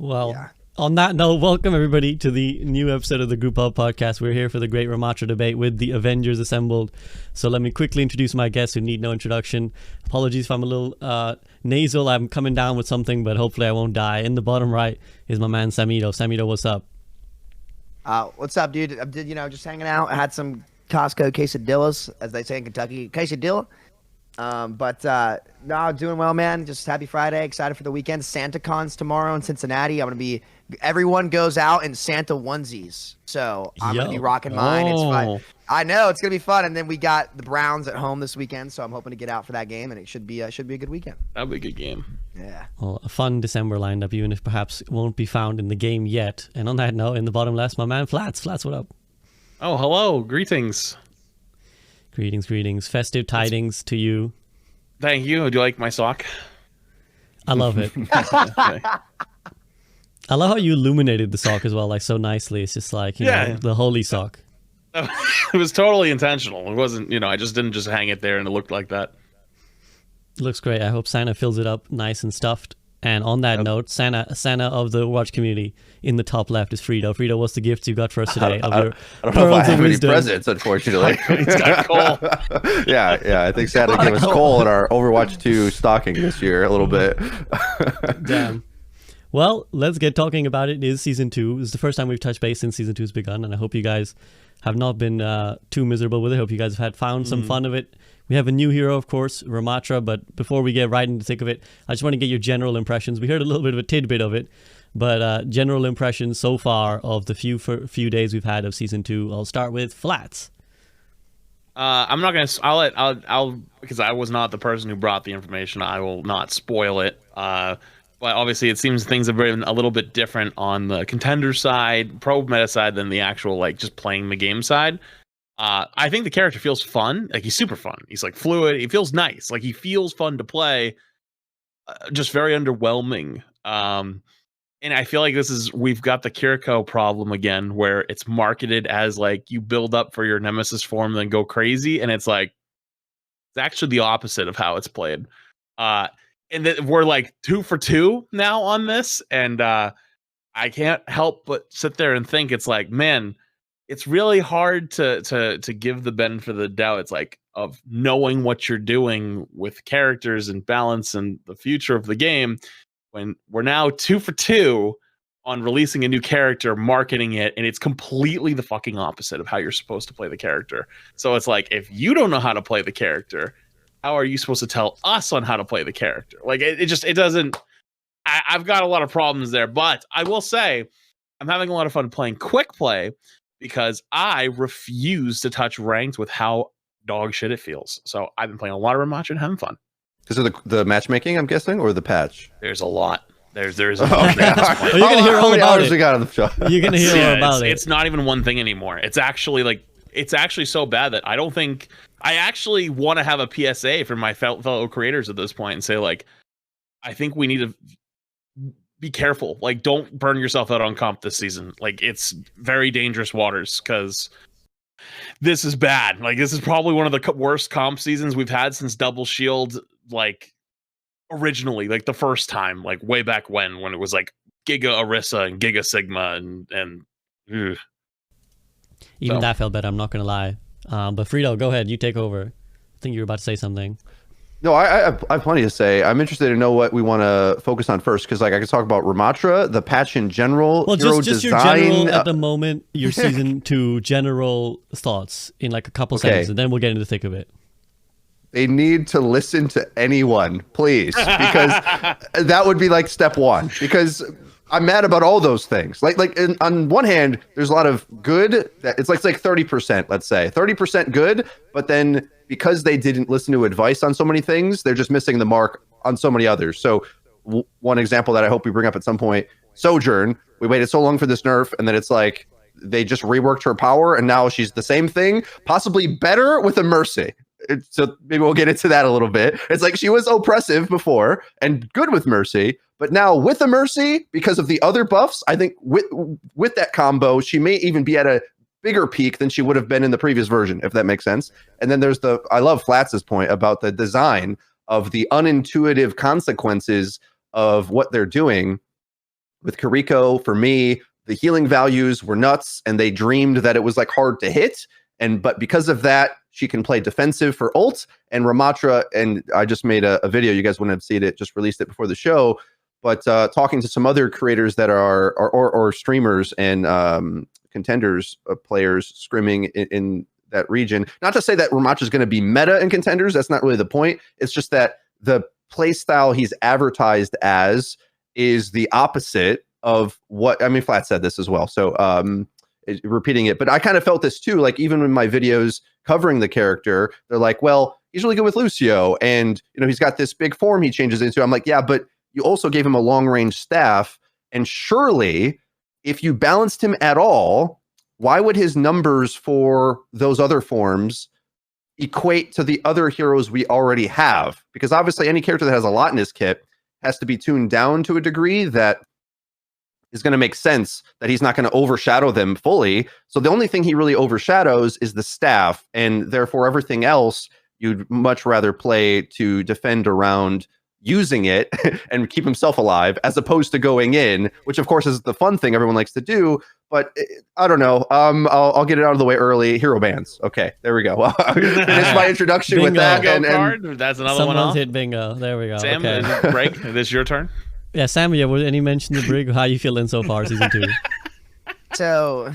Well, Yeah. on that note, welcome everybody to the new episode of the Group Hub podcast. We're here for the great Ramattra debate with the Avengers assembled. So let me quickly introduce my guests who need no introduction. Apologies if I'm a little nasal. I'm coming down with something, but hopefully I won't die. In the bottom right is my man Samito. Samito, what's up? What's up, dude? I'm just hanging out. I had some Costco quesadillas, as they say in Kentucky. Quesadilla. No, doing well, man. Just happy Friday. Excited for the weekend. SantaCon's tomorrow in Cincinnati. Everyone goes out in Santa onesies. So I'm going to be rocking mine. It's fun. I know it's going to be fun. And then we got the Browns at home this weekend. So I'm hoping to get out for that game, and it should be a good weekend. That'll be a good game. Yeah. Well, a fun December lineup, even if perhaps it won't be found in the game yet. And on that note, in the bottom left, my man Flats. Flats, what up? Oh, hello. Greetings. Greetings. Festive tidings to you. Thank you. Do you like my sock? I love it. Okay. I love how you illuminated the sock as well, like so nicely. It's just like, you know, the holy sock. It was totally intentional. It wasn't, I just didn't just hang it there and it looked like that. It looks great. I hope Santa fills it up nice and stuffed. And on that note, Santa of the Watch community in the top left is Freedo. Freedo, what's the gifts you got for us today? I don't know if I have any presents, unfortunately. It's got coal. Yeah. I think Santa gave us coal in our Overwatch 2 stocking this year a little bit. Damn. Well, let's get talking about it. It is Season 2. It's the first time we've touched base since Season 2 has begun, and I hope you guys have not been too miserable with it. I hope you guys have found some fun of it. We have a new hero, of course, Ramattra, but before we get right into the thick of it, I just want to get your general impressions. We heard a little bit of a tidbit of it, but general impressions so far of the few days we've had of Season 2. I'll start with Flats. I'm not gonna. I'll because I was not the person who brought the information. I will not spoil it. But obviously, it seems things have been a little bit different on the contender side, pro meta side, than the actual just playing the game side. I think the character feels fun. Like, he's super fun. He's fluid. He feels nice. He feels fun to play. Just very underwhelming. And I feel like we've got the Kiriko problem again, where it's marketed as you build up for your Nemesis form, then go crazy. And it's actually the opposite of how it's played. And that we're 2 for 2 now on this. And I can't help but sit there and think man, it's really hard to give the benefit of the doubt. It's of knowing what you're doing with characters and balance and the future of the game, when we're now 2 for 2 on releasing a new character, marketing it, and it's completely the fucking opposite of how you're supposed to play the character. So it's if you don't know how to play the character, how are you supposed to tell us on how to play the character? It doesn't. I've got a lot of problems there, but I will say I'm having a lot of fun playing quick play, because I refuse to touch ranked with how dog shit it feels. So I've been playing a lot of Ramattra and having fun. Is it the matchmaking, I'm guessing, or the patch? There's a lot. There's a lot. Well, you're gonna hear all about it. We got on the show. You're gonna hear all about it. It's not even one thing anymore. It's actually so bad that I don't think I actually want to have a PSA for my fellow creators at this point and say I think we need to be careful. Don't burn yourself out on comp this season. It's very dangerous waters, because this is bad. This is probably one of the worst comp seasons we've had since Double Shield. Originally, the first time, way back when it was Giga Orisa and Giga Sigma and Even that felt better, I'm not gonna lie. But Fredo, go ahead, you take over. I think you were about to say something. No, I have plenty to say. I'm interested to know what we want to focus on first, because I could talk about Ramattra, the patch in general, well, hero just design. your general at the moment, your Season 2 general thoughts in a couple seconds, and then we'll get into the thick of it. They need to listen to anyone, please, because that would be step one. Because I'm mad about all those things. On one hand, there's a lot of good. It's 30%, let's say 30% good, but then because they didn't listen to advice on so many things, they're just missing the mark on so many others. So one example that I hope we bring up at some point, Sojourn. We waited so long for this nerf, and then it's they just reworked her power, and now she's the same thing, possibly better with a Mercy. So maybe we'll get into that a little bit. It's she was oppressive before and good with Mercy, but now with a Mercy, because of the other buffs, I think with that combo, she may even be at a bigger peak than she would have been in the previous version, if that makes sense. And then there's I love Flats's point about the design of the unintuitive consequences of what they're doing. with Kiriko, for me, the healing values were nuts, and they dreamed that it was like hard to hit. But because of that, she can play defensive for ult. And Ramattra, and I just made a video, you guys wouldn't have seen it, just released it before the show. But talking to some other creators that are or streamers and contenders players scrimming in that region. Not to say that Ramattra is going to be meta in contenders. That's not really the point. It's just that the play style he's advertised as is the opposite of what, I mean, Flat said this as well. So repeating it, but I kind of felt this too. Like even in my videos covering the character, they're like, well, he's really good with Lucio. And, you know, he's got this big form he changes into. I'm like, yeah, but you also gave him a long range staff. And surely if you balanced him at all, why would his numbers for those other forms equate to the other heroes we already have? Because obviously any character that has a lot in his kit has to be tuned down to a degree that is going to make sense that he's not going to overshadow them fully. So the only thing he really overshadows is the staff, and therefore everything else you'd much rather play to defend around using it and keep himself alive, as opposed to going in, which of course is the fun thing everyone likes to do. But I don't know. I'll get it out of the way early. Hero bans. Okay, there we go. Finish my introduction with that. And that's another one off. Hit bingo. There we go. Sam, okay. Break. Is this your turn? Yeah, Sam. Yeah, any mention of Brig? How you feeling so far, season 2? So,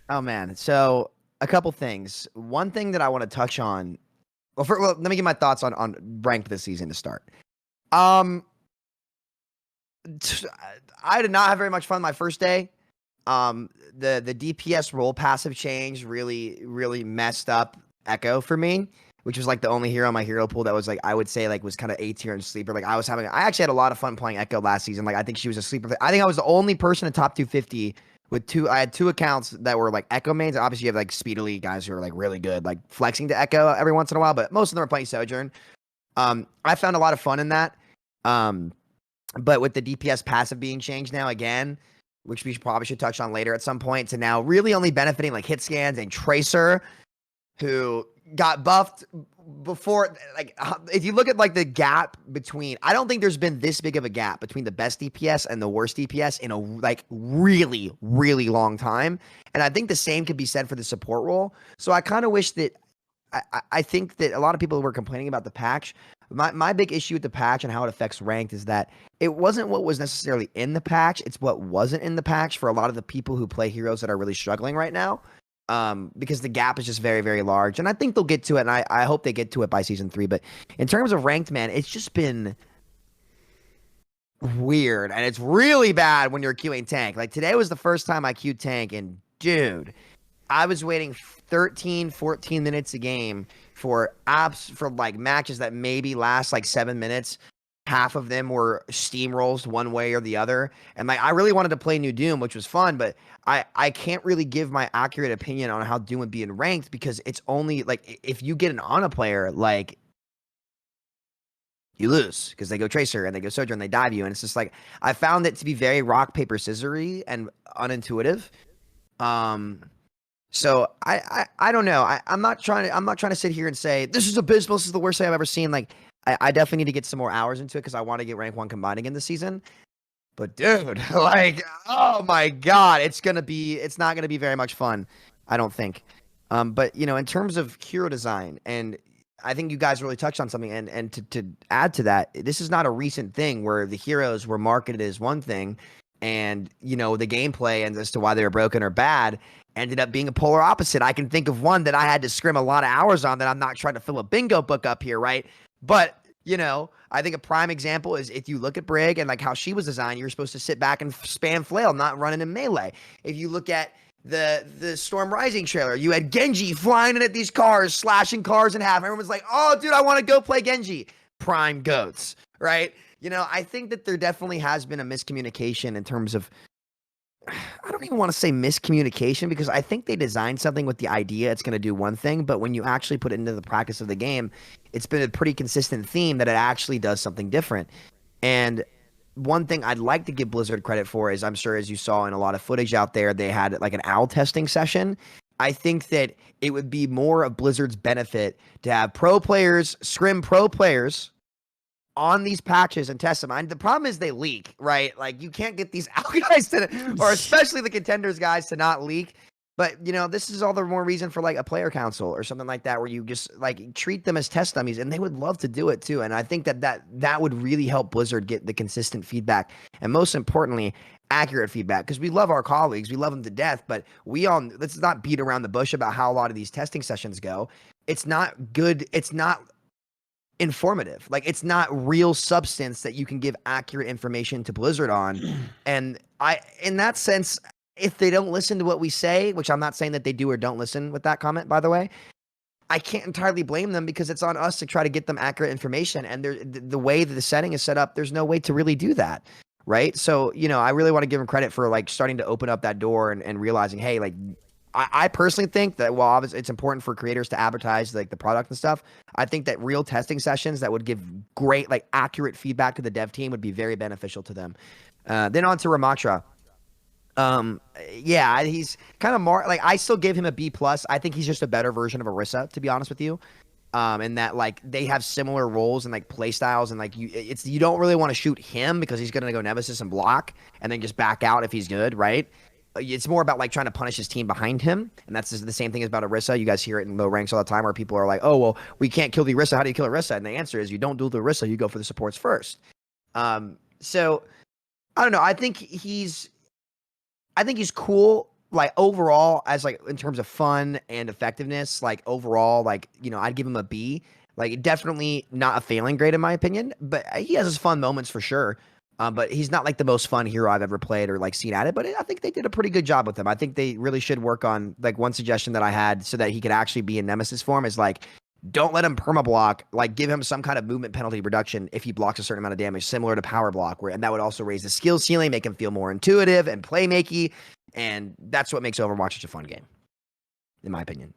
oh man. So a couple things. One thing that I want to touch on. Well, let me get my thoughts on ranked this season to start. I did not have very much fun my first day. The DPS role passive change really messed up Echo for me, which was like the only hero in my hero pool that was like, I would say like was kind of A tier and sleeper. Like I actually had a lot of fun playing Echo last season. Like I think she was a sleeper. I think I was the only person in top 250 with I had 2 accounts that were like Echo mains. Obviously you have like speedily guys who are like really good, like flexing to Echo every once in a while, but most of them are playing Sojourn. I found a lot of fun in that. But with the DPS passive being changed now again, which we probably should touch on later at some point, to now really only benefiting like hit scans and Tracer, who got buffed before. Like if you look at like the gap between, I don't think there's been this big of a gap between the best DPS and the worst DPS in a like really long time. And I think the same could be said for the support role. So I kind of wish that I think that a lot of people were complaining about the patch. My big issue with the patch and how it affects ranked is that it wasn't what was necessarily in the patch. It's what wasn't in the patch for a lot of the people who play heroes that are really struggling right now. Because the gap is just very large. And I think they'll get to it, and I hope they get to it by season 3. But in terms of ranked, man, it's just been weird. And it's really bad when you're queuing tank. Like today was the first time I queued tank, and dude, I was waiting 13, 14 minutes a game for like matches that maybe last like 7 minutes. Half of them were steamrolls one way or the other. And like I really wanted to play New Doom, which was fun, but I can't really give my accurate opinion on how Doom would be in ranked, because it's only like if you get an Ana player, like you lose because they go Tracer and they go Sojourn and they dive you. And it's just like I found it to be very rock, paper, scissory and unintuitive. So I don't know. I'm not trying to sit here and say this is abysmal, this is the worst thing I've ever seen. Like I definitely need to get some more hours into it because I want to get rank 1 combined again this season. But dude, like, oh my god, it's not gonna be very much fun, I don't think. But you know, in terms of hero design, and I think you guys really touched on something, and to add to that, this is not a recent thing where the heroes were marketed as one thing, and you know the gameplay and as to why they were broken or bad ended up being a polar opposite. I can think of one that I had to scrim a lot of hours on that I'm not trying to fill a bingo book up here, right? But you know, I think a prime example is if you look at Brig and like how she was designed, you're supposed to sit back and spam flail, not running in melee. If you look at the Storm Rising trailer, you had Genji flying in at these cars, slashing cars in half. Everyone's like, oh, dude, I want to go play Genji. Prime goats, right? You know, I think that there definitely has been a miscommunication in terms of, I don't even want to say miscommunication, because I think they designed something with the idea it's going to do one thing, but when you actually put it into the practice of the game, it's been a pretty consistent theme that it actually does something different. And one thing I'd like to give Blizzard credit for is, I'm sure as you saw in a lot of footage out there, they had like an owl testing session. I think that it would be more of Blizzard's benefit to have pro players scrim pro players on these patches and test them. And the problem is they leak, right? Like you can't get these out guys to, or especially the contenders guys to not leak. But this is all the more reason for like a player council or something like that, where you just like treat them as test dummies, and they would love to do it too. And I think that would really help Blizzard get the consistent feedback, and most importantly, accurate feedback, because we love our colleagues, we love them to death, but let's not beat around the bush about how a lot of these testing sessions go. It's not good. It's not informative. Like it's not real substance that you can give accurate information to Blizzard on. And in that sense, if they don't listen to what we say, which I'm not saying that they do or don't listen with that comment, by the way, I can't entirely blame them, because it's on us to try to get them accurate information. And the way that the setting is set up, there's no way to really do that. Right. So, I really want to give them credit for like starting to open up that door and realizing, hey, like I personally think that while obviously it's important for creators to advertise like the product and stuff, I think that real testing sessions that would give great, like accurate feedback to the dev team would be very beneficial to them. Then on to Ramattra. Yeah, he's kind of more like, I still give him a B+. I think he's just a better version of Orisa, to be honest with you. And that like they have similar roles and like play styles, and like you don't really want to shoot him because he's gonna go Nemesis and block and then just back out if he's good, right? It's more about like trying to punish his team behind him, and that's the same thing as about Orisa. You guys hear it in low ranks all the time, where people are like, "Oh, well, we can't kill the Orisa. How do you kill Orisa?" And the answer is you don't do the Orisa. You go for the supports first. So I don't know. I think he's cool. Like overall, as like in terms of fun and effectiveness, like overall, like I'd give him a B. Like definitely not a failing grade in my opinion, but he has his fun moments for sure. But he's not like the most fun hero I've ever played or like seen at it. But I think they did a pretty good job with him. I think they really should work on like one suggestion that I had so that he could actually be in Nemesis form is like, don't let him perma block. Like give him some kind of movement penalty reduction if he blocks a certain amount of damage, similar to power block, and that would also raise the skill ceiling, make him feel more intuitive and playmakey. And that's what makes Overwatch such a fun game, in my opinion.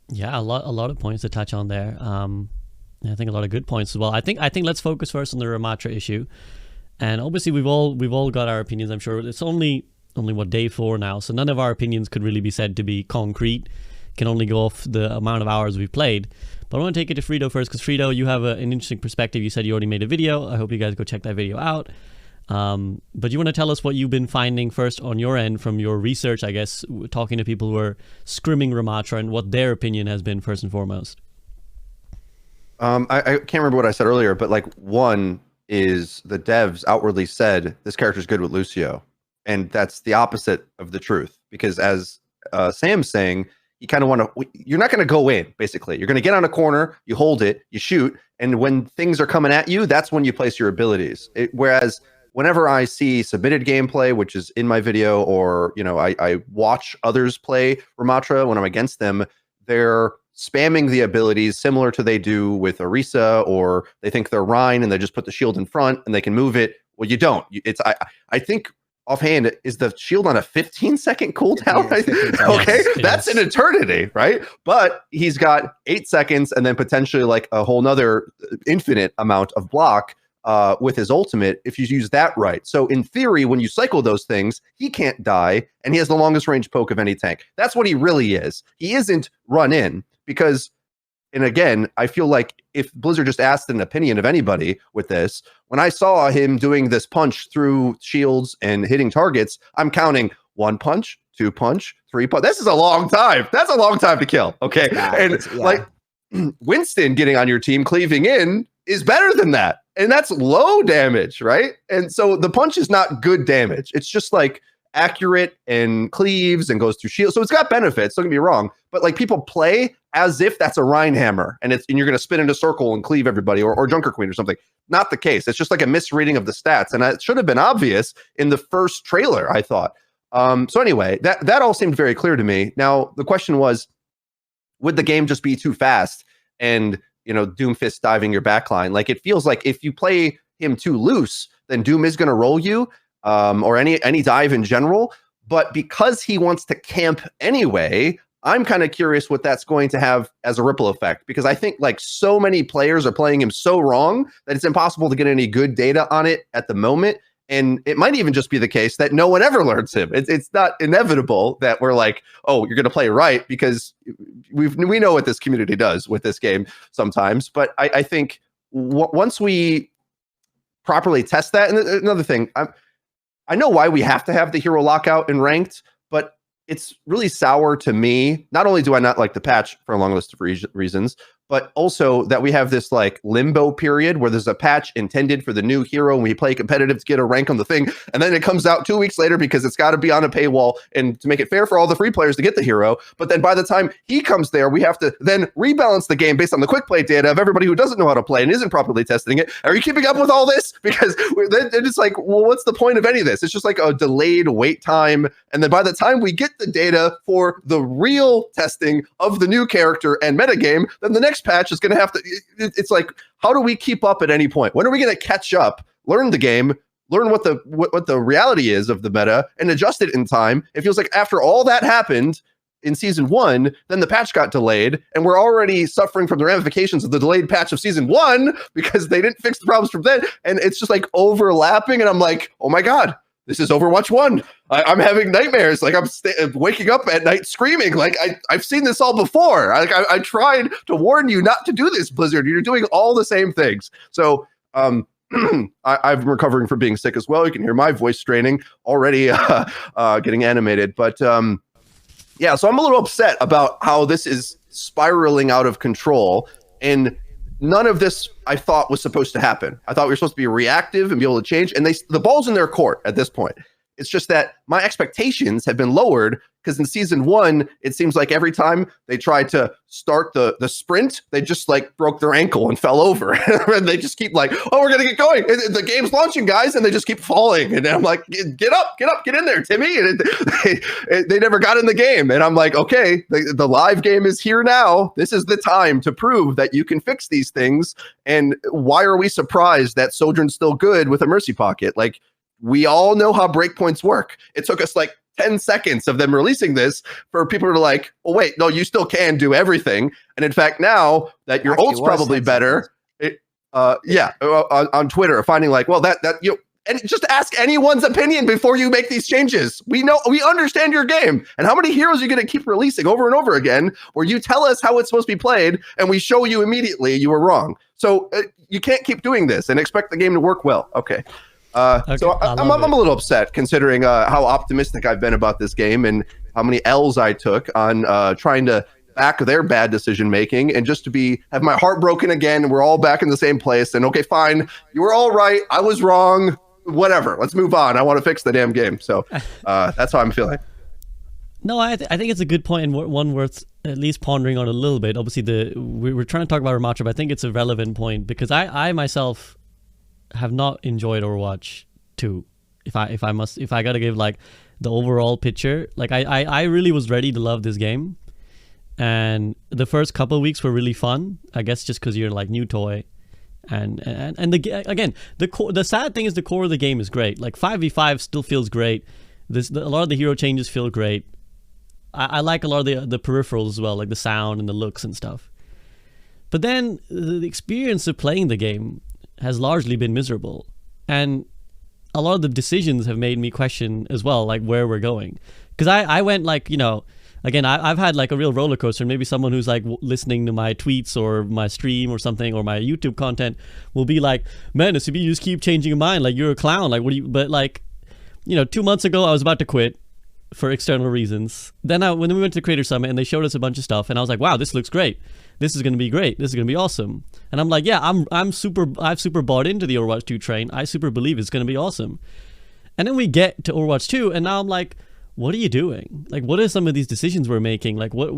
Yeah, a lot of points to touch on there. I think a lot of good points as well. I think let's focus first on the Ramattra issue. And obviously we've all got our opinions. I'm sure it's only what, day 4 now, so none of our opinions could really be said to be concrete. Can only go off the amount of hours we've played. But I want to take it to Freedo first, because Freedo, you have an interesting perspective. You said you already made a video. I hope you guys go check that video out. But you want to tell us what you've been finding first on your end from your research, I guess, talking to people who are scrimming Ramattra, and what their opinion has been first and foremost. I can't remember what I said earlier, but like one is the devs outwardly said this character's good with Lucio, and that's the opposite of the truth, because as Sam's saying, you kind of want to, you're not going to go in, basically. You're going to get on a corner, you hold it, you shoot, and when things are coming at you, that's when you place your abilities. Whereas whenever I see submitted gameplay, which is in my video, or I watch others play Ramattra when I'm against them, they're spamming the abilities similar to they do with Orisa, or they think they're Rhine and they just put the shield in front and they can move it. Well, you don't. I think offhand, is the shield on a 15-second cooldown? Okay, that's an eternity, right? But he's got 8 seconds and then potentially like a whole nother infinite amount of block with his ultimate if you use that right. So in theory, when you cycle those things, he can't die, and he has the longest range poke of any tank. That's what he really is. He isn't run in, because, and again, I feel like if Blizzard just asked an opinion of anybody with this, when I saw him doing this punch through shields and hitting targets, I'm counting 1 punch, 2 punch, 3 punch. This is a long time. That's a long time to kill. Okay. Like Winston getting on your team, cleaving in, is better than that. And that's low damage, right? And so the punch is not good damage. It's just like accurate and cleaves and goes through shield. So it's got benefits, don't get me wrong. But like people play as if that's a Rhine hammer and you're going to spin in a circle and cleave everybody, or Junker Queen or something. Not the case. It's just like a misreading of the stats. And it should have been obvious in the first trailer, I thought. So anyway, that all seemed very clear to me. Now, the question was, would the game just be too fast and, Doomfist diving your backline? Like, it feels like if you play him too loose, then Doom is going to roll you, or any dive in general. But because he wants to camp anyway, I'm kind of curious what that's going to have as a ripple effect, because I think like so many players are playing him so wrong that it's impossible to get any good data on it at the moment. And it might even just be the case that no one ever learns him. It's not inevitable that we're like, oh, you're going to play right, because we know what this community does with this game sometimes. But I think once we properly test that, and another thing, I know why we have to have the hero lockout in ranked, but it's really sour to me. Not only do I not like the patch for a long list of reasons, but also that we have this like limbo period where there's a patch intended for the new hero and we play competitive to get a rank on the thing. And then it comes out 2 weeks later because it's got to be on a paywall and to make it fair for all the free players to get the hero. But then by the time he comes there, we have to then rebalance the game based on the quick play data of everybody who doesn't know how to play and isn't properly testing it. Are you keeping up with all this? Because then it's like, well, what's the point of any of this? It's just like a delayed wait time. And then by the time we get the data for the real testing of the new character and metagame, then the next patch is going to have to, it's like, how do we keep up at any point? When are we going to catch up, learn the game, learn what the reality is of the meta and adjust it in time? It feels like after all that happened in season 1, then the patch got delayed and we're already suffering from the ramifications of the delayed patch of season 1 because they didn't fix the problems from then. And it's just like overlapping. And I'm like, oh my God, this is Overwatch 1. I'm having nightmares. Like I'm waking up at night screaming. Like I've seen this all before. I tried to warn you not to do this, Blizzard. You're doing all the same things. So I'm recovering from being sick as well. You can hear my voice straining already, getting animated. But yeah, so I'm a little upset about how this is spiraling out of control. And none of this I thought was supposed to happen. I thought we were supposed to be reactive and be able to change. And the ball's in their court at this point. It's just that my expectations have been lowered because in season 1, it seems like every time they tried to start the sprint, they just like broke their ankle and fell over. And they just keep like, oh, we're going to get going. The game's launching, guys. And they just keep falling. And I'm like, get up, get in there, Timmy. And they never got in the game. And I'm like, okay, the live game is here now. This is the time to prove that you can fix these things. And why are we surprised that Sojourn's still good with a Mercy Pocket? Like, we all know how breakpoints work. It took us like 10 seconds of them releasing this for people to like, oh, wait, no, you still can do everything. And in fact, now that your ult's probably better, on Twitter, finding like, well, that and just ask anyone's opinion before you make these changes. We understand your game. And how many heroes are you going to keep releasing over and over again where you tell us how it's supposed to be played and we show you immediately you were wrong. So you can't keep doing this and expect the game to work well. Okay. So I'm a little upset considering how optimistic I've been about this game and how many L's I took on trying to back their bad decision making and just to have my heart broken again. And we're all back in the same place. And okay, fine, you were all right. I was wrong. Whatever. Let's move on. I want to fix the damn game. So that's how I'm feeling. No, I think it's a good point and one worth at least pondering on a little bit. Obviously, we're trying to talk about Ramattra, but I think it's a relevant point because I myself have not enjoyed Overwatch 2. If I gotta give like the overall picture, like I really was ready to love this game, and the first couple of weeks were really fun. I guess just because you're like new toy, and the sad thing is the core of the game is great. Like 5v5 still feels great. A lot of the hero changes feel great. I like a lot of the peripherals as well, like the sound and the looks and stuff. But then the experience of playing the game has largely been miserable, and a lot of the decisions have made me question as well, like where we're going. Because I went like, again, I've had like a real roller coaster. Maybe someone who's like listening to my tweets or my stream or something or my YouTube content will be like, man, SCB, you just keep changing your mind, like you're a clown, like what do you? But like, 2 months ago I was about to quit for external reasons. Then when we went to the Creator Summit and they showed us a bunch of stuff, and I was like, wow, this looks great. This is going to be great. This is going to be awesome. And I'm like, yeah, I've super bought into the Overwatch 2 train. I super believe it's going to be awesome. And then we get to Overwatch 2 and now I'm like, what are you doing? Like, what are some of these decisions we're making? Like, what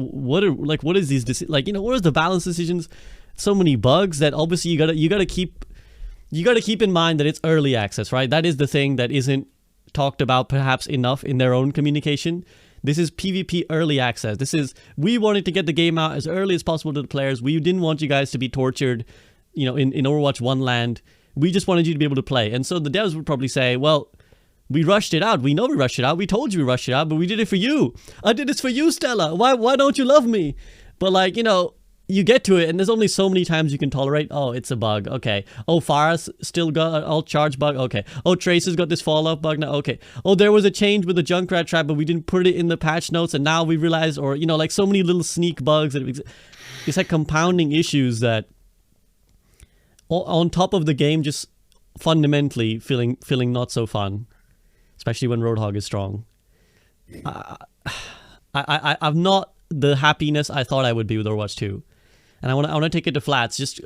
is these what are the balance decisions? So many bugs that obviously you gotta keep in mind that it's early access, right? That is the thing that isn't talked about perhaps enough in their own communication. This is PvP early access. We wanted to get the game out as early as possible to the players. We didn't want you guys to be tortured, in Overwatch 1 land. We just wanted you to be able to play. And so the devs would probably say, well, we rushed it out. We know we rushed it out. We told you we rushed it out, but we did it for you. I did this for you, Stella. Why don't you love me? But like, you get to it and there's only so many times you can tolerate. Oh, it's a bug. Okay. Oh, Farah's still got an alt charge bug. Okay. Oh, Tracer's got this fallout bug now. Okay. Oh, there was a change with the Junkrat trap, but we didn't put it in the patch notes and now we realize, or, like so many little sneak bugs. It's like compounding issues that on top of the game just fundamentally feeling not so fun, especially when Roadhog is strong. I've not the happiness I thought I would be with Overwatch 2, and I want to take it to Flats. Just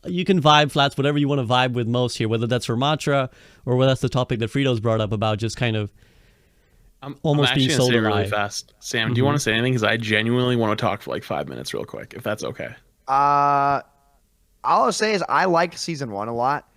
you can vibe, Flats, whatever you want to vibe with most here, whether that's Ramattra or whether that's the topic that Freedo's brought up about just kind of almost being sold alive. Really fast. Sam, do you want to say anything? Because I genuinely want to talk for like 5 minutes real quick, if that's okay. All I'll say is I liked season 1 a lot.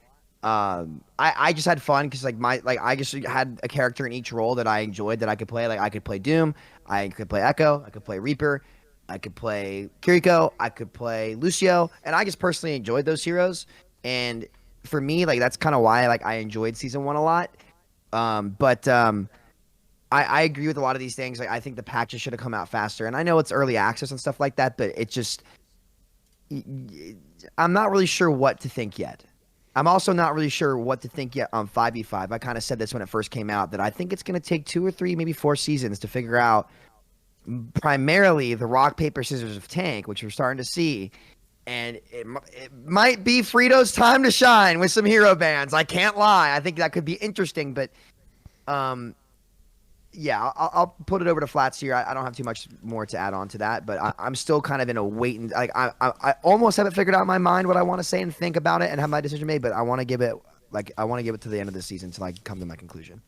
I just had fun because I just had a character in each role that I enjoyed that I could play. Like I could play Doom, I could play Echo, I could play Reaper, I could play Kiriko, I could play Lucio, and I just personally enjoyed those heroes. And for me, like that's kind of why like I enjoyed season 1 a lot. I agree with a lot of these things. Like I think the patches should have come out faster, and I know it's early access and stuff like that, but it just I'm not really sure what to think yet. I'm also not really sure what to think yet on 5v5. I kind of said this when it first came out, that I think it's going to take 2 or 3, maybe 4 seasons to figure out primarily the rock, paper, scissors of tank, which we're starting to see. And it might be Freedo's time to shine with some hero bans. I can't lie. I think that could be interesting, but yeah, I'll put it over to Flats here. I don't have too much more to add on to that, but I'm still kind of in a wait and like I almost haven't figured out in my mind what I want to say and think about it and have my decision made, but I want to give it to the end of the season to like come to my conclusion.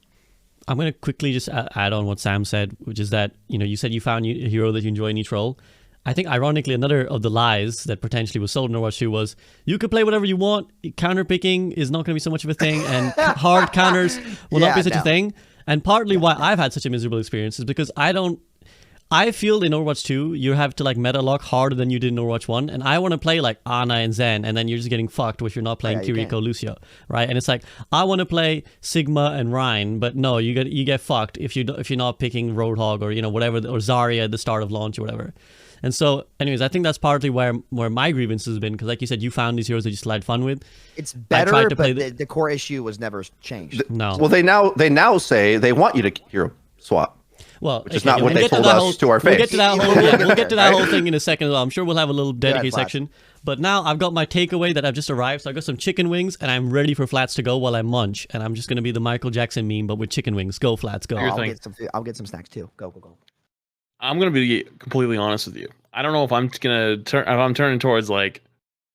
I'm going to quickly just add on what Sam said, which is that, you said you found a hero that you enjoy in each role. I think, ironically, another of the lies that potentially was sold in Overwatch 2 was you could play whatever you want. Counter picking is not going to be so much of a thing, and hard counters will not be such a thing. And partly why I've had such a miserable experience is because I feel in Overwatch 2, you have to like meta lock harder than you did in Overwatch 1. And I want to play like Ana and Zen, and then you're just getting fucked if you're not playing Kiriko, Lucio, right? And it's like, I want to play Sigma and Rhine, but no, you get fucked if you're not picking Roadhog or, whatever, or Zarya at the start of launch or whatever. And so, anyways, I think that's partly where my grievance has been, because like you said, you found these heroes that you just had fun with. It's better, but the core issue was never changed. No. Well, they now say they want you to hero swap. Well, which is not what they told us to our face. We'll get to that we'll get to that whole thing in a second. I'm sure we'll have a little dedicated section. But now I've got my takeaway that I've just arrived. So I got some chicken wings, and I'm ready for Flats to go while I munch. And I'm just going to be the Michael Jackson meme, but with chicken wings. Go, Flats, go. I'll get some snacks too. Go. I'm gonna be completely honest with you. I don't know if I'm turning towards like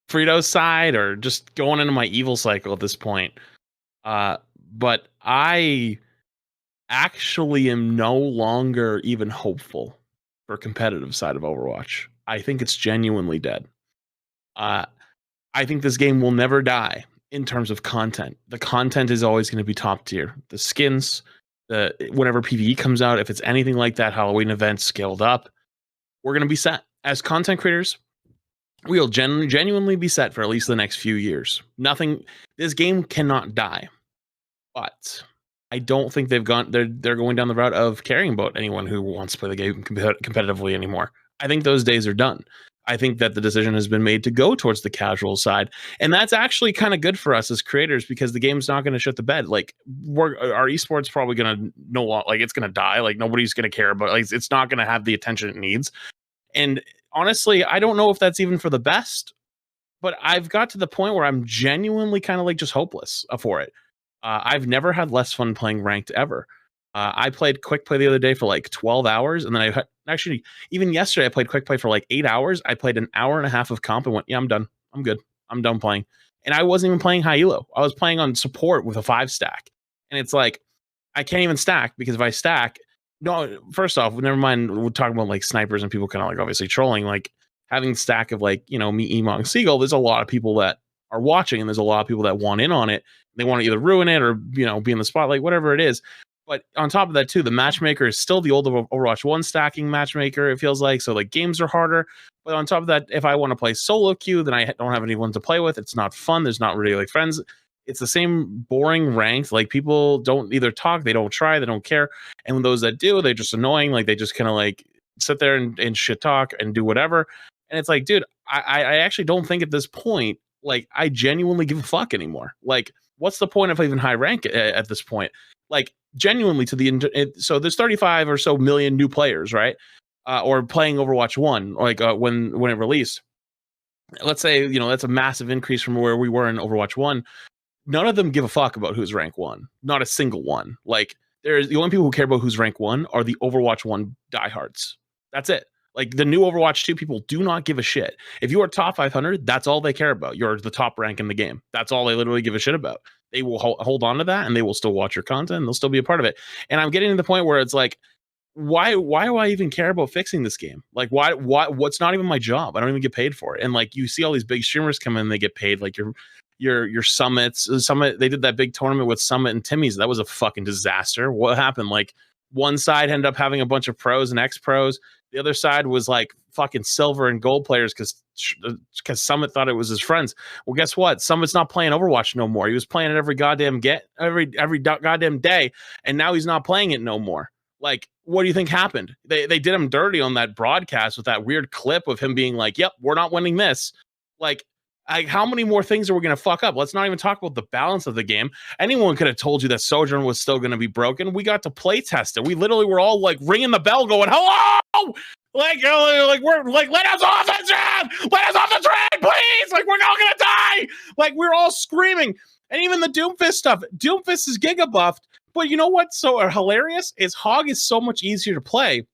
Freedo's side or just going into my evil cycle at this point. But I actually am no longer even hopeful for competitive side of Overwatch. I think it's genuinely dead. I think this game will never die in terms of content. The content is always going to be top tier. The skins, whenever PvE comes out, if it's anything like that Halloween event scaled up, we're going to be set. As content creators, we'll genuinely be set for at least the next few years. This game cannot die. But I don't think they're going down the route of caring about anyone who wants to play the game competitively anymore. I think those days are done. I think that the decision has been made to go towards the casual side. And that's actually kind of good for us as creators, because the game's not going to shut the bed. Like our esports probably going to it's going to die. Like nobody's going to care about it. Like, it's not going to have the attention it needs. And honestly, I don't know if that's even for the best, but I've got to the point where I'm genuinely kind of like just hopeless for it. I've never had less fun playing ranked ever. I played quick play the other day for like 12 hours. And then even yesterday, I played quick play for like 8 hours. I played an hour and a half of comp and went, yeah, I'm done. I'm good. I'm done playing. And I wasn't even playing high elo. I was playing on support with a 5-stack. And it's like, I can't even stack, because if I stack, no, first off, never mind. We're talking about like snipers and people kind of like obviously trolling, like having stack of like, me, Emong, Seagull. There's a lot of people that are watching, and there's a lot of people that want in on it. They want to either ruin it or, be in the spotlight, whatever it is. But on top of that, too, the matchmaker is still the old Overwatch 1 stacking matchmaker, it feels like. So, like, games are harder. But on top of that, if I want to play solo queue, then I don't have anyone to play with. It's not fun. There's not really, like, friends. It's the same boring ranked. Like, people don't either talk, they don't try, they don't care. And when those that do, they're just annoying. Like, they just kind of, like, sit there and shit talk and do whatever. And it's like, dude, I actually don't think at this point, like, I genuinely give a fuck anymore. Like, what's the point of even high rank at this point? Like, genuinely so there's 35 or so million new players, right? Or playing Overwatch 1, like when it released. let's say, that's a massive increase from where we were in Overwatch 1. None of them give a fuck about who's rank 1. Not a single one. Like, there's the only people who care about who's rank 1 are the Overwatch 1 diehards. That's it. Like, the new Overwatch 2 people do not give a shit. If you are top 500, that's all they care about. You're the top rank in the game. That's all they literally give a shit about. They will hold on to that, and they will still watch your content, and they'll still be a part of it. And I'm getting to the point where it's like, why do I even care about fixing this game? Like, what's not even my job? I don't even get paid for it. And like, you see all these big streamers come in, they get paid. Like your summits. They did that big tournament with Summit and Timmy's. That was a fucking disaster. What happened? Like, one side ended up having a bunch of pros and ex-pros. The other side was like fucking silver and gold players because Summit thought it was his friends. Well, guess what? Summit's not playing Overwatch no more. He was playing it every goddamn goddamn day, and now he's not playing it no more. Like, what do you think happened? They did him dirty on that broadcast with that weird clip of him being like, "Yep, we're not winning this." Like, how many more things are we going to fuck up? Let's not even talk about the balance of the game. Anyone could have told you that Sojourn was still going to be broken. We got to play test it. We literally were all like ringing the bell going, "Hello!" Like we're like, "Let us off the train! Let us off the train, please!" Like, we're not going to die! Like, we're all screaming. And even the Doomfist stuff. Doomfist is giga buffed. But you know what's so hilarious is Hog is so much easier to play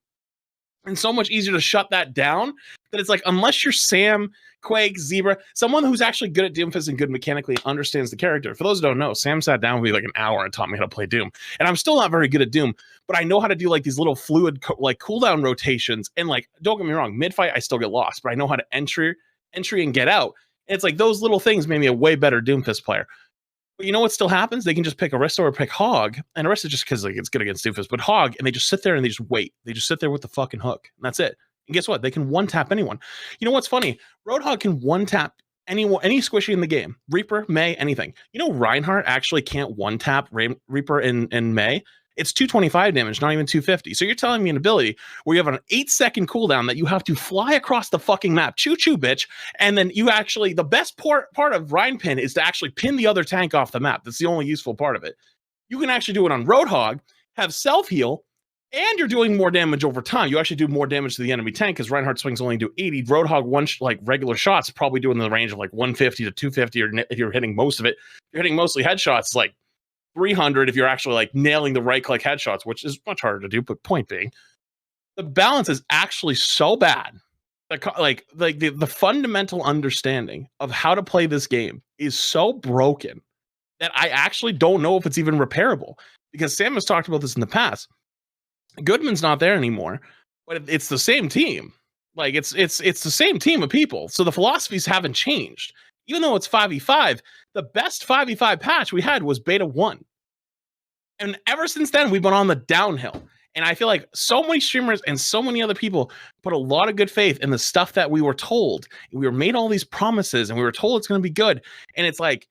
and so much easier to shut that down that it's like, unless you're Sam, Quake, Zebra, someone who's actually good at Doomfist and good mechanically understands the character. For those who don't know, Sam sat down with me like an hour and taught me how to play Doom. And I'm still not very good at Doom, but I know how to do like these little fluid like cooldown rotations. And like, don't get me wrong, mid-fight I still get lost, but I know how to entry and get out. And it's like those little things made me a way better Doomfist player. But you know what still happens? They can just pick Arista or pick Hog, and Arista just because like it's good against Doomfist, but Hog, and they just sit there and they just wait. They just sit there with the fucking hook, and that's it. And guess what? They can one tap anyone. You know what's funny? Roadhog can one tap anyone, any squishy in the game. Reaper, May, anything. You know Reinhardt actually can't one tap Reaper in May. It's 225 damage, not even 250. So you're telling me an ability where you have an 8-second cooldown that you have to fly across the fucking map, choo-choo, bitch, and then you actually, the best part of Rhine Pin is to actually pin the other tank off the map. That's the only useful part of it. You can actually do it on Roadhog, have self-heal, and you're doing more damage over time. You actually do more damage to the enemy tank because Reinhardt swings only do 80. Roadhog, like regular shots, probably doing the range of like 150 to 250, or if you're hitting most of it, you're hitting mostly headshots, like 300 if you're actually like nailing the right click headshots, which is much harder to do. But point being, the balance is actually so bad. Like the fundamental understanding of how to play this game is so broken that I actually don't know if it's even repairable. Because Sam has talked about this in the past. Goodman's not there anymore, but it's the same team. Like it's the same team of people. So the philosophies haven't changed. Even though it's 5v5, the best 5v5 patch we had was beta 1. And ever since then, we've been on the downhill. And I feel like so many streamers and so many other people put a lot of good faith in the stuff that we were told. We were made all these promises and we were told it's going to be good. And it's like,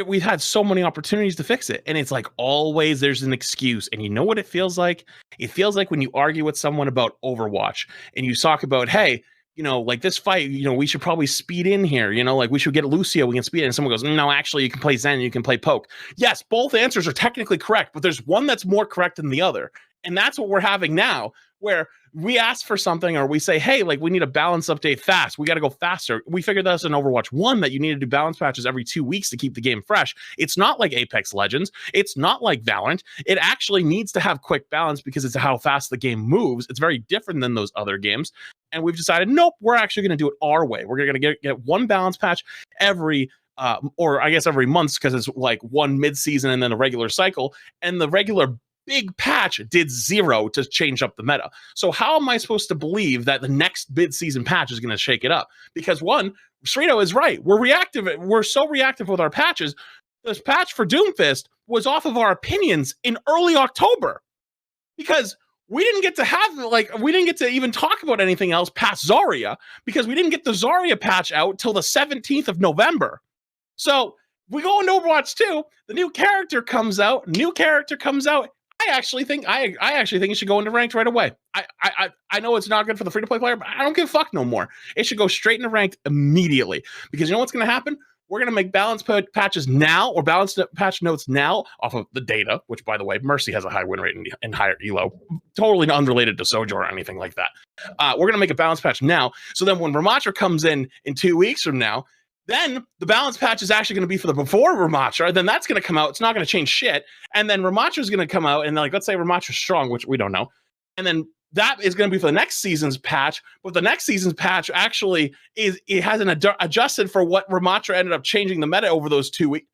we've had so many opportunities to fix it. And it's like, always there's an excuse. And you know what it feels like? It feels like when you argue with someone about Overwatch and you talk about, hey, you know, like this fight, you know, we should probably speed in here, you know, like we should get Lucio, we can speed in. And someone goes, no, actually you can play Zen, you can play Poke. Yes, both answers are technically correct, but there's one that's more correct than the other. And that's what we're having now, where we ask for something or we say, hey, like we need a balance update fast. We got to go faster. We figured that out in Overwatch 1 that you need to do balance patches every 2 weeks to keep the game fresh. It's not like Apex Legends. It's not like Valorant. It actually needs to have quick balance because it's how fast the game moves. It's very different than those other games. And we've decided, nope, we're actually going to do it our way. We're going to get one balance patch every or I guess every month, because it's like one mid-season and then a regular cycle. And the regular big patch did 0 to change up the meta. So how am I supposed to believe that the next mid-season patch is going to shake it up? Because one, Freedo is right. We're reactive. We're so reactive with our patches. This patch for Doomfist was off of our opinions in early October, because we didn't get to have, like, we didn't get to even talk about anything else past Zarya, because we didn't get the Zarya patch out till the 17th of November. So we go into Overwatch 2, the new character comes out, I actually think it should go into ranked right away. I know it's not good for the free-to-play player, but I don't give a fuck no more. It should go straight into ranked immediately, because you know what's going to happen? We're going to make balance patches now, or balance patch notes now off of the data, which, by the way, Mercy has a high win rate and higher elo totally unrelated to Sojourn or anything like that. We're going to make a balance patch now. So then when Ramattra comes in 2 weeks from now, then the balance patch is actually going to be for the before Ramattra. Then that's going to come out. It's not going to change shit. And then Ramattra is going to come out, and like, let's say Ramatra's strong, which we don't know. And then that is going to be for the next season's patch. But the next season's patch actually it hasn't adjusted for what Ramattra ended up changing the meta over those 2 weeks.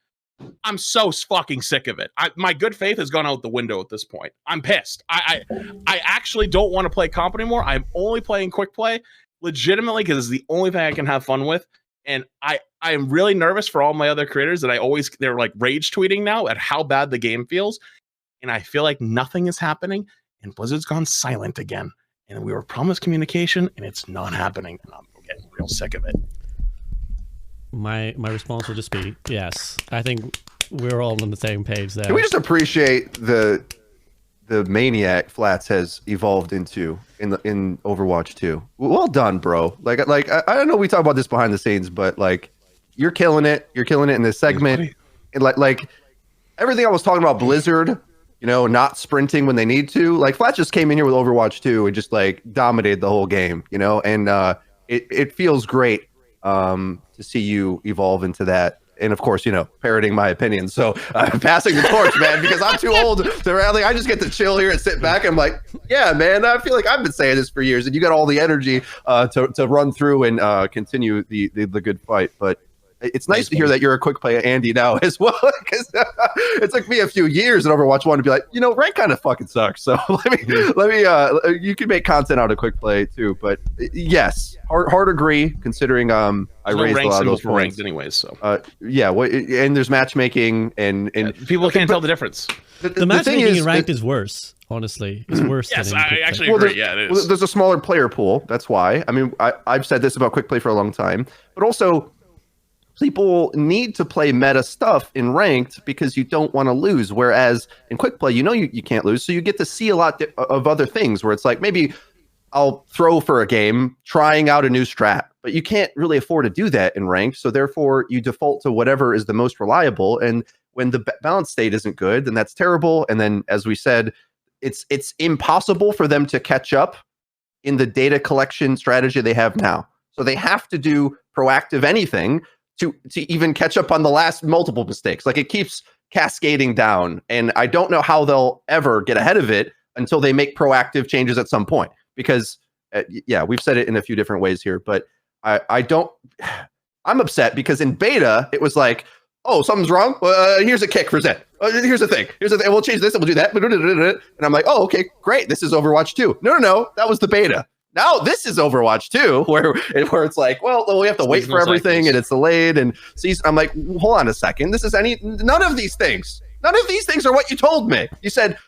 I'm so fucking sick of it. My good faith has gone out the window at this point. I'm pissed. I actually don't want to play comp anymore. I'm only playing quick play legitimately because it's the only thing I can have fun with. And I am really nervous for all my other creators that they're like rage tweeting now at how bad the game feels. And I feel like nothing is happening and Blizzard's gone silent again. And we were promised communication and it's not happening. And I'm getting real sick of it. My response will just be yes. I think we're all on the same page there. Can we just appreciate the maniac Flats has evolved into in Overwatch 2? Well done, bro. Like I don't know we talk about this behind the scenes, but like you're killing it. You're killing it in this segment. And like everything I was talking about Blizzard, not sprinting when they need to. Like Flats just came in here with Overwatch 2 and just like dominated the whole game, and it feels great to see you evolve into that. And of course, parroting my opinion. So I'm passing the torch, man, because I'm too old to rally. I just get to chill here and sit back. I'm like, yeah, man, I feel like I've been saying this for years, and you got all the energy to run through and continue the good fight. But it's nice to hear that you're a quick play Andy now as well, because it took me a few years in Overwatch 1 to be like, rank kind of fucking sucks. So let me you can make content out of quick play too. But yes, hard agree considering I raised a lot of those points anyways. So yeah, and there's matchmaking and people can't tell the difference. The matchmaking in ranked is worse. Honestly, it's worse. Yes, I actually agree. Yeah, it is. There's a smaller player pool. That's why. I mean, I've said this about quick play for a long time, but also people need to play meta stuff in ranked because you don't want to lose. Whereas in quick play, you can't lose. So you get to see a lot of other things where it's like, maybe I'll throw for a game, trying out a new strat, but you can't really afford to do that in ranked. So therefore you default to whatever is the most reliable. And when the balance state isn't good, then that's terrible. And then, as we said, it's impossible for them to catch up in the data collection strategy they have now. So they have to do proactive anything to even catch up on the last multiple mistakes. Like it keeps cascading down, and I don't know how they'll ever get ahead of it until they make proactive changes at some point. Because yeah, we've said it in a few different ways here, but I'm upset because in beta it was like, oh, something's wrong. Here's a kick for Zed. Here's the thing. We'll change this and we'll do that. And I'm like, oh, okay, great. This is Overwatch 2. No, that was the beta. Now this is Overwatch 2, where it's like, well, we have to wait for everything and it's delayed. And I'm like, hold on a second. None of these things. None of these things are what you told me. You said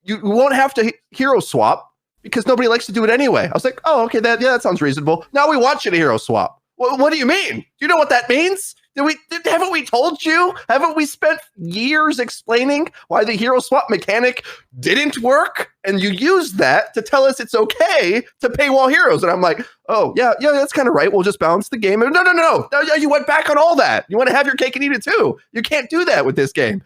you won't have to hero swap because nobody likes to do it anyway. I was like, oh, okay, that sounds reasonable. Now we want you to hero swap. What do you mean? Do you know what that means? Haven't we told you? Haven't we spent years explaining why the hero swap mechanic didn't work? And you used that to tell us it's okay to paywall heroes. And I'm like, oh, yeah, that's kind of right. We'll just balance the game. And no. You went back on all that. You want to have your cake and eat it too. You can't do that with this game.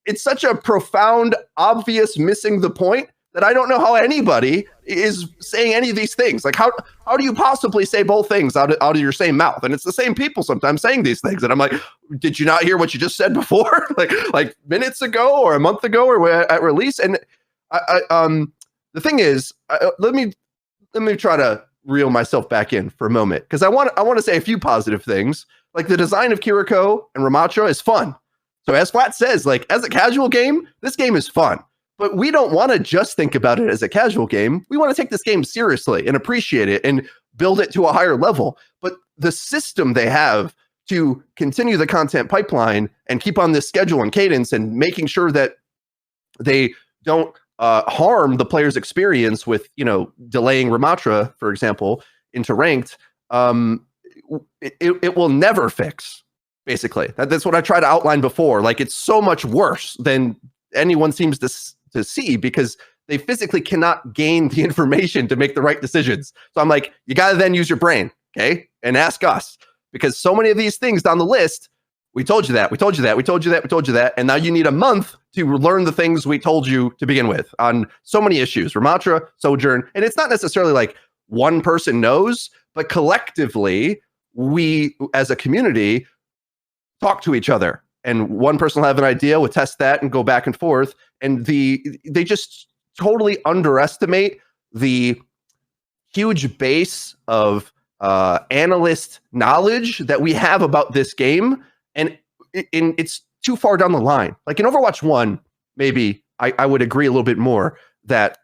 It's such a profound, obvious missing the point that I don't know how anybody is saying any of these things. Like, how do you possibly say both things out of your same mouth? And it's the same people sometimes saying these things. And I'm like, did you not hear what you just said before? like minutes ago or a month ago or at release? And the thing is, let me try to reel myself back in for a moment, because I want to say a few positive things. Like the design of Kiriko and Ramattra is fun. So as Flat says, like as a casual game, this game is fun. But we don't want to just think about it as a casual game. We want to take this game seriously and appreciate it and build it to a higher level. But the system they have to continue the content pipeline and keep on this schedule and cadence and making sure that they don't harm the player's experience with, delaying Ramattra, for example, into ranked, it will never fix, basically. That's what I tried to outline before. Like, it's so much worse than anyone seems to see, because they physically cannot gain the information to make the right decisions. So I'm like, you got to then use your brain, okay? And ask us, because so many of these things down the list We told you that. We told you that. We told you that. We told you that. And now you need a month to learn the things we told you to begin with on so many issues. Ramattra, Sojourn. And it's not necessarily like one person knows, but collectively, we as a community talk to each other. And one person will have an idea, we'll test that and go back and forth. And they just totally underestimate the huge base of analyst knowledge that we have about this game. And it's too far down the line. Like in Overwatch 1, maybe I would agree a little bit more that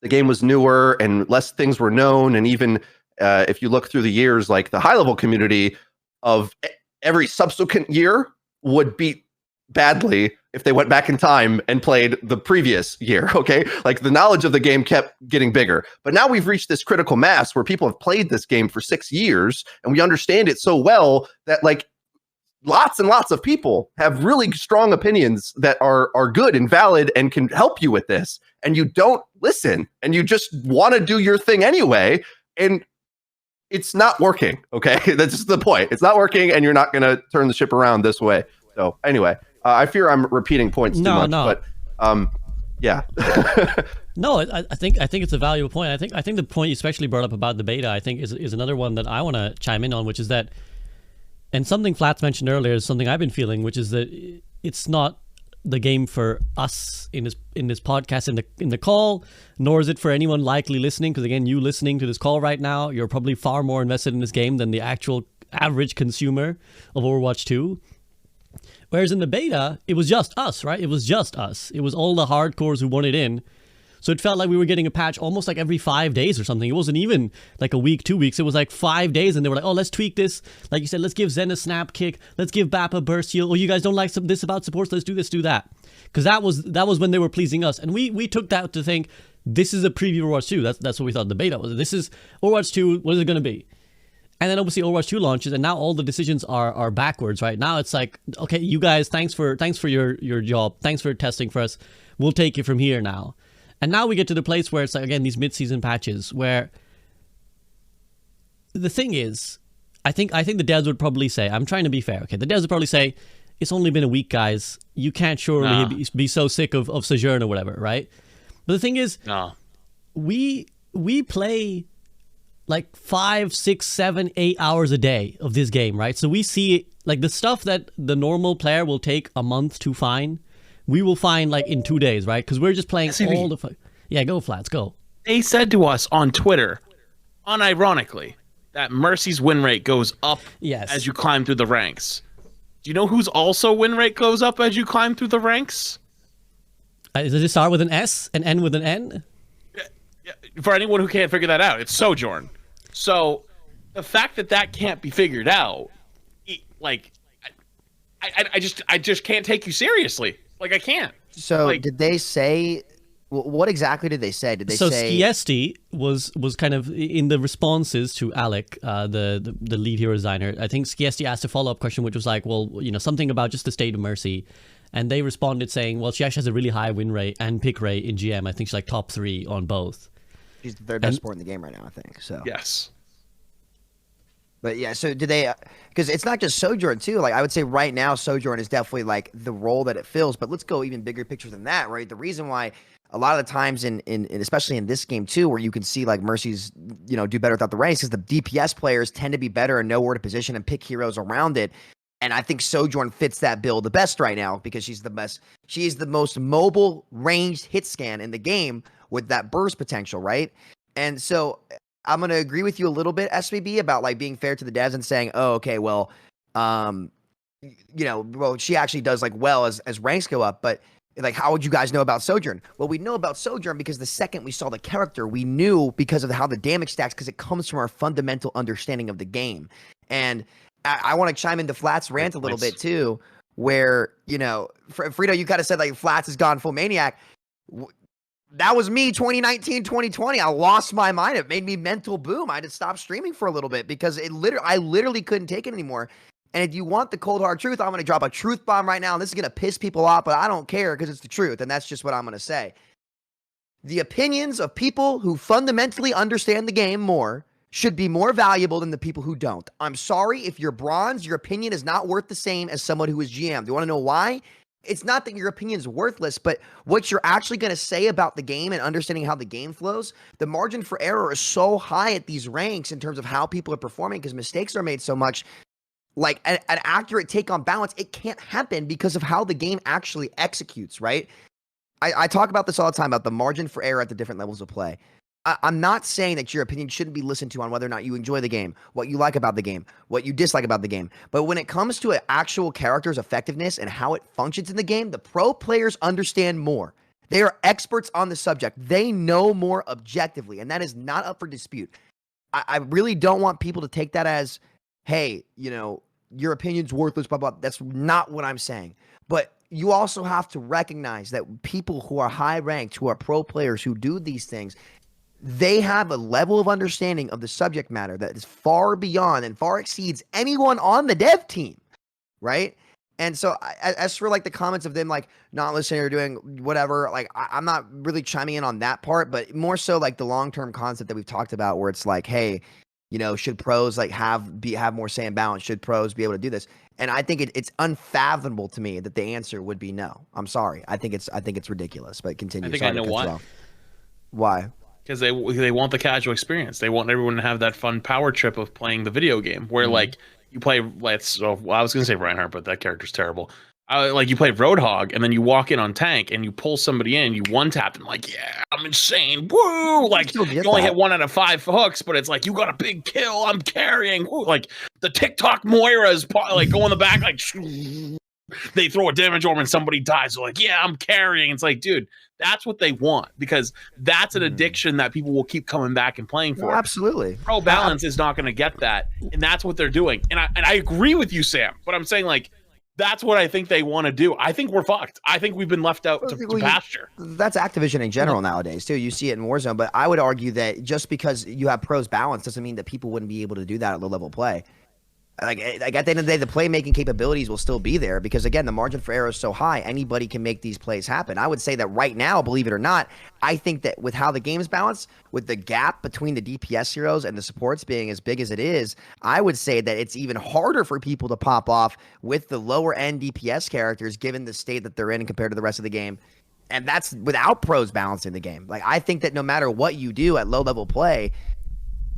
the game was newer and less things were known. And even if you look through the years, like the high-level community of every subsequent year would beat badly if they went back in time and played the previous year, okay? Like the knowledge of the game kept getting bigger. But now we've reached this critical mass where people have played this game for 6 years and we understand it so well that like lots and lots of people have really strong opinions that are good and valid and can help you with this. And you don't listen and you just want to do your thing anyway. And it's not working, okay? That's just the point. It's not working and you're not going to turn the ship around this way. So anyway, I fear I'm repeating points too much, but yeah. No, I think it's a valuable point. I think the point you especially brought up about the beta, I think is another one that I want to chime in on, which is that, and something Flats mentioned earlier is something I've been feeling, which is that it's not the game for us in this podcast in the call, nor is it for anyone likely listening. Because again, you listening to this call right now, you're probably far more invested in this game than the actual average consumer of Overwatch 2. Whereas in the beta, it was just us, right? It was just us. It was all the hardcores who wanted in. So it felt like we were getting a patch almost like every 5 days or something. It wasn't even like a week, 2 weeks. It was like 5 days, and they were like, oh, let's tweak this. Like you said, let's give Zen a snap kick. Let's give Bap a burst heal. Oh, you guys don't like this about supports? Let's do this, do that. Because that was when they were pleasing us. And we took that to think, this is a preview of Overwatch 2. That's what we thought the beta was. This is Overwatch 2. What is it going to be? And then obviously Overwatch 2 launches, and now all the decisions are backwards, right? Now it's like, okay, you guys, thanks for your job. Thanks for testing for us. We'll take it from here now. And now we get to the place where it's like, again, these mid-season patches where the thing is, I think the devs would probably say, I'm trying to be fair, okay? The devs would probably say, it's only been a week, guys. You can't surely be so sick of Sojourn or whatever, right? But the thing is, we play like 5, 6, 7, 8 hours a day of this game, right? So we see like the stuff that the normal player will take a month to find, we will find like in 2 days, right? Because we're just playing all the yeah, go Flats, go. They said to us on Twitter, unironically, that Mercy's win rate goes up as you climb through the ranks. Do you know whose also win rate goes up as you climb through the ranks? Does it start with an S and end with an N? Yeah, for anyone who can't figure that out, it's Sojourn. So the fact that can't be figured out, like, I just can't take you seriously. Like, I can't. So like, did they say, what exactly did they say? Did they say? So Skiesti was kind of in the responses to Alec, the lead hero designer. I think Skiesti asked a follow-up question, which was like, well, you know, something about just the state of Mercy. And they responded saying, well, she actually has a really high win rate and pick rate in GM. I think she's like top 3 on both. She's the third best support in the game right now, I think. So yes. But yeah, so did they, because it's not just Sojourn too. Like I would say right now, Sojourn is definitely like the role that it fills. But let's go even bigger picture than that, right? The reason why a lot of the times in especially in this game too, where you can see like Mercy's, you know, do better without the ranks, because the DPS players tend to be better and know where to position and pick heroes around it. And I think Sojourn fits that bill the best right now because she's the best. She's the most mobile ranged hit scan in the game with that burst potential, right? And so I'm going to agree with you a little bit, SVB, about like being fair to the devs and saying, oh, okay, well, you know, well, she actually does like well as ranks go up, but like, how would you guys know about Sojourn? Well, we know about Sojourn because the second we saw the character, we knew because of how the damage stacks, because it comes from our fundamental understanding of the game. And I want to chime into Flats' rant a little bit too, where, you know, Freedo, you kind of said like Flats has gone full maniac. That was me 2019, 2020. I lost my mind. It made me mental boom. I had to stop streaming for a little bit because I literally couldn't take it anymore. And if you want the cold hard truth, I'm going to drop a truth bomb right now. And this is going to piss people off, but I don't care because it's the truth. And that's just what I'm going to say. The opinions of people who fundamentally understand the game more should be more valuable than the people who don't. I'm sorry, if you're bronze, your opinion is not worth the same as someone who is GM. Do you want to know why? It's not that your opinion is worthless, but what you're actually going to say about the game and understanding how the game flows, the margin for error is so high at these ranks in terms of how people are performing because mistakes are made so much. Like an accurate take on balance, it can't happen because of how the game actually executes, right? I talk about this all the time, about the margin for error at the different levels of play. I'm not saying that your opinion shouldn't be listened to on whether or not you enjoy the game, what you like about the game, what you dislike about the game. But when it comes to an actual character's effectiveness and how it functions in the game, the pro players understand more. They are experts on the subject. They know more objectively, and that is not up for dispute. I really don't want people to take that as, hey, you know, your opinion's worthless, blah, blah. That's not what I'm saying. But you also have to recognize that people who are high ranked, who are pro players, who do these things, they have a level of understanding of the subject matter that is far beyond and far exceeds anyone on the dev team, right? And so as for like the comments of them like not listening or doing whatever, like I'm not really chiming in on that part, but more so like the long-term concept that we've talked about where it's like, hey, you know, should pros like have more say and balance? Should pros be able to do this? And I think it's unfathomable to me that the answer would be no. I'm sorry. I think it's ridiculous. But continue. I think I know why. Why? Because they want the casual experience. They want everyone to have that fun power trip of playing the video game, where like you play. I was gonna say Reinhardt, but that character's terrible. Like you play Roadhog, and then you walk in on tank, and you pull somebody in, you one tap them, like, yeah, I'm insane, woo! Like you only hit 1 out of 5 hooks, but it's like you got a big kill, I'm carrying, woo! Like the TikTok Moira's like go in the back, like they throw a damage orb and somebody dies. They're like, yeah, I'm carrying. It's like, dude, that's what they want because that's an addiction that people will keep coming back and playing for. No, absolutely. Pro balance is not going to get that, and that's what they're doing. And I agree with you, Sam. But I'm saying like. That's what I think they want to do. I think we're fucked. I think we've been left out to pasture. That's Activision in general nowadays, too. You see it in Warzone, but I would argue that just because you have pros balance doesn't mean that people wouldn't be able to do that at low-level play. Like at the end of the day, the playmaking capabilities will still be there because, again, the margin for error is so high, anybody can make these plays happen. I would say that right now, believe it or not, I think that with how the game is balanced, with the gap between the DPS heroes and the supports being as big as it is, I would say that it's even harder for people to pop off with the lower-end DPS characters given the state that they're in compared to the rest of the game. And that's without pros balancing the game. Like I think that no matter what you do at low-level play,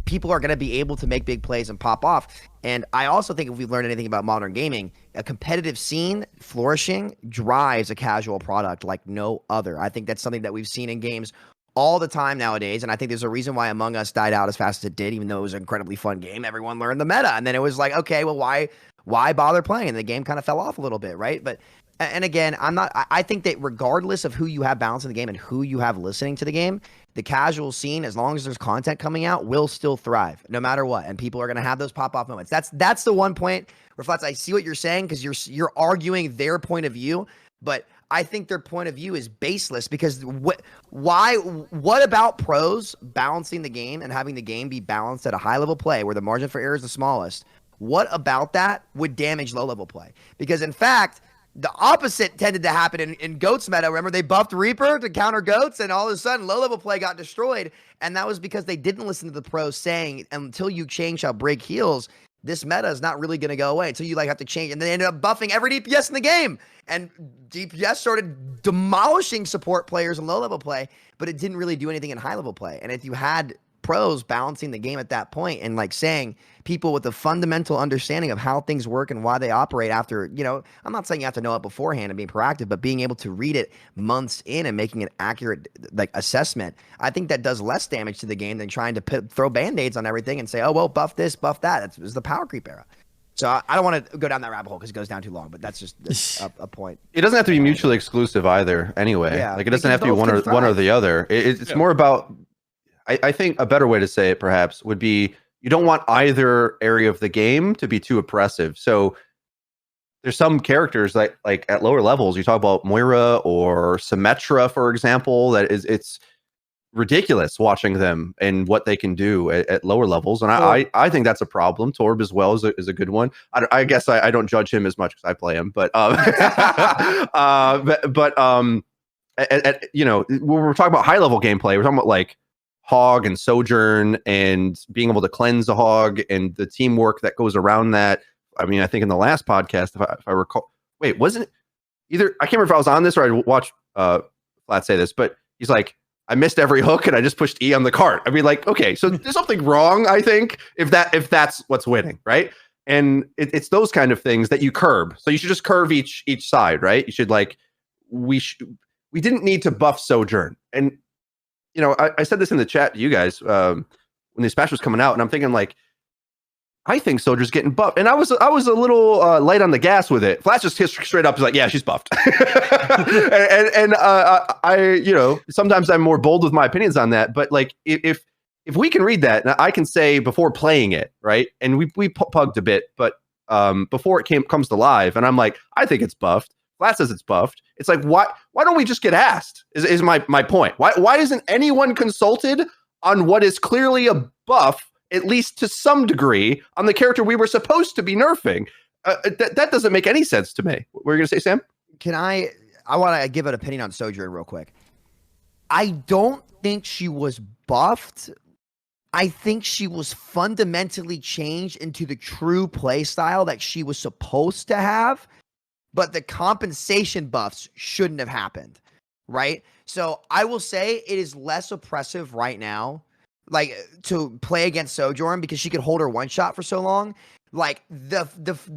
people are going to be able to make big plays and pop off. And I also think if we've learned anything about modern gaming, a competitive scene flourishing drives a casual product like no other. I think that's something that we've seen in games all the time nowadays. And I think there's a reason why Among Us died out as fast as it did, even though it was an incredibly fun game. Everyone learned the meta. And then it was like, okay, well, why bother playing? And the game kind of fell off a little bit, right? But and again, I think that regardless of who you have balancing the game and who you have listening to the game, the casual scene, as long as there's content coming out, will still thrive no matter what. And people are going to have those pop-off moments. That's the one point where Flats, I see what you're saying because you're arguing their point of view, but I think their point of view is baseless because what about pros balancing the game and having the game be balanced at a high level play where the margin for error is the smallest? What about that would damage low level play? Because in fact, the opposite tended to happen in Goats meta. Remember, they buffed Reaper to counter Goats, and all of a sudden, low-level play got destroyed. And that was because they didn't listen to the pros saying, until you change how break heals, this meta is not really going to go away until you have to change. And they ended up buffing every DPS in the game. And DPS started demolishing support players in low-level play, but it didn't really do anything in high-level play. And if you had pros balancing the game at that point and saying people with a fundamental understanding of how things work and why they operate after, I'm not saying you have to know it beforehand and be proactive, but being able to read it months in and making an accurate assessment, I think that does less damage to the game than trying to throw band-aids on everything and say, oh, well, buff this, buff that. It was the power creep era. So I don't want to go down that rabbit hole because it goes down too long, but that's just a point. It doesn't have to be mutually exclusive either anyway. Yeah, it doesn't have to be one or the other. It's more about, I think a better way to say it perhaps would be you don't want either area of the game to be too oppressive. So there's some characters like at lower levels, you talk about Moira or Symmetra, for example, it's ridiculous watching them and what they can do at lower levels. And I think that's a problem. Torb as well is a good one. I guess I don't judge him as much because I play him, but when we're talking about high level gameplay, we're talking about hog and Sojourn and being able to cleanse a hog and the teamwork that goes around that. I mean, I think in the last podcast, if I recall, wait, wasn't it either? I can't remember if I was on this or I watched Flat say this, but he's like, I missed every hook and I just pushed E on the cart. I mean, like, okay, so there's something wrong, I think, if that's what's winning, right? And it's those kind of things that you curb. So you should just curve each side, right? You should like we didn't need to buff Sojourn. And I said this in the chat to you guys when this patch was coming out, and I'm thinking like, I think Sojourn's getting buffed, and I was a little light on the gas with it. Flash just hits straight up, is like, yeah, she's buffed. and I sometimes I'm more bold with my opinions on that, but like if we can read that, I can say before playing it, right? And we pugged a bit, but before it comes to live, and I'm like, I think it's buffed. Flash says it's buffed. It's like, why don't we just get asked? Is my point. Why isn't anyone consulted on what is clearly a buff, at least to some degree, on the character we were supposed to be nerfing? That doesn't make any sense to me. What were you going to say, Sam? I want to give an opinion on Sojourn real quick. I don't think she was buffed. I think she was fundamentally changed into the true play style that she was supposed to have, but the compensation buffs shouldn't have happened, right? So I will say it is less oppressive right now, like to play against Sojourn, because she could hold her one shot for so long. Like the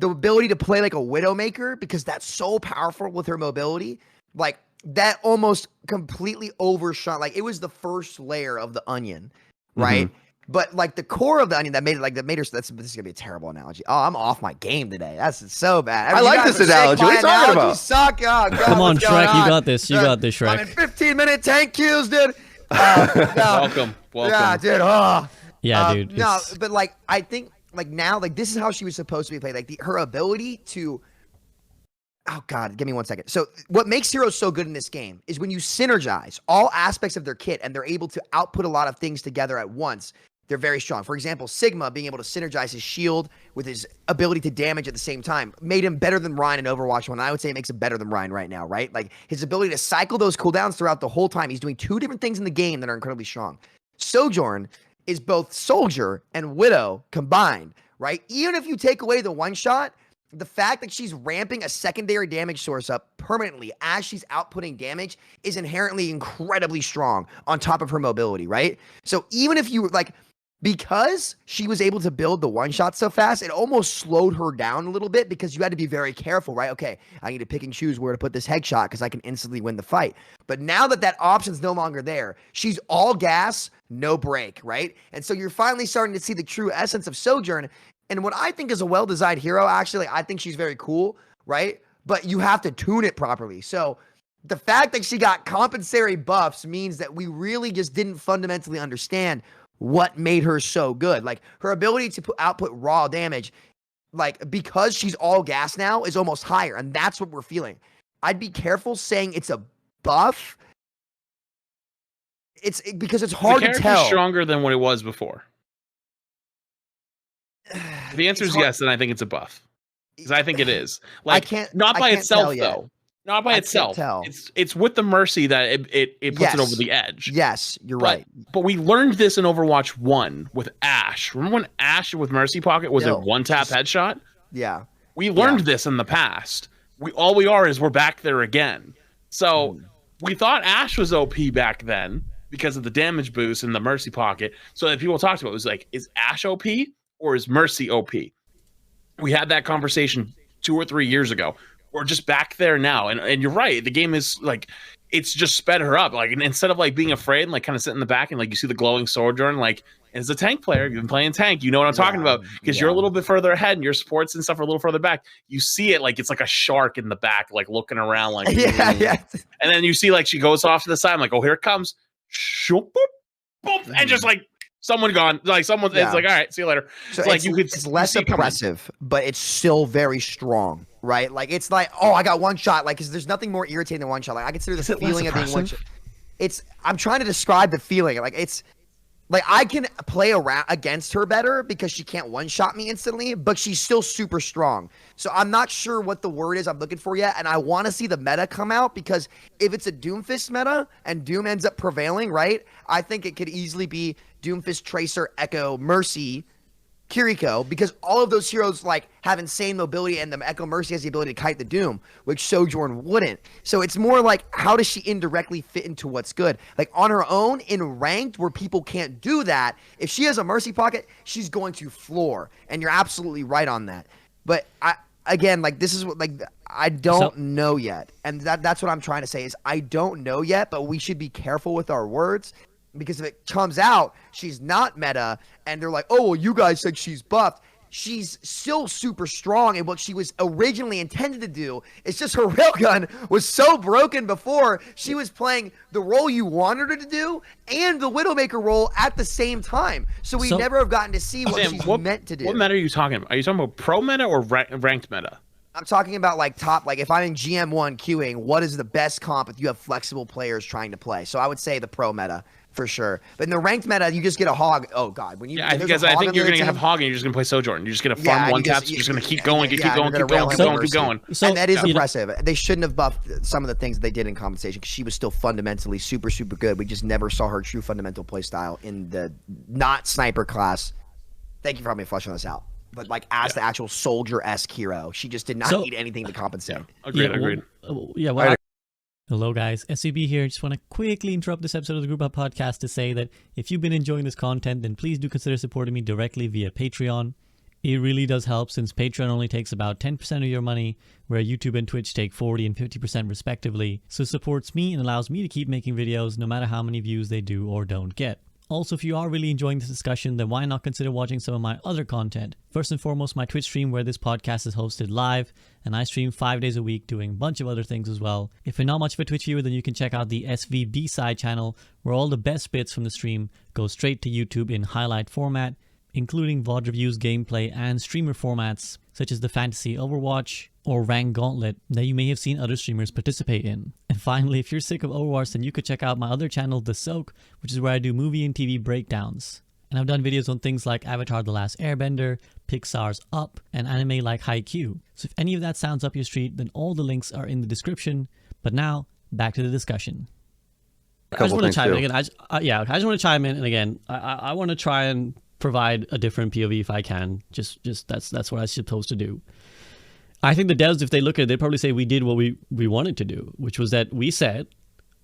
ability to play like a Widowmaker, because that's so powerful with her mobility, like that almost completely overshot. Like it was the first layer of the onion, right? Mm-hmm. But like the core of the onion that made it this is gonna be a terrible analogy. Oh, I'm off my game today. That's so bad. I like this analogy. What are you talking about? Suck. Oh, God, come on, Shrek. You got this. You got this, Shrek. I'm in 15-minute tank queues, dude. No. Welcome. Yeah, dude. Oh. Yeah, dude. No, but like I think like now, like this is how she was supposed to be played. Like her ability to. Oh God, give me 1 second. So what makes heroes so good in this game is when you synergize all aspects of their kit and they're able to output a lot of things together at once. They're very strong. For example, Sigma being able to synergize his shield with his ability to damage at the same time made him better than Ryan in Overwatch 1. I would say it makes him better than Ryan right now, right? Like his ability to cycle those cooldowns throughout the whole time. He's doing two different things in the game that are incredibly strong. Sojourn is both Soldier and Widow combined, right? Even if you take away the one shot, the fact that she's ramping a secondary damage source up permanently as she's outputting damage is inherently incredibly strong on top of her mobility, right? So even if you like, because she was able to build the one shot so fast, it almost slowed her down a little bit because you had to be very careful, right? Okay, I need to pick and choose where to put this headshot because I can instantly win the fight. But now that option's no longer there, she's all gas, no break, right? And so you're finally starting to see the true essence of Sojourn. And what I think is a well-designed hero, actually, I think she's very cool, right? But you have to tune it properly. So the fact that she got compensatory buffs means that we really just didn't fundamentally understand what made her so good. Like her ability to output raw damage, like because she's all gas now, is almost higher. And that's what we're feeling. I'd be careful saying it's a buff. Because it's hard to tell. Stronger than what it was before. If the answer is yes, then I think it's a buff. Because I think it is. Like not by itself though. Not by itself. It's with the mercy that it puts it over the edge. Yes, you're right. But we learned this in Overwatch 1 with Ashe. Remember when Ashe with Mercy Pocket was a one-tap headshot? Yeah. We learned this in the past. We're back there again. So we thought Ashe was OP back then because of the damage boost in the Mercy Pocket. So that people talked about it was like, is Ashe OP or is Mercy OP? We had that conversation 2 or 3 years ago. We're just back there now, and you're right. The game is like, it's just sped her up. Like instead of like being afraid and like kind of sitting in the back and like you see the glowing Sojourn, like as a tank player, you've been playing tank, you know what I'm talking about because you're a little bit further ahead and your supports and stuff are a little further back. You see it like it's like a shark in the back, like looking around, like yeah. And then you see like she goes off to the side, I'm like, oh, here it comes, shoop, boop, boop, and just like. Someone gone, like someone. It's like, all right, see you later. So it's like it's less oppressive, but it's still very strong, right? Like it's like, oh, I got one shot. Like, 'cause there's nothing more irritating than one shot. Like I consider this feeling of being one shot. I'm trying to describe the feeling. Like it's Like, I can play around against her better because she can't one-shot me instantly, but she's still super strong. So I'm not sure what the word is I'm looking for yet, and I want to see the meta come out, because if it's a Doomfist meta and Doom ends up prevailing, right, I think it could easily be Doomfist, Tracer, Echo, Mercy, Kiriko, because all of those heroes like have insane mobility, and the Echo Mercy has the ability to kite the Doom, which Sojourn wouldn't. So it's more like, how does she indirectly fit into what's good? Like, on her own in ranked where people can't do that, if she has a Mercy pocket, she's going to floor, and you're absolutely right on that. But again, like, this is what, like, I don't know yet, and that's what I'm trying to say is I don't know yet, but we should be careful with our words. Because if it comes out, she's not meta, and they're like, oh, well, you guys said she's buffed. She's still super strong, and what she was originally intended to do, it's just her railgun was so broken before. She was playing the role you wanted her to do and the Widowmaker role at the same time. So we never have gotten to see what she's meant to do. What meta are you talking about? Are you talking about pro meta or ranked meta? I'm talking about like top, like if I'm in GM1 queuing, what is the best comp if you have flexible players trying to play? So I would say the pro meta. For sure. But in the ranked meta, you just get a hog. Oh, God. When you, I think you're going to have hog and you're just going to play Sojourn. You're just going to farm one taps. You're just going to keep going, keep going. So, and that is impressive. They shouldn't have buffed some of the things that they did in compensation, because she was still fundamentally super, super good. We just never saw her true fundamental play style in the not sniper class. Thank you for helping me flesh on this out. But like as the actual soldier-esque hero, she just did not need anything to compensate. Agreed. Hello guys, SCB here. Just want to quickly interrupt this episode of the Group Up Podcast to say that if you've been enjoying this content, then please do consider supporting me directly via Patreon. It really does help, since Patreon only takes about 10% of your money, where YouTube and Twitch take 40 and 50% respectively. So it supports me and allows me to keep making videos no matter how many views they do or don't get. Also, if you are really enjoying this discussion, then why not consider watching some of my other content? First and foremost, my Twitch stream where this podcast is hosted live, and I stream 5 days a week doing a bunch of other things as well. If you're not much of a Twitch viewer, then you can check out the SVB side channel, where all the best bits from the stream go straight to YouTube in highlight format, including VOD reviews, gameplay, and streamer formats such as the Fantasy Overwatch or Rank Gauntlet that you may have seen other streamers participate in. And finally, if you're sick of Overwatch, then you could check out my other channel, The Soak, which is where I do movie and TV breakdowns. And I've done videos on things like Avatar The Last Airbender, Pixar's Up, and anime like Haikyuu. So if any of that sounds up your street, then all the links are in the description. But now, back to the discussion. I just want to chime in again. I just want to chime in, and again, I want to try and provide a different POV if I can. Just that's what I'm supposed to do. I think the devs, if they look at it, they probably say we did what we wanted to do, which was that we said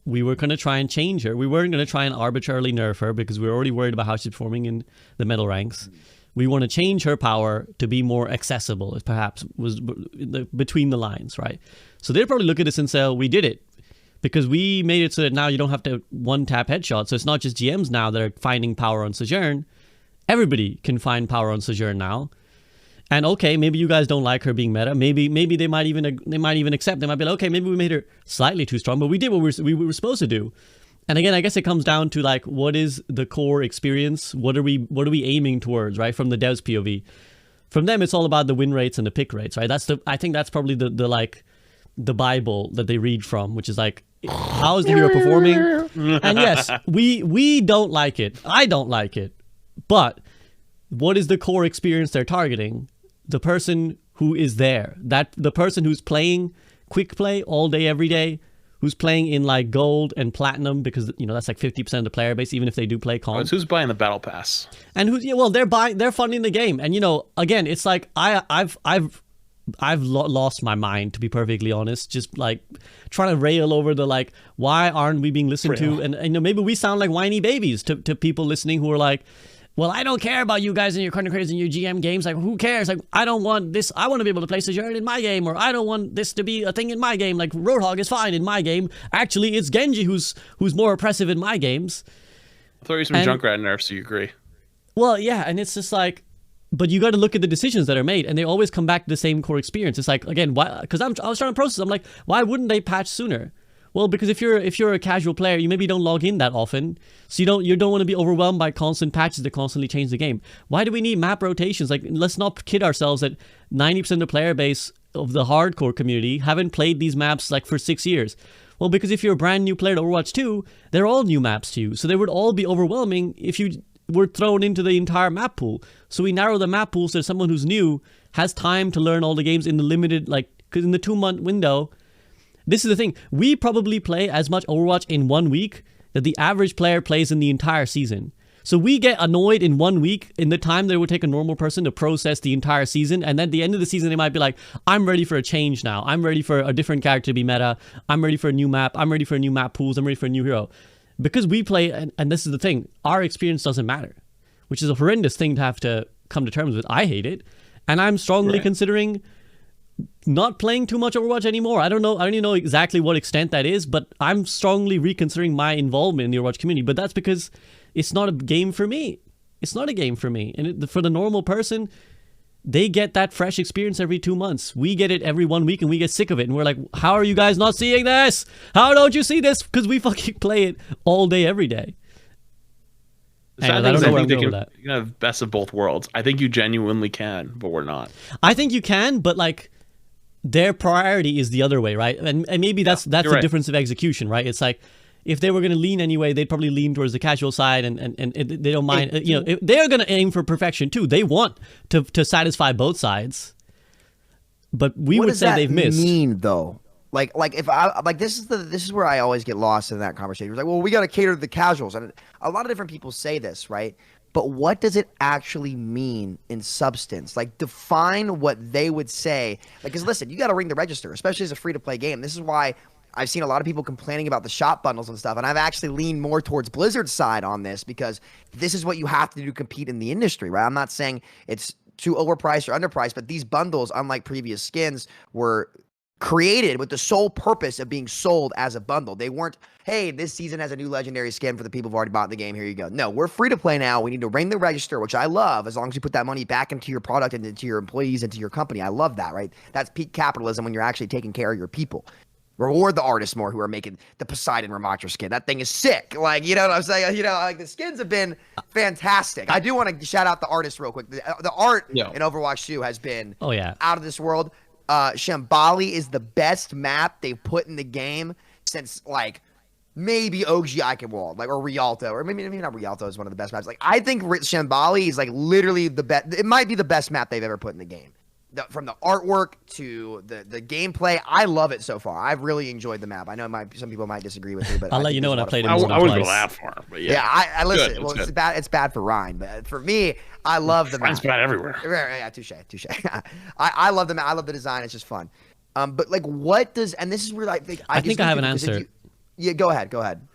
we were going to try and change her. We weren't going to try and arbitrarily nerf her because we were already worried about how she's performing in the metal ranks. We want to change her power to be more accessible, if perhaps was between the lines, right? So they'll probably look at this and say, we did it. Because we made it so that now you don't have to one-tap headshot. So it's not just GMs now that are finding power on Sojourn. Everybody can find power on Sojourn now. And okay, maybe you guys don't like her being meta. Maybe they might even accept. They might be like, okay, maybe we made her slightly too strong, but we did what we were supposed to do. And again, I guess it comes down to like, what is the core experience? What are we aiming towards, right? From the devs POV. From them, it's all about the win rates and the pick rates, right? I think that's probably the Bible that they read from, which is like, how is the hero performing? And yes, we don't like it. I don't like it. But what is the core experience they're targeting? The person who is there, the person who's playing quick play all day, every day, who's playing in like gold and platinum, because that's like 50% of the player base, even if they do play comp. It's who's buying the battle pass, and they're funding the game. And again, it's like I've lost my mind, to be perfectly honest, just like trying to rail over the like, why aren't we being listened to? And maybe we sound like whiny babies to people listening who are like, well, I don't care about you guys and your content creators and your GM games. Like, who cares? Like, I don't want this. I want to be able to play Sojourn in my game, or I don't want this to be a thing in my game. Like, Roadhog is fine in my game. Actually, it's Genji who's more oppressive in my games. I'll throw you some Junkrat nerfs, so you agree. Well, yeah, and it's just like, but you got to look at the decisions that are made, and they always come back to the same core experience. It's like, again, why? Because I was trying to process. I'm like, why wouldn't they patch sooner? Well, because if you're a casual player, you maybe don't log in that often, so you don't want to be overwhelmed by constant patches that constantly change the game. Why do we need map rotations? Like, let's not kid ourselves that 90% of the player base of the hardcore community haven't played these maps like for 6 years. Well, because if you're a brand new player to Overwatch 2, they're all new maps to you, so they would all be overwhelming if you we're thrown into the entire map pool. So we narrow the map pool so that someone who's new has time to learn all the games in the limited, because in the 2-month window, this is the thing. We probably play as much Overwatch in 1 week that the average player plays in the entire season. So we get annoyed in 1 week in the time that it would take a normal person to process the entire season. And then at the end of the season, they might be like, I'm ready for a change now. I'm ready for a different character to be meta. I'm ready for a new map. I'm ready for a new map pools. I'm ready for a new hero. Because we play, and this is the thing, our experience doesn't matter, which is a horrendous thing to have to come to terms with. I hate it. And I'm strongly considering not playing too much Overwatch anymore. I don't even know exactly what extent that is, but I'm strongly reconsidering my involvement in the Overwatch community. But that's because it's not a game for me. It's not a game for me. And for the normal person, they get that fresh experience every 2 months. We get it every 1 week and we get sick of it. And we're like, how are you guys not seeing this? How don't you see this? Because we fucking play it all day, every day. I don't know where I'm going with that. You can have best of both worlds. I think you genuinely can, but we're not. I think you can, but like their priority is the other way, right? And maybe that's the difference of execution, right? It's like if they were going to lean anyway, they'd probably lean towards the casual side, and they don't mind. They're going to aim for perfection too. They want to satisfy both sides, but we would say they've missed. What does that mean though? Like if I like this is where I always get lost in that conversation. It's like, well, we got to cater to the casuals, and a lot of different people say this, right? But what does it actually mean in substance? Like, define what they would say. Like, because listen, you got to ring the register, especially as a free-to-play game. This is why I've seen a lot of people complaining about the shop bundles and stuff, and I've actually leaned more towards Blizzard's side on this because this is what you have to do to compete in the industry, right? I'm not saying it's too overpriced or underpriced, but these bundles, unlike previous skins, were created with the sole purpose of being sold as a bundle. They weren't, hey, this season has a new legendary skin for the people who've already bought the game. Here you go. No, we're free to play now. We need to ring the register, which I love, as long as you put that money back into your product and into your employees, into your company. I love that, right? That's peak capitalism when you're actually taking care of your people. Reward the artists more who are making the Poseidon Ramattra skin. That thing is sick. Like, you know what I'm saying? You know, like the skins have been fantastic. I do want to shout out the artists real quick. The art in Overwatch 2 has been out of this world. Shambali is the best map they've put in the game since like maybe OG Eichenwald, like, or Rialto, or maybe not Rialto is one of the best maps. Like, I think Shambali is like literally the best. It might be the best map they've ever put in the game. From the artwork to the gameplay, I love it so far. I've really enjoyed the map. I know some people might disagree with me, but I'll let you know when I played it. I wouldn't go that far, but yeah. Yeah, I listen. Good, well, it's bad. It's bad for Ryan, but for me, I love the map. Ryan's bad everywhere. Yeah, touche. I love the map. I love the design. It's just fun. But like, what does? And this is where I think I have an answer. Go ahead.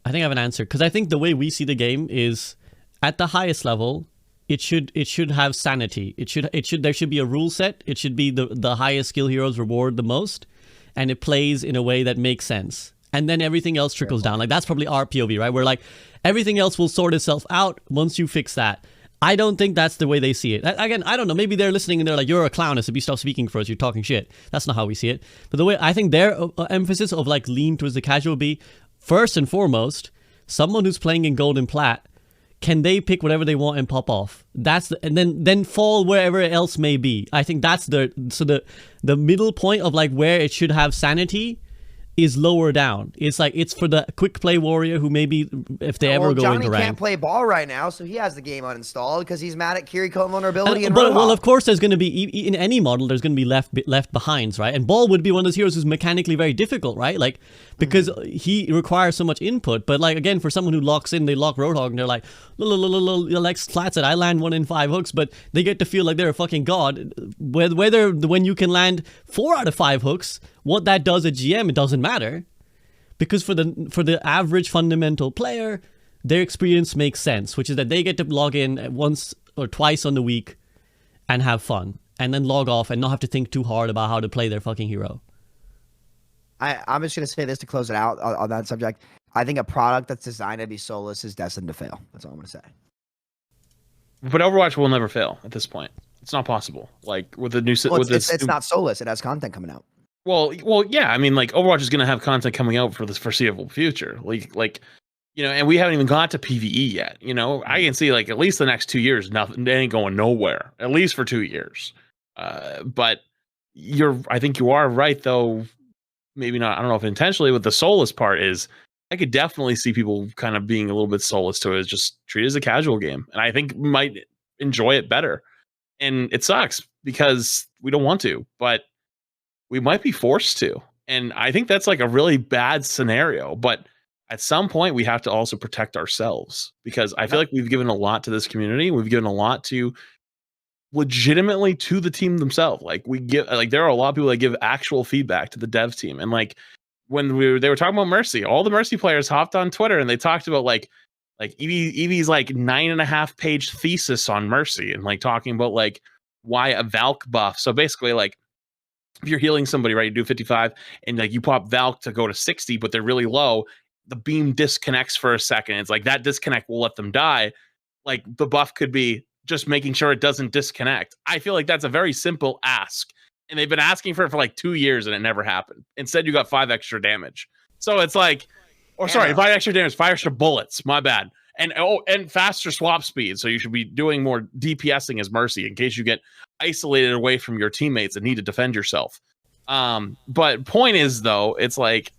I think I have an answer because I think the way we see the game is at the highest level. It should have sanity. There should be a rule set. It should be the highest skill heroes reward the most, and it plays in a way that makes sense. And then everything else trickles down. Like, that's probably our POV, right? We're like, everything else will sort itself out once you fix that. I don't think that's the way they see it. Again, I don't know. Maybe they're listening and they're like, you're a clown, so you stop speaking for us. You're talking shit. That's not how we see it. But the way I think their emphasis of like lean towards the casual be, first and foremost, someone who's playing in gold and plat, can they pick whatever they want and pop off? And then fall wherever else may be. I think that's the middle point of like where it should have sanity is lower down. It's like it's for the quick play warrior who maybe if they ever go into rank. Johnny can't play ball right now, so he has the game uninstalled because he's mad at Kiriko vulnerability. Well, of course, there's going to be in any model there's going to be left behinds, right? And Ball would be one of those heroes who's mechanically very difficult, right? Like because he requires so much input. But like again, for someone who locks in, they lock Roadhog and they're like, like flats it. I land 1 in 5 hooks, but they get to feel like they're a fucking god. Whether when you can land 4 out of 5 hooks. What that does at GM, it doesn't matter, because for the average fundamental player, their experience makes sense, which is that they get to log in once or twice on the week and have fun, and then log off and not have to think too hard about how to play their fucking hero. I'm just gonna say this to close it out on that subject. I think a product that's designed to be soulless is destined to fail. That's all I'm gonna say. But Overwatch will never fail at this point. It's not possible. Like with the new, it's not soulless. It has content coming out. Well, yeah. I mean, like Overwatch is going to have content coming out for the foreseeable future. Like, you know, and we haven't even got to PvE yet. You know, I can see like at least the next 2 years, nothing. They ain't going nowhere. At least for 2 years. But I think you are right though. Maybe not. I don't know if intentionally. With the soulless part is I could definitely see people kind of being a little bit soulless to it, as just treat it as a casual game, and I think we might enjoy it better. And it sucks because we don't want to, but we might be forced to. And I think that's like a really bad scenario. But at some point, we have to also protect ourselves, because I feel like we've given a lot to this community. We've given a lot to legitimately to the team themselves. Like there are a lot of people that give actual feedback to the dev team. And like when they were talking about Mercy, all the Mercy players hopped on Twitter and they talked about like Evie's like 9.5 page thesis on Mercy, and like talking about like why a Valk buff. So basically, like if you're healing somebody, right, you do 55 and like you pop Valk to go to 60, but they're really low, the beam disconnects for a second. It's like that disconnect will let them die. Like the buff could be just making sure it doesn't disconnect. I feel like that's a very simple ask, and they've been asking for it for like 2 years and it never happened. Instead, you got 5 extra damage. So it's like, or sorry, 5 extra damage, 5 extra bullets. My bad. And faster swap speed. So you should be doing more DPSing as Mercy in case you get isolated away from your teammates and need to defend yourself. But point is though, it's like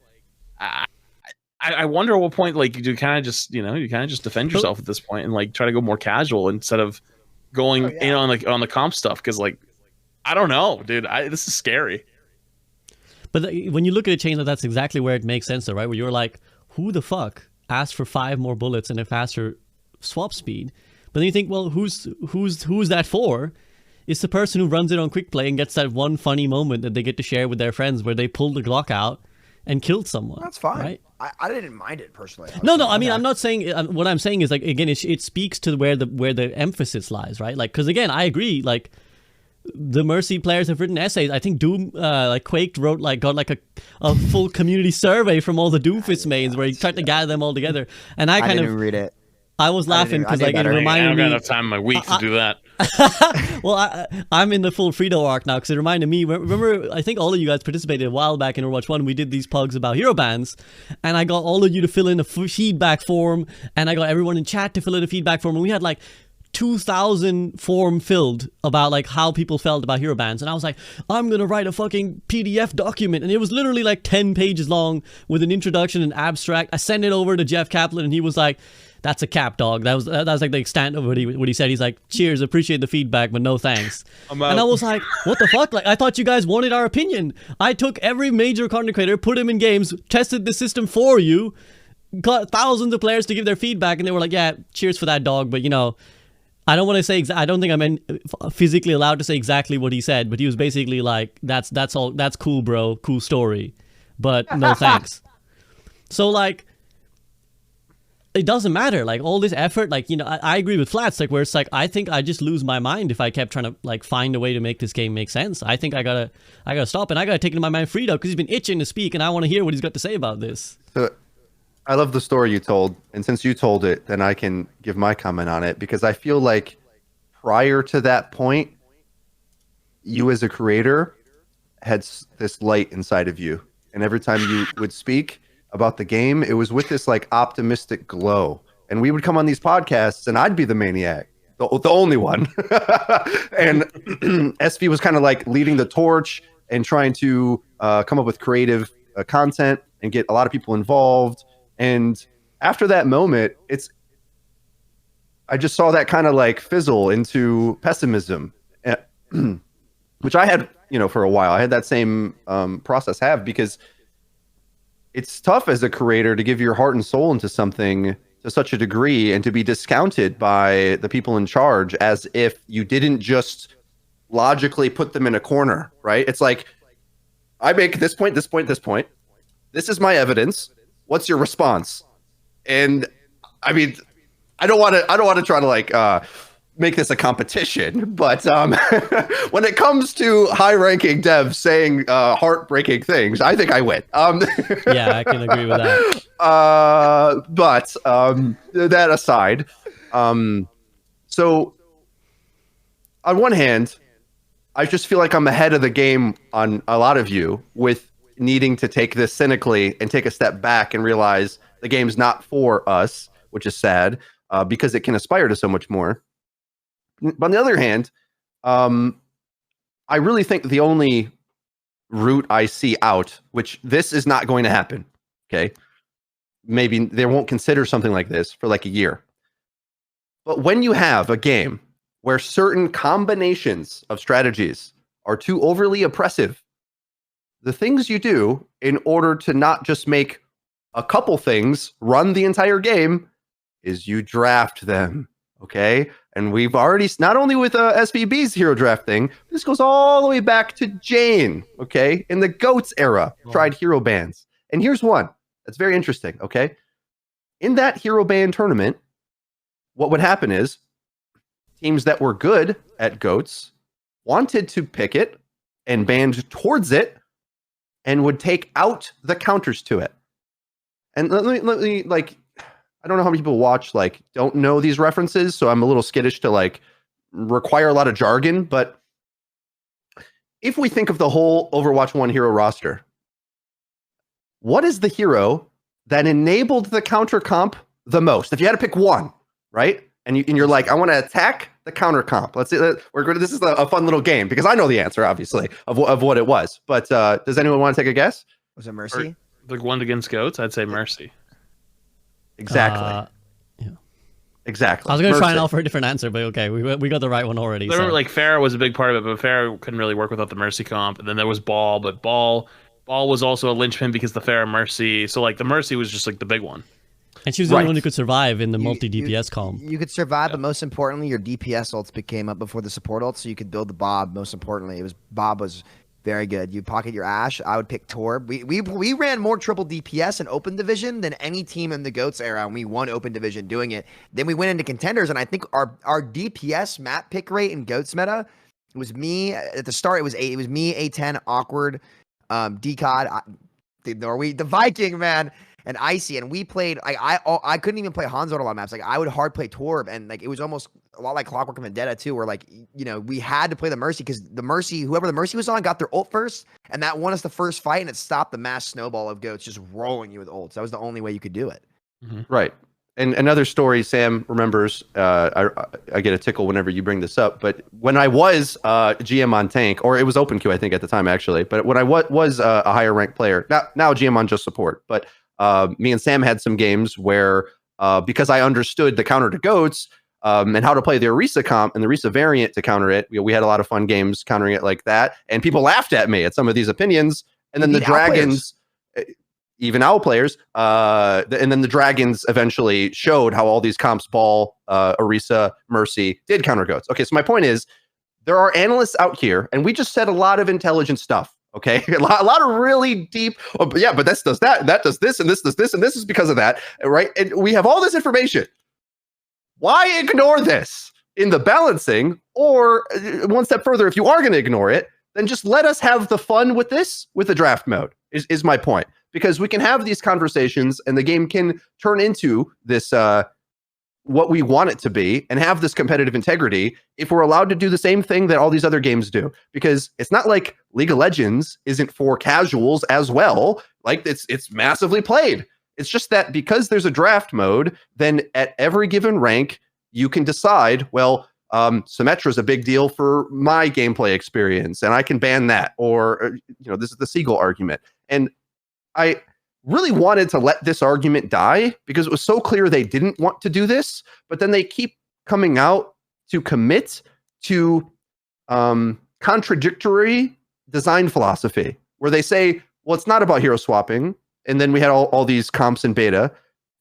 I wonder at what point like you kind of just defend yourself at this point and like try to go more casual instead of going in on the comp stuff, because like I don't know, dude. This is scary. But when you look at a change, that's exactly where it makes sense, though, right? Where you're like, who the fuck asked for 5 more bullets and a faster swap speed? But then you think, well, who's that for? It's the person who runs it on quick play and gets that one funny moment that they get to share with their friends where they pulled the Glock out and killed someone. That's fine. Right? I didn't mind it personally. No. I mean, I'm not saying. What I'm saying is like, again, it speaks to where the emphasis lies, right? Like, because again, I agree. Like, the Mercy players have written essays. I think Doom, like Quaked got a full community survey from all the Doomfist mains where he tried to gather them all together. And I kind didn't read it. I was laughing because like it reminded me. I don't got enough time in my week to do that. Well, I'm in the full Freedo arc now because it reminded me. Remember, I think all of you guys participated a while back in Overwatch 1. We did these pugs about hero bans, and I got all of you to fill in a feedback form, and I got everyone in chat to fill in a feedback form, and we had like 2,000 form filled about like how people felt about hero bans, and I was like, I'm gonna write a fucking PDF document, and it was literally like 10 pages long with an introduction and abstract. I sent it over to Jeff Kaplan, and he was like, "That's a cap, dog." That was like the extent of what he said. He's like, "Cheers, appreciate the feedback, but no thanks." And I was like, "What the fuck? Like, I thought you guys wanted our opinion. I took every major content creator, put him in games, tested the system for you, got thousands of players to give their feedback, and they were like, yeah, cheers for that, dog, but you know." I don't want to say. I don't think I'm physically allowed to say exactly what he said, but he was basically like, "That's all. That's cool, bro. Cool story, but no thanks." So like, it doesn't matter. Like all this effort, like I agree with Flats. Like where it's like, I think I just lose my mind if I kept trying to like find a way to make this game make sense. I think I gotta stop, and I gotta take it to my man Freedo because he's been itching to speak, and I want to hear what he's got to say about this. I love the story you told, and since you told it, then I can give my comment on it, because I feel like prior to that point, you as a creator had this light inside of you, and every time you would speak about the game, it was with this like optimistic glow, and we would come on these podcasts, and I'd be the maniac, the only one, and SV was kind of like leading the torch and trying to come up with creative content and get a lot of people involved. And after that moment, I just saw that kind of like fizzle into pessimism, which I had, for a while. I had that same process because it's tough as a creator to give your heart and soul into something to such a degree and to be discounted by the people in charge as if you didn't just logically put them in a corner, right? It's like, I make this point, this point, this point. This is my evidence. What's your response? And I mean, I don't want to try to like make this a competition, but when it comes to high-ranking devs saying heartbreaking things, I think I win. Yeah, I can agree with that. But that aside, so on one hand, I just feel like I'm ahead of the game on a lot of you with needing to take this cynically and take a step back and realize the game's not for us, which is sad because it can aspire to so much more. But on the other hand, I really think the only route I see out, which this is not going to happen, okay? maybe they won't consider something like this for like a year. But when you have a game where certain combinations of strategies are too overly oppressive, the things you do in order to not just make a couple things run the entire game is you draft them, okay? And we've already, not only with SVB's hero draft thing, this goes all the way back to Jane, okay? In the GOATS era, tried hero bans. And here's one that's very interesting, okay? In that hero ban tournament, what would happen is teams that were good at GOATS wanted to pick it and banned towards it and would take out the counters to it. And let me like, I don't know how many people watch, like, don't know these references, so I'm a little skittish to, like, require a lot of jargon, but if we think of the whole Overwatch 1 hero roster, what is the hero that enabled the counter comp the most? If you had to pick one, right? And you're like, I want to attack the counter comp. Let's see. This is a fun little game because I know the answer, obviously, of what it was. But does anyone want to take a guess? Was it Mercy? The one against GOATs? I'd say Mercy. Exactly. Yeah. Exactly. I was going to try and offer a different answer, but okay, we got the right one already. I remember, like, Pharah was a big part of it, but Pharah couldn't really work without the Mercy comp. And then there was Ball, but Ball was also a linchpin because the Pharah Mercy. So, like, the Mercy was just, like, the big one. And she was the only one who could survive in the multi-DPS comp. You could survive, but most importantly, your DPS ults came up before the support ults, so you could build the Bob. Most importantly, Bob was very good. You pocket your Ashe. I would pick Torb. We ran more triple DPS in Open Division than any team in the GOATS era, and we won Open Division doing it. Then we went into contenders, and I think our DPS map pick rate in GOATS meta, it was me at the start. It was me, A10, Awkward, Decod, the Viking, man, and Icy, and we played. I couldn't even play Hanzo on a lot of maps. Like, I would hard play Torb, and like it was almost a lot like Clockwork and Vendetta too, where like, you know, we had to play the Mercy because the Mercy, whoever the Mercy was on, got their ult first, and that won us the first fight, and it stopped the mass snowball of GOATs just rolling you with ults. That was the only way you could do it. Mm-hmm. Right. And another story Sam remembers, I get a tickle whenever you bring this up, but when I was GM on tank, or it was open queue, I think at the time actually, but when I was a higher ranked player, now GM on just support, but me and Sam had some games where because I understood the counter to GOATs and how to play the Orisa comp and the Orisa variant to counter it, we had a lot of fun games countering it like that, and people laughed at me at some of these opinions, and then the Dragons... even OWL players, and then the Dragons eventually showed how all these comps, Ball, Orisa, Mercy, did counter GOATs. Okay, so my point is, there are analysts out here, and we just said a lot of intelligent stuff, okay? a lot of really deep, but this does that does this, and this does this, and this is because of that, right? And we have all this information. Why ignore this in the balancing? Or one step further, if you are going to ignore it, then just let us have the fun with this, with the draft mode, is my point. Because we can have these conversations and the game can turn into this, what we want it to be, and have this competitive integrity if we're allowed to do the same thing that all these other games do. Because it's not like League of Legends isn't for casuals as well. Like, it's massively played. It's just that because there's a draft mode, then at every given rank, you can decide, well, Symmetra is a big deal for my gameplay experience, and I can ban that. Or, this is the Seagull argument. And I really wanted to let this argument die because it was so clear they didn't want to do this, but then they keep coming out to commit to contradictory design philosophy where they say, well, it's not about hero swapping. And then we had all these comps in beta.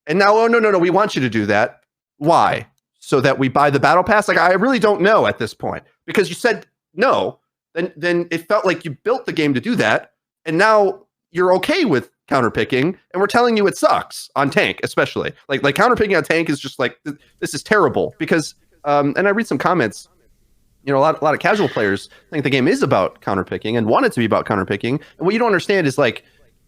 And now, oh, no, we want you to do that. Why? So that we buy the battle pass? Like, I really don't know at this point because you said no, then it felt like you built the game to do that. And now you're okay with counterpicking, and we're telling you it sucks on tank, especially. Like counterpicking on tank is just like, this is terrible because, and I read some comments, a lot of casual players think the game is about counterpicking and want it to be about counterpicking. And what you don't understand is, like,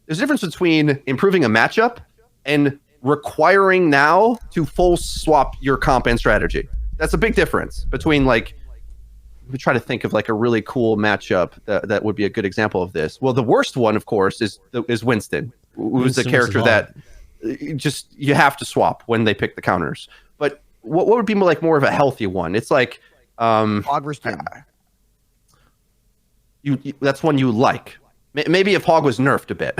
there's a difference between improving a matchup and requiring now to full swap your comp and strategy. That's a big difference between, like, we try to think of like a really cool matchup that would be a good example of this. Well, the worst one, of course, is Winston, who's the character that just you have to swap when they pick the counters. But what would be more of a healthy one? It's like Ogre's Doom. That's one you like. Maybe if Hog was nerfed a bit.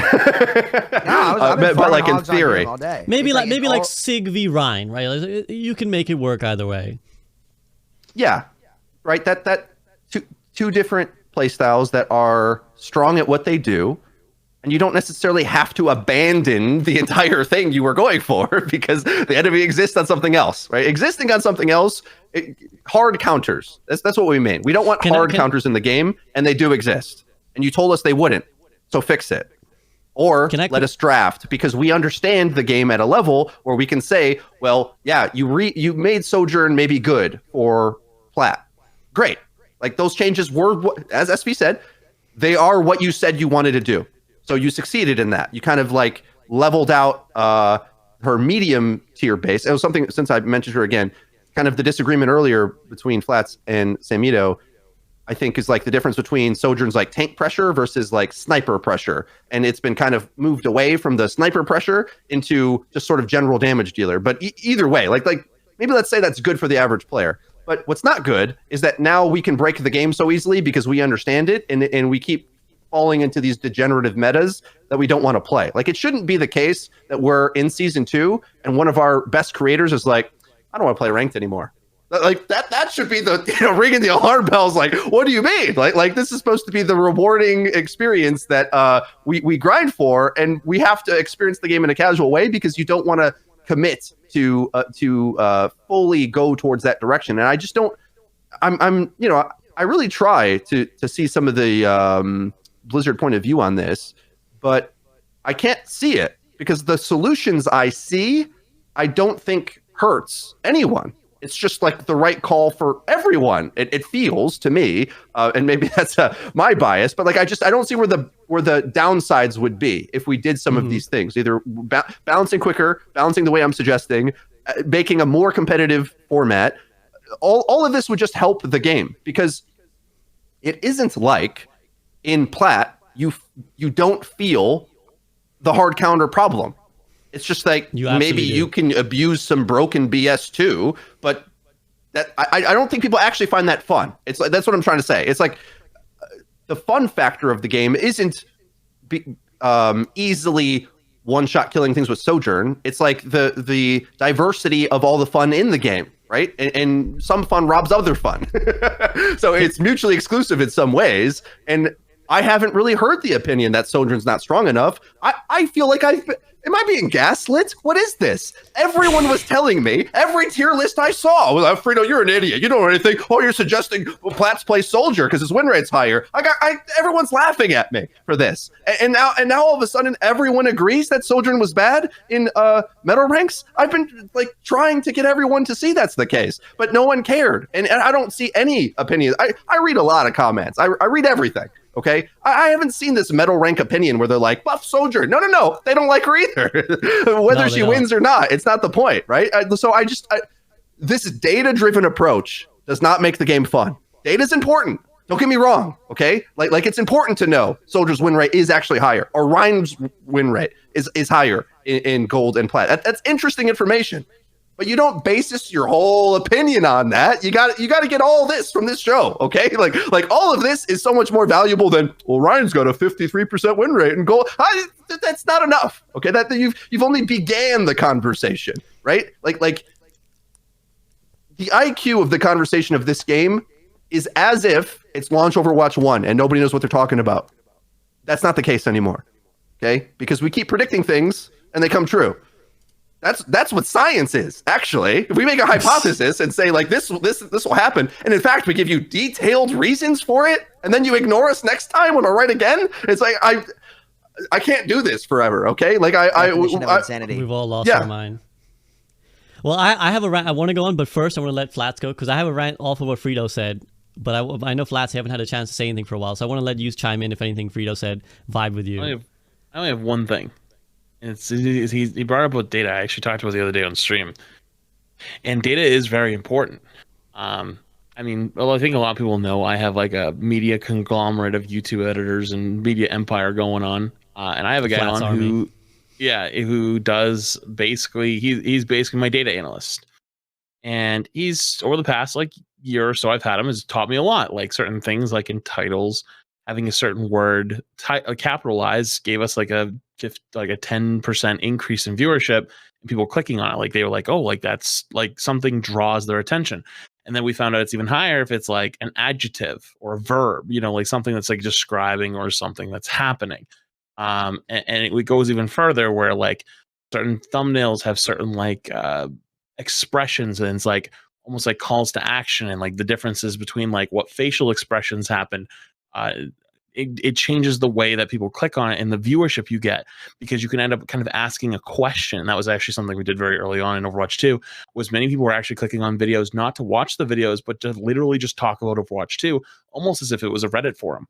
But like in theory, all day. Maybe like Sig v Ryan, right? Like, you can make it work either way. Yeah, right. That two different playstyles that are strong at what they do, and you don't necessarily have to abandon the entire thing you were going for because the enemy exists on something else, right? Existing on something else, hard counters. That's what we mean. We don't want hard counters in the game, and they do exist. And you told us they wouldn't, so fix it. Or let us draft, because we understand the game at a level where we can say, well, yeah, you made Sojourn maybe good for Plat. Great. Like, those changes were, as SV said, they are what you said you wanted to do. So you succeeded in that. You kind of like leveled out her medium tier base. It was something, since I mentioned her again, kind of the disagreement earlier between Flats and Samito, I think, is like the difference between Sojourn's like tank pressure versus like sniper pressure. And it's been kind of moved away from the sniper pressure into just sort of general damage dealer. But either way, like maybe let's say that's good for the average player. But what's not good is that now we can break the game so easily because we understand it, and we keep falling into these degenerative metas that we don't want to play. Like, it shouldn't be the case that we're in season 2 and one of our best creators is like, I don't want to play ranked anymore. Like, that should be the, ringing the alarm bells. Like, what do you mean? Like this is supposed to be the rewarding experience that we grind for, and we have to experience the game in a casual way because you don't want to commit to fully go towards that direction. And I just don't. I really try to see some of the Blizzard point of view on this, but I can't see it because the solutions I see, I don't think hurts anyone. It's just like the right call for everyone. It feels to me, and maybe that's my bias, but like I don't see where the downsides would be if we did some of these things. Either balancing quicker, balancing the way I'm suggesting, making a more competitive format. All of this would just help the game, because it isn't like in Plat you don't feel the hard counter problem. It's just like maybe you can abuse some broken BS too, but that I don't think people actually find that fun. It's like, that's what I'm trying to say. It's like the fun factor of the game isn't easily one-shot killing things with Sojourn. It's like the diversity of all the fun in the game, right? And some fun robs other fun. So it's mutually exclusive in some ways. And I haven't really heard the opinion that Sojourn's not strong enough. I feel like am I being gaslit? What is this? Everyone was telling me, every tier list I saw, well, Freedo, you're an idiot. You don't know anything. Oh, you're suggesting Platts play Soldier because his win rate's higher. Everyone's laughing at me for this. And now all of a sudden, everyone agrees that Sojourn was bad in meta ranks. I've been like trying to get everyone to see that's the case, but no one cared. And I don't see any opinions. I read a lot of comments. I read everything. Okay, I haven't seen this metal rank opinion where they're like, buff Soldier. No, they don't like her either. Whether she wins or not, it's not the point, right? This data-driven approach does not make the game fun. Data's important. Don't get me wrong, okay? Like it's important to know Soldier's win rate is actually higher, or Ryan's win rate is higher in gold and plat. That's interesting information. But you don't basis your whole opinion on that. You got to get all this from this show, okay? Like all of this is so much more valuable than, well, Ryan's got a 53% win rate and goal. That's not enough, okay? That you've only began the conversation, right? Like the IQ of the conversation of this game is as if it's launch Overwatch 1 and nobody knows what they're talking about. That's not the case anymore, okay? Because we keep predicting things and they come true. That's what science is, actually. If we make a hypothesis and say, like, this will happen, and in fact, we give you detailed reasons for it, and then you ignore us next time when we're right again, it's like, I can't do this forever, okay? Like, we've all lost our mind. Well, I have a rant I want to go on, but first I want to let Flats go, because I have a rant off of what Freedo said, but I know Flats, you haven't had a chance to say anything for a while, so I want to let you chime in if anything Freedo said vibe with you. I only have one thing. He brought up with data. I actually talked about it the other day on stream, and data is very important. I mean, well, I think a lot of people know I have like a media conglomerate of YouTube editors and media empire going on, and I have a guy Flats on Army. who does basically he's basically my data analyst, and he's over the past like year or so I've had him has taught me a lot, like certain things like in titles. having a certain word capitalized gave us like a 10% increase in viewership, and people clicking on it. Like they were like, oh, like that's like something draws their attention. And then we found out it's even higher if it's like an adjective or a verb, you know, like something that's like describing or something that's happening. And it goes even further where like certain thumbnails have certain like expressions, and it's like almost like calls to action, and like the differences between like what facial expressions happen. It changes the way that people click on it and the viewership you get, because you can end up kind of asking a question. That was actually something we did very early on in Overwatch 2, was many people were actually clicking on videos not to watch the videos, but to literally just talk about Overwatch 2, almost as if it was a Reddit forum.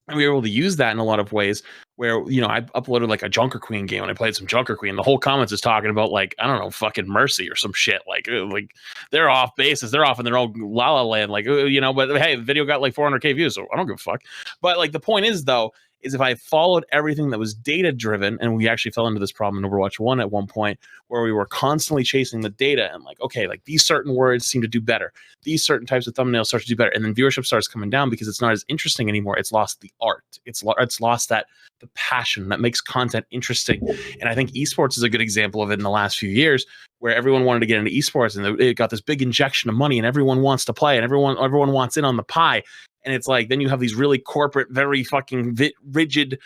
And we were able to use that in a lot of ways where, you know, I uploaded like a Junker Queen game and I played some Junker Queen. The whole comments is talking about like, I don't know, fucking Mercy or some shit. Like they're off bases. They're off in their own la la land. Like, you know, but hey, the video got like 400K views, so I don't give a fuck. But like the point is though, is if I followed everything that was data driven, and we actually fell into this problem in Overwatch 1 at one point where we were constantly chasing the data and like, okay, like these certain words seem to do better. These certain types of thumbnails start to do better. And then viewership starts coming down because it's not as interesting anymore. It's lost the art. It's lost the passion that makes content interesting. And I think esports is a good example of it in the last few years, where everyone wanted to get into esports and it got this big injection of money and everyone wants to play and everyone wants in on the pie. And it's like, then you have these really corporate, very fucking rigid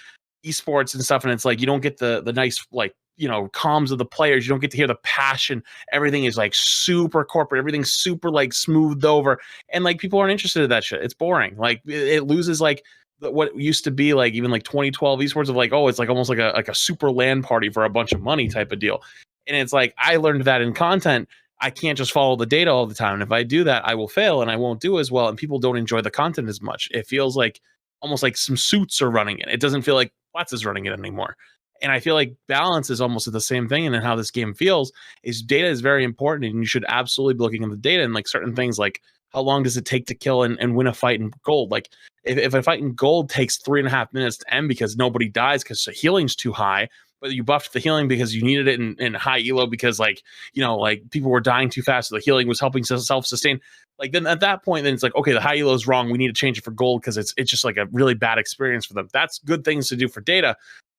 esports and stuff. And it's like, you don't get the nice, like, you know, comms of the players. You don't get to hear the passion. Everything is like super corporate. Everything's super like smoothed over. And like, people aren't interested in that shit. It's boring. Like it loses like what used to be like even like 2012 esports of like, oh, it's like almost like a super LAN party for a bunch of money type of deal. And it's like, I learned that in content. I can't just follow the data all the time. And if I do that, I will fail and I won't do as well. And people don't enjoy the content as much. It feels like almost like some suits are running it. It doesn't feel like Watts is running it anymore. And I feel like balance is almost the same thing. And then how this game feels is data is very important. And you should absolutely be looking at the data and like certain things like how long does it take to kill and win a fight in gold? Like if a fight in gold takes 3.5 minutes to end because nobody dies because the healing's too high, but you buffed the healing because you needed it in high elo because like, you know, like people were dying too fast. So the healing was helping self-sustain. Like then at that point, then it's like, okay, the high elo is wrong. We need to change it for gold because it's just like a really bad experience for them. That's good things to do for data.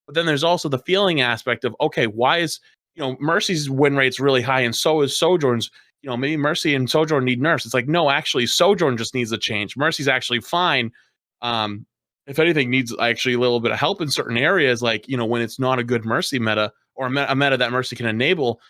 But then there's also the feeling aspect of, okay, why is, you know, Mercy's win rate's really high and so is Sojourn's. You know, maybe Mercy and Sojourn need nerfs. It's like, no, actually Sojourn just needs a change. Mercy's actually fine. If anything, needs actually a little bit of help in certain areas, like, you know, when it's not a good Mercy meta or a meta that Mercy can enable,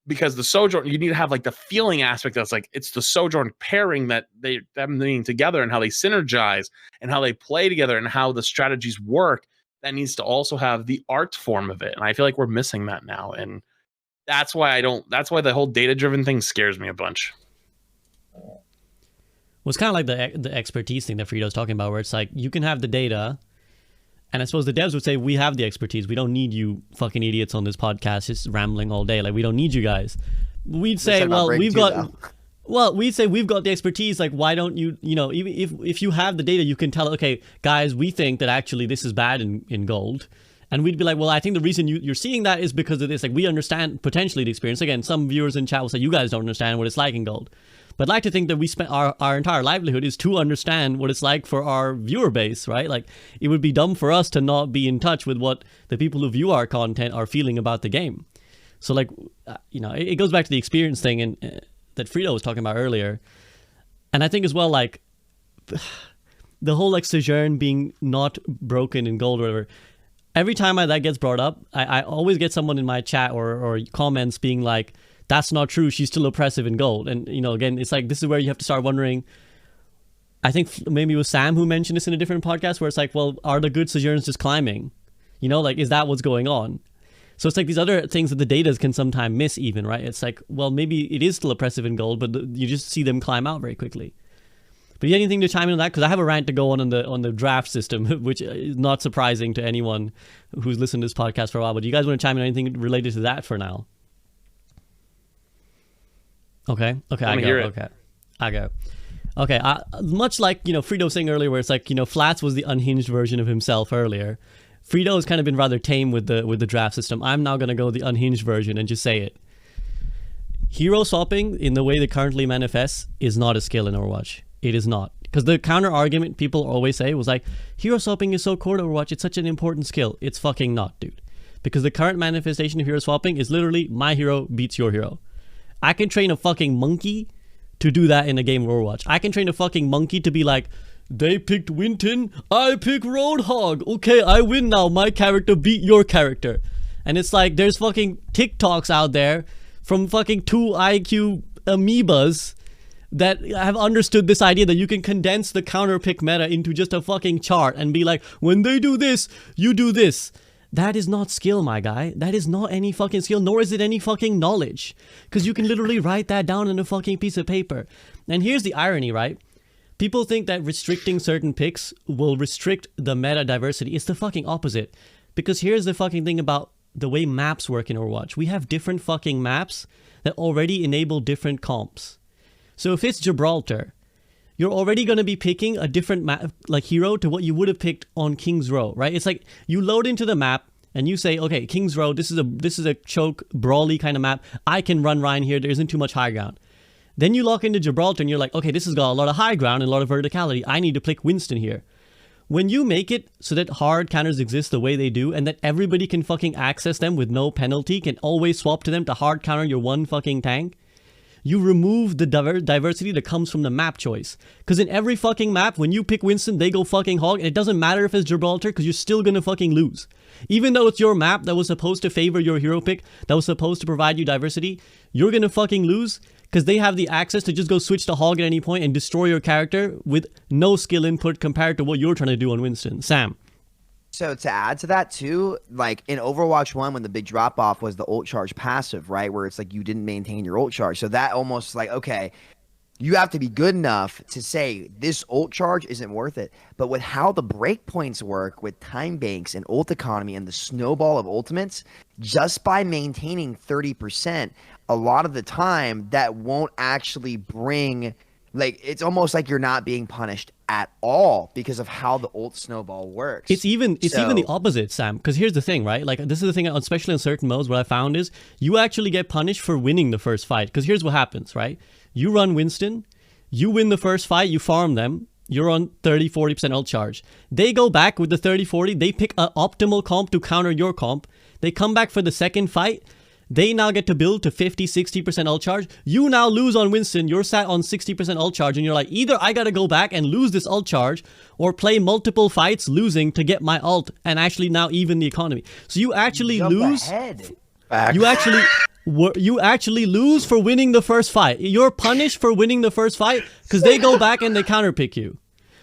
because the Sojourn, you need to have like the feeling aspect that's like, it's the Sojourn pairing that them being together and how they synergize and how they play together and how the strategies work. That needs to also have the art form of it. And I feel like we're missing that now. And that's why the whole data-driven thing scares me a bunch. Well, it's kind of like the expertise thing that Freedo's talking about, where it's like you can have the data, and I suppose the devs would say we have the expertise. We don't need you fucking idiots on this podcast just rambling all day. Like we don't need you guys. We'd say, well, we'd say we've got the expertise. Like why don't you? You know, even if you have the data, you can tell. Okay, guys, we think that actually this is bad in gold. And we'd be like, well, I think the reason you're seeing that is because of this. Like, we understand potentially the experience. Again, some viewers in chat will say, you guys don't understand what it's like in gold. But I'd like to think that we spent our entire livelihood is to understand what it's like for our viewer base, right? Like, it would be dumb for us to not be in touch with what the people who view our content are feeling about the game. So, like, you know, it goes back to the experience thing and that Freedo was talking about earlier. And I think as well, like, the whole, like, Sojourn being not broken in gold or whatever, every time that gets brought up, I always get someone in my chat or comments being like, that's not true. She's still oppressive in gold. And, you know, again, it's like, this is where you have to start wondering. I think maybe it was Sam who mentioned this in a different podcast where it's like, well, are the good Sojourns just climbing? You know, like, is that what's going on? So it's like these other things that the data can sometimes miss even, right? It's like, well, maybe it is still oppressive in gold, but you just see them climb out very quickly. But you have anything to chime in on that? Because I have a rant to go on the draft system, which is not surprising to anyone who's listened to this podcast for a while. But do you guys want to chime in on anything related to that for now? Okay, I go. Okay, much like, you know, Freedo was saying earlier, where it's like, you know, Flats was the unhinged version of himself earlier. Freedo has kind of been rather tame with the draft system. I'm now going to go the unhinged version and just say it. Hero swapping in the way that currently manifests is not a skill in Overwatch. It is not. Because the counter argument people always say was like, hero swapping is so core to Overwatch, it's such an important skill. It's fucking not, dude. Because the current manifestation of hero swapping is literally my hero beats your hero. I can train a fucking monkey to do that in a game of Overwatch. I can train a fucking monkey to be like, they picked Winton, I pick Roadhog. Okay, I win now. My character beat your character. And it's like, there's fucking TikToks out there from fucking 2 IQ amoebas that have understood this idea that you can condense the counter pick meta into just a fucking chart and be like, when they do this, you do this. That is not skill, my guy. That is not any fucking skill, nor is it any fucking knowledge. Because you can literally write that down on a fucking piece of paper. And here's the irony, right? People think that restricting certain picks will restrict the meta diversity. It's the fucking opposite. Because here's the fucking thing about the way maps work in Overwatch. We have different fucking maps that already enable different comps. So if it's Gibraltar, you're already going to be picking a different map, like hero to what you would have picked on King's Row, right? It's like you load into the map and you say, okay, King's Row, this is a choke, brawly kind of map. I can run Ryan here. There isn't too much high ground. Then you lock into Gibraltar and you're like, okay, this has got a lot of high ground and a lot of verticality. I need to pick Winston here. When you make it so that hard counters exist the way they do and that everybody can fucking access them with no penalty, can always swap to them to hard counter your one fucking tank, you remove the diversity that comes from the map choice. Because in every fucking map, when you pick Winston, they go fucking hog, and it doesn't matter if it's Gibraltar, because you're still gonna fucking lose. Even though it's your map that was supposed to favor your hero pick, that was supposed to provide you diversity, you're gonna fucking lose, because they have the access to just go switch to hog at any point and destroy your character with no skill input compared to what you're trying to do on Winston. Sam. So to add to that too, like in Overwatch 1, when the big drop off was the ult charge passive, right? Where it's like you didn't maintain your ult charge. So that almost like, okay, you have to be good enough to say this ult charge isn't worth it. But with how the breakpoints work with time banks and ult economy and the snowball of ultimates, just by maintaining 30%, a lot of the time that won't actually bring, like, it's almost like you're not being punished at all because of how the ult snowball works. It's even the opposite, Sam, because here's the thing, right? Like, this is the thing, especially in certain modes, what I found is you actually get punished for winning the first fight. Because here's what happens, right? You run Winston, you win the first fight, you farm them, you're on 30-40% ult charge. They go back with the 30-40, they pick an optimal comp to counter your comp. They come back for the second fight. They now get to build to 50-60% ult charge. You now lose on Winston. You're sat on 60% ult charge, and you're like, either I gotta go back and lose this ult charge, or play multiple fights losing to get my ult and actually now even the economy. So you actually lose. You actually lose for winning the first fight. You're punished for winning the first fight because they go back and they counterpick you.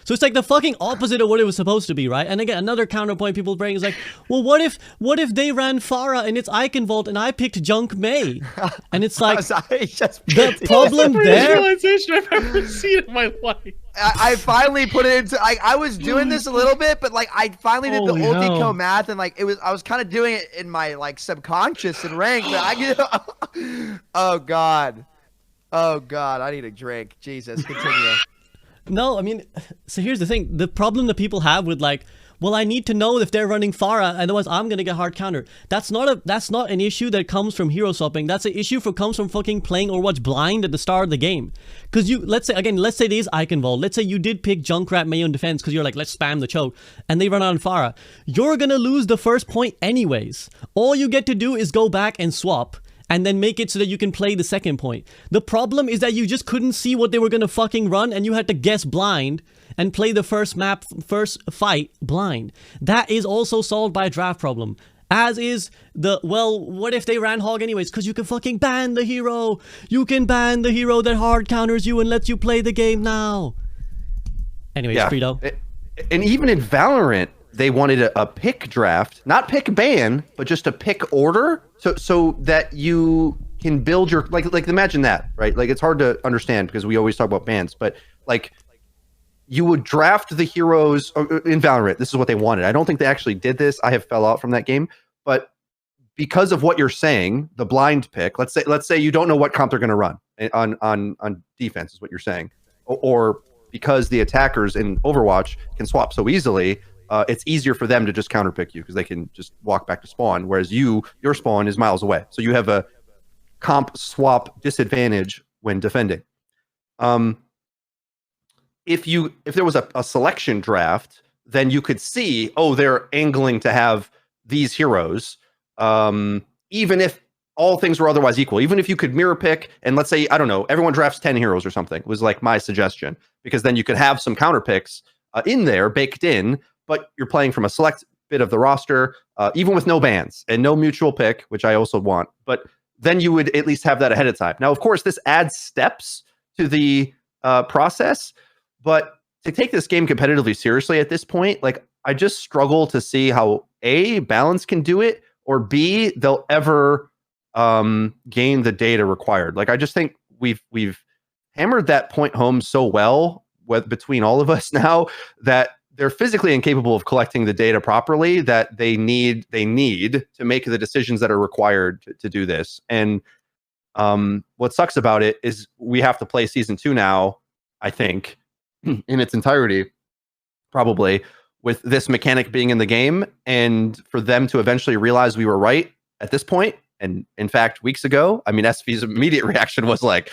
So it's like the fucking opposite of what it was supposed to be, right? And again, another counterpoint people bring is like, well, what if they ran Pharah and it's Iconvolt and I picked Junk May? And it's like, the problem there... realization I've ever seen in my life. I finally put it into, I was doing this a little bit, but like I finally did the ulti math, and like I was kind of doing it in my like subconscious and rank, but oh god, I need a drink. Jesus, continue. No, I mean, so here's the thing. The problem that people have with like, well, I need to know if they're running Pharah, otherwise I'm gonna get hard counter. That's not an issue that comes from hero swapping. That's an issue comes from fucking playing Overwatch blind at the start of the game. Because let's say it is Iconvolt. Let's say you did pick Junkrat Mayo in defense because you're like, let's spam the choke, and they run on Pharah. You're gonna lose the first point anyways. All you get to do is go back and swap, and then make it so that you can play the second point. The problem is that you just couldn't see what they were gonna fucking run, and you had to guess blind and play the first fight blind. That is also solved by a draft problem. As is what if they ran hog anyways? Because you can fucking ban the hero. You can ban the hero that hard counters you and lets you play the game now. Anyways, yeah. Freedo. And even in Valorant, they wanted a pick draft, not pick ban, but just a pick order, so that you can build your like imagine that, right? Like, it's hard to understand because we always talk about bans, but like you would draft the heroes in Valorant. This is what they wanted. I don't think they actually did this. I have fell out from that game, but because of what you're saying, the blind pick. Let's say you don't know what comp they're going to run on defense is what you're saying, or because the attackers in Overwatch can swap so easily. It's easier for them to just counterpick you because they can just walk back to spawn, whereas your spawn is miles away. So you have a comp swap disadvantage when defending. if there was a selection draft, then you could see, oh, they're angling to have these heroes, even if all things were otherwise equal. Even if you could mirror pick, and let's say, I don't know, everyone drafts 10 heroes or something, was like my suggestion, because then you could have some counter picks in there, baked in, but you're playing from a select bit of the roster, even with no bans and no mutual pick, which I also want. But then you would at least have that ahead of time. Now, of course, this adds steps to the process, but to take this game competitively seriously at this point, like, I just struggle to see how A, Balance can do it, or B, they'll ever gain the data required. Like, I just think we've hammered that point home so well between all of us now that they're physically incapable of collecting the data properly, that they need to make the decisions that are required to do this. And what sucks about it is we have to play season 2 now, I think, in its entirety, probably, with this mechanic being in the game, and for them to eventually realize we were right at this point. And in fact, weeks ago, I mean, SV's immediate reaction was like,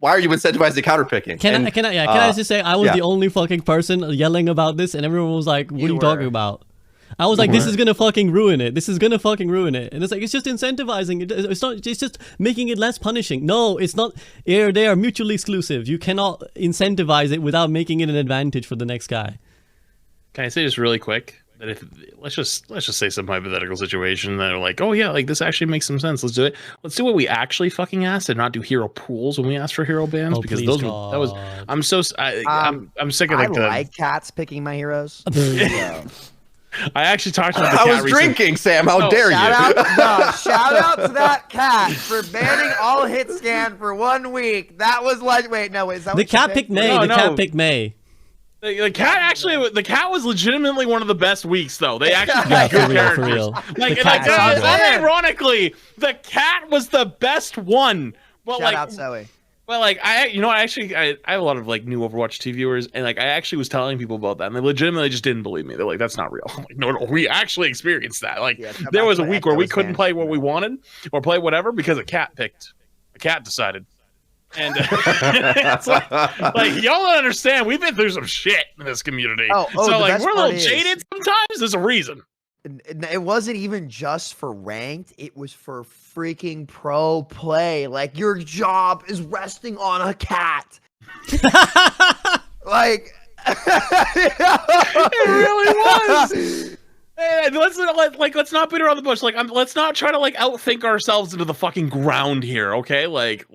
"Why are you incentivizing counterpicking?" Can I just say I was the only fucking person yelling about this, and everyone was like, "What are you talking about?" I was like, "This is gonna fucking ruin it. This is gonna fucking ruin it." And it's like, it's just incentivizing. It's not. It's just making it less punishing. No, it's not. They are mutually exclusive. You cannot incentivize it without making it an advantage for the next guy. Can I say just really quick that if let's just say some hypothetical situation that are like, oh yeah, like this actually makes some sense. Let's do it. Let's do what we actually fucking asked and not do hero pools when we asked for hero bans, because those God. that was I'm sick of I like like cats picking my heroes. I actually talked about the I cat was drinking, Sam. How dare you? Shout out to that cat for banning all hit scan for 1 week. That was like, wait, is that the cat picked May? No, the cat picked May. The cat was legitimately one of the best weeks, though. They actually got good characters. For real. Like, unironically, the cat was the best one. But Shout out Zoe. But like, I have a lot of like new Overwatch 2 viewers, and like I actually was telling people about that, and they legitimately just didn't believe me. They're like, "That's not real." I'm like, no, we actually experienced that. Like, there was a week where we couldn't play what we wanted or play whatever because a cat decided. And it's like y'all don't understand. We've been through some shit in this community. So like, we're a little jaded sometimes. There's a reason. It wasn't even just for ranked. It was for freaking pro play. Like, your job is resting on a cat. Like, it really was. Hey, let's not beat around the bush. Like, let's not try to like outthink ourselves into the fucking ground here. Okay, like.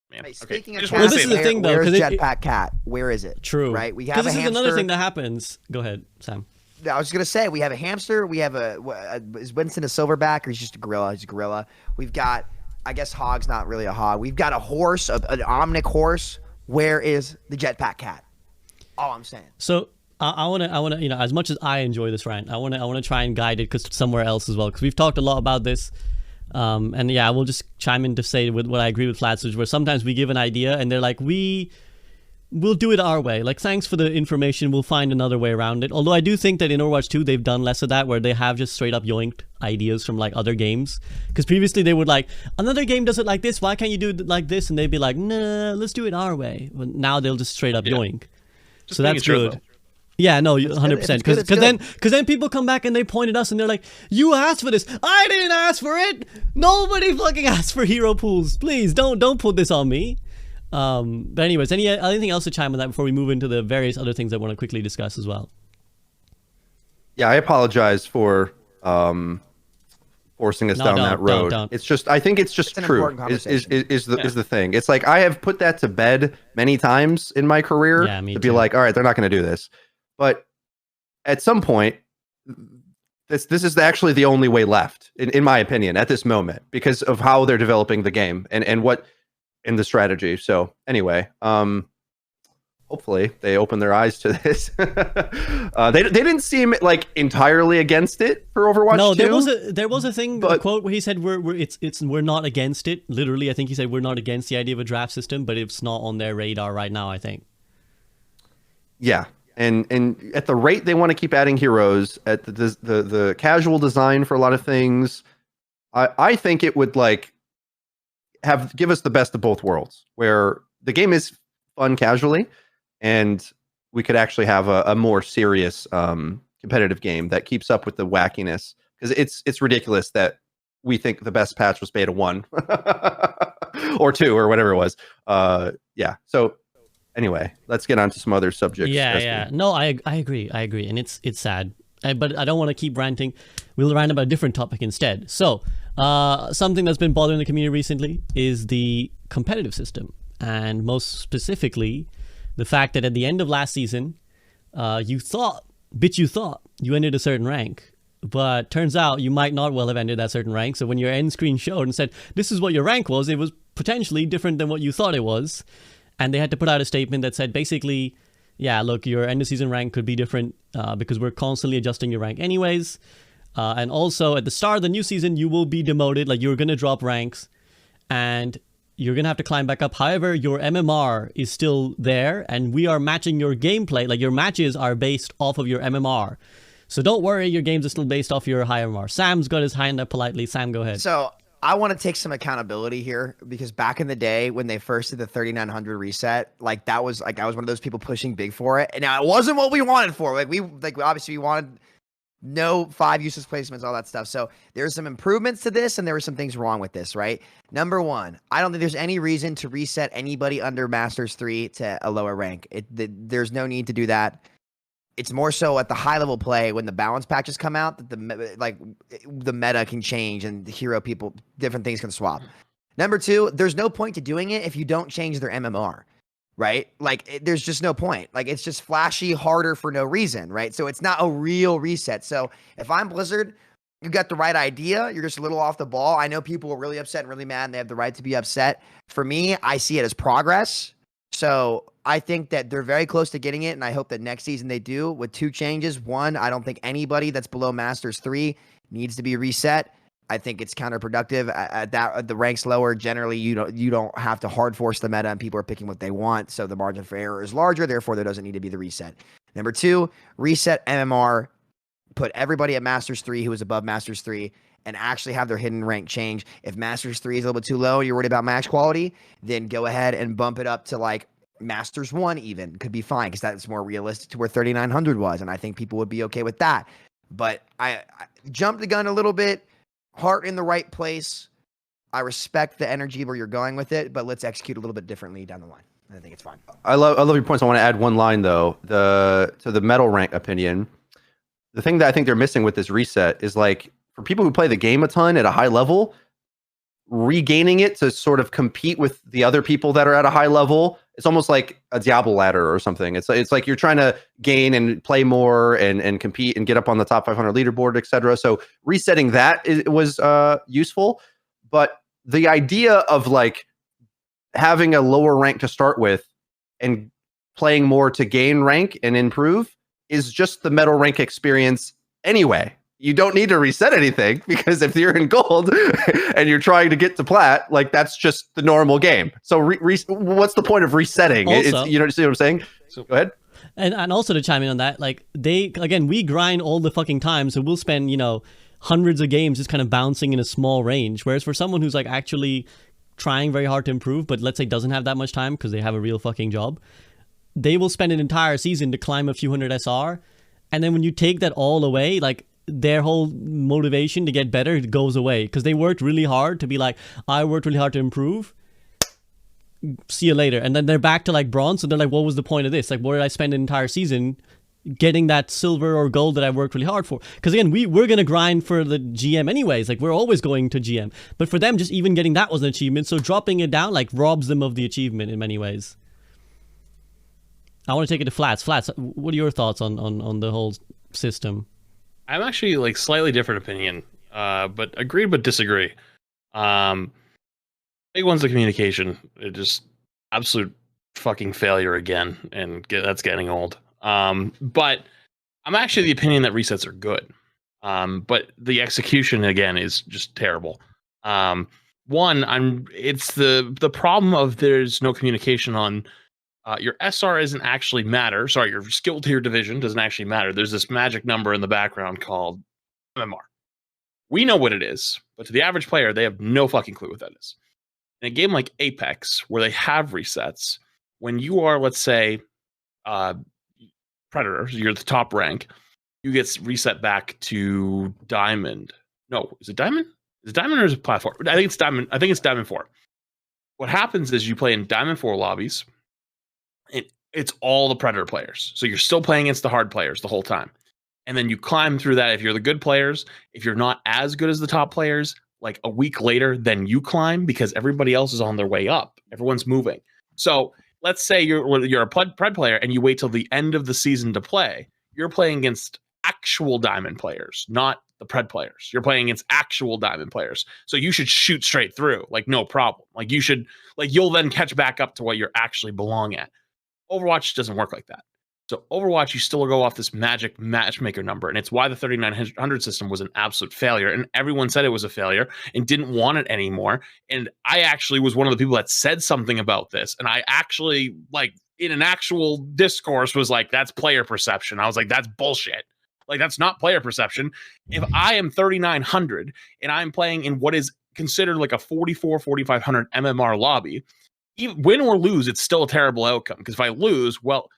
Man, hey, speaking okay. of Well, this is the thing, though. Where's Jetpack Cat? Where is it? True. Right? We have a hamster. This is another thing that happens. Go ahead, Sam. I was going to say, we have a hamster. We have is Winston a silverback, or he's just a gorilla? He's a gorilla. We've got, I guess Hog's not really a hog. We've got a horse, an omnic horse. Where is the Jetpack Cat? All I'm saying. So I want to, you know, as much as I enjoy this rant, I want to try and guide it somewhere else as well, because we've talked a lot about this. And yeah, we'll just chime in to say with what I agree with Flatswitch, where sometimes we give an idea and they're like, we'll do it our way. Like, thanks for the information, we'll find another way around it. Although I do think that in Overwatch 2, they've done less of that, where they have just straight up yoinked ideas from like other games. Because previously they would like, another game does it like this, why can't you do it like this? And they'd be like, nah, let's do it our way. But now they'll just straight up yoink. So that's good. Yeah, no, 100%. Because then people come back and they point at us and they're like, you asked for this. I didn't ask for it. Nobody fucking asked for hero pools. Please don't put this on me. But anyways, anything else to chime on that before we move into the various other things I want to quickly discuss as well? Yeah, I apologize for forcing us down that road. Don't. It's just, I think it's just true. Is the thing. It's like, I have put that to bed many times in my career to be like, all right, they're not going to do this. But at some point, this is actually the only way left, in my opinion, at this moment, because of how they're developing the game and what in the strategy. So anyway, hopefully they open their eyes to this. They didn't seem like entirely against it for Overwatch 2. No, there was a thing, a quote where he said we're not against it. Literally, I think he said we're not against the idea of a draft system, but it's not on their radar right now, I think. Yeah. And at the rate they want to keep adding heroes, at the casual design for a lot of things, I think it would like give us the best of both worlds, where the game is fun casually, and we could actually have a more serious competitive game that keeps up with the wackiness, because it's ridiculous that we think the best patch was beta 1 or 2 or whatever it was. Yeah. So anyway, let's get on to some other subjects. Yeah. No, I agree. And it's sad. But I don't want to keep ranting. We'll rant about a different topic instead. So, something that's been bothering the community recently is the competitive system. And most specifically, the fact that at the end of last season, you thought you ended a certain rank. But turns out you might not well have ended that certain rank. So when your end screen showed and said, this is what your rank was, it was potentially different than what you thought it was. And they had to put out a statement that said, basically, yeah, look, your end of season rank could be different because we're constantly adjusting your rank anyways. And also at the start of the new season, you will be demoted. Like, you're going to drop ranks and you're going to have to climb back up. However, your MMR is still there and we are matching your gameplay. Like, your matches are based off of your MMR. So don't worry, your games are still based off your high MMR. Sam's got his hand up politely. Sam, go ahead. So I want to take some accountability here, because back in the day when they first did the 3900 reset, like that was like, I was one of those people pushing big for it. And now it wasn't what we wanted for. We obviously we wanted no 5 useless placements, all that stuff. So there's some improvements to this and there were some things wrong with this, right? Number one, I don't think there's any reason to reset anybody under Masters 3 to a lower rank. There's no need to do that. It's more so at the high level play when the balance patches come out that the meta can change and the hero people, different things can swap. Number two, there's no point to doing it if you don't change their MMR, right? Like, there's just no point. Like, it's just flashy harder for no reason, right? So it's not a real reset. So if I'm Blizzard, you got the right idea. You're just a little off the ball. I know people are really upset and really mad and they have the right to be upset. For me, I see it as progress. So I think that they're very close to getting it, and I hope that next season they do with 2 changes. One, I don't think anybody that's below Masters 3 needs to be reset. I think it's counterproductive. At the ranks lower, generally you don't have to hard force the meta, and people are picking what they want, so the margin for error is larger. Therefore, there doesn't need to be the reset. Number 2, reset MMR. Put everybody at Masters 3 who is above Masters 3 and actually have their hidden rank change. If Masters 3 is a little bit too low and you're worried about match quality, then go ahead and bump it up to like Masters 1 even. Could be fine because that's more realistic to where 3900 was, and I think people would be okay with that. But I jumped the gun a little bit, heart in the right place. I respect the energy where you're going with it, but let's execute a little bit differently down the line. I think it's fine. I love your points. I want to add one line though. To the medal rank opinion, the thing that I think they're missing with this reset is, like, for people who play the game a ton at a high level, regaining it to sort of compete with the other people that are at a high level, it's almost like a Diablo ladder or something. It's like you're trying to gain and play more and compete and get up on the top 500 leaderboard, etc. So resetting that was useful, but the idea of like having a lower rank to start with and playing more to gain rank and improve is just the medal rank experience anyway. You don't need to reset anything, because if you're in gold and you're trying to get to plat, like, that's just the normal game. So what's the point of resetting? Also, you know, see what I'm saying? So go ahead. And also to chime in on that, like, we grind all the fucking time, so we'll spend, hundreds of games just kind of bouncing in a small range. Whereas for someone who's like actually trying very hard to improve, but let's say doesn't have that much time because they have a real fucking job, they will spend an entire season to climb a few hundred SR. And then when you take that all away, like, their whole motivation to get better goes away because they worked really hard to be like, I worked really hard to improve. See you later. And then they're back to like bronze. So they're like, what was the point of this? Like, what did I spend an entire season getting that silver or gold that I worked really hard for? Because again, we're going to grind for the GM anyways. Like, we're always going to GM. But for them, just even getting that was an achievement. So dropping it down like robs them of the achievement in many ways. I want to take it to Flats. Flats, what are your thoughts on the whole system? I'm actually like slightly different opinion, but agree but disagree. Big one's the communication. It just absolute fucking failure again, and that's getting old. But I'm actually the opinion that resets are good. But the execution again is just terrible. It's the problem of there's no communication on. Your SR doesn't actually matter. Sorry, your skill tier division doesn't actually matter. There's this magic number in the background called MMR. We know what it is, but to the average player, they have no fucking clue what that is. In a game like Apex, where they have resets, when you are, let's say, Predator, so you're the top rank, you get reset back to Diamond. No, is it Diamond? Is it Diamond or is it Platform? I think it's Diamond. I think it's Diamond 4. What happens is you play in Diamond 4 lobbies, and it's all the Predator players. So you're still playing against the hard players the whole time. And then you climb through that if you're the good players. If you're not as good as the top players, like a week later, then you climb because everybody else is on their way up. Everyone's moving. So let's say you're a Pred player and you wait till the end of the season to play. You're playing against actual Diamond players, not the Pred players. You're playing against actual Diamond players. So you should shoot straight through, like no problem. Like you'll then catch back up to what you're actually belong at. Overwatch doesn't work like that. So Overwatch, you still go off this magic matchmaker number, and it's why the 3900 system was an absolute failure, and everyone said it was a failure and didn't want it anymore. And I actually was one of the people that said something about this, and I actually, like, in an actual discourse was like, that's player perception. I was like, that's bullshit. Like, that's not player perception. If I am 3900 and I'm playing in what is considered like a 4500 MMR lobby, even win or lose, it's still a terrible outcome, because if I lose, well,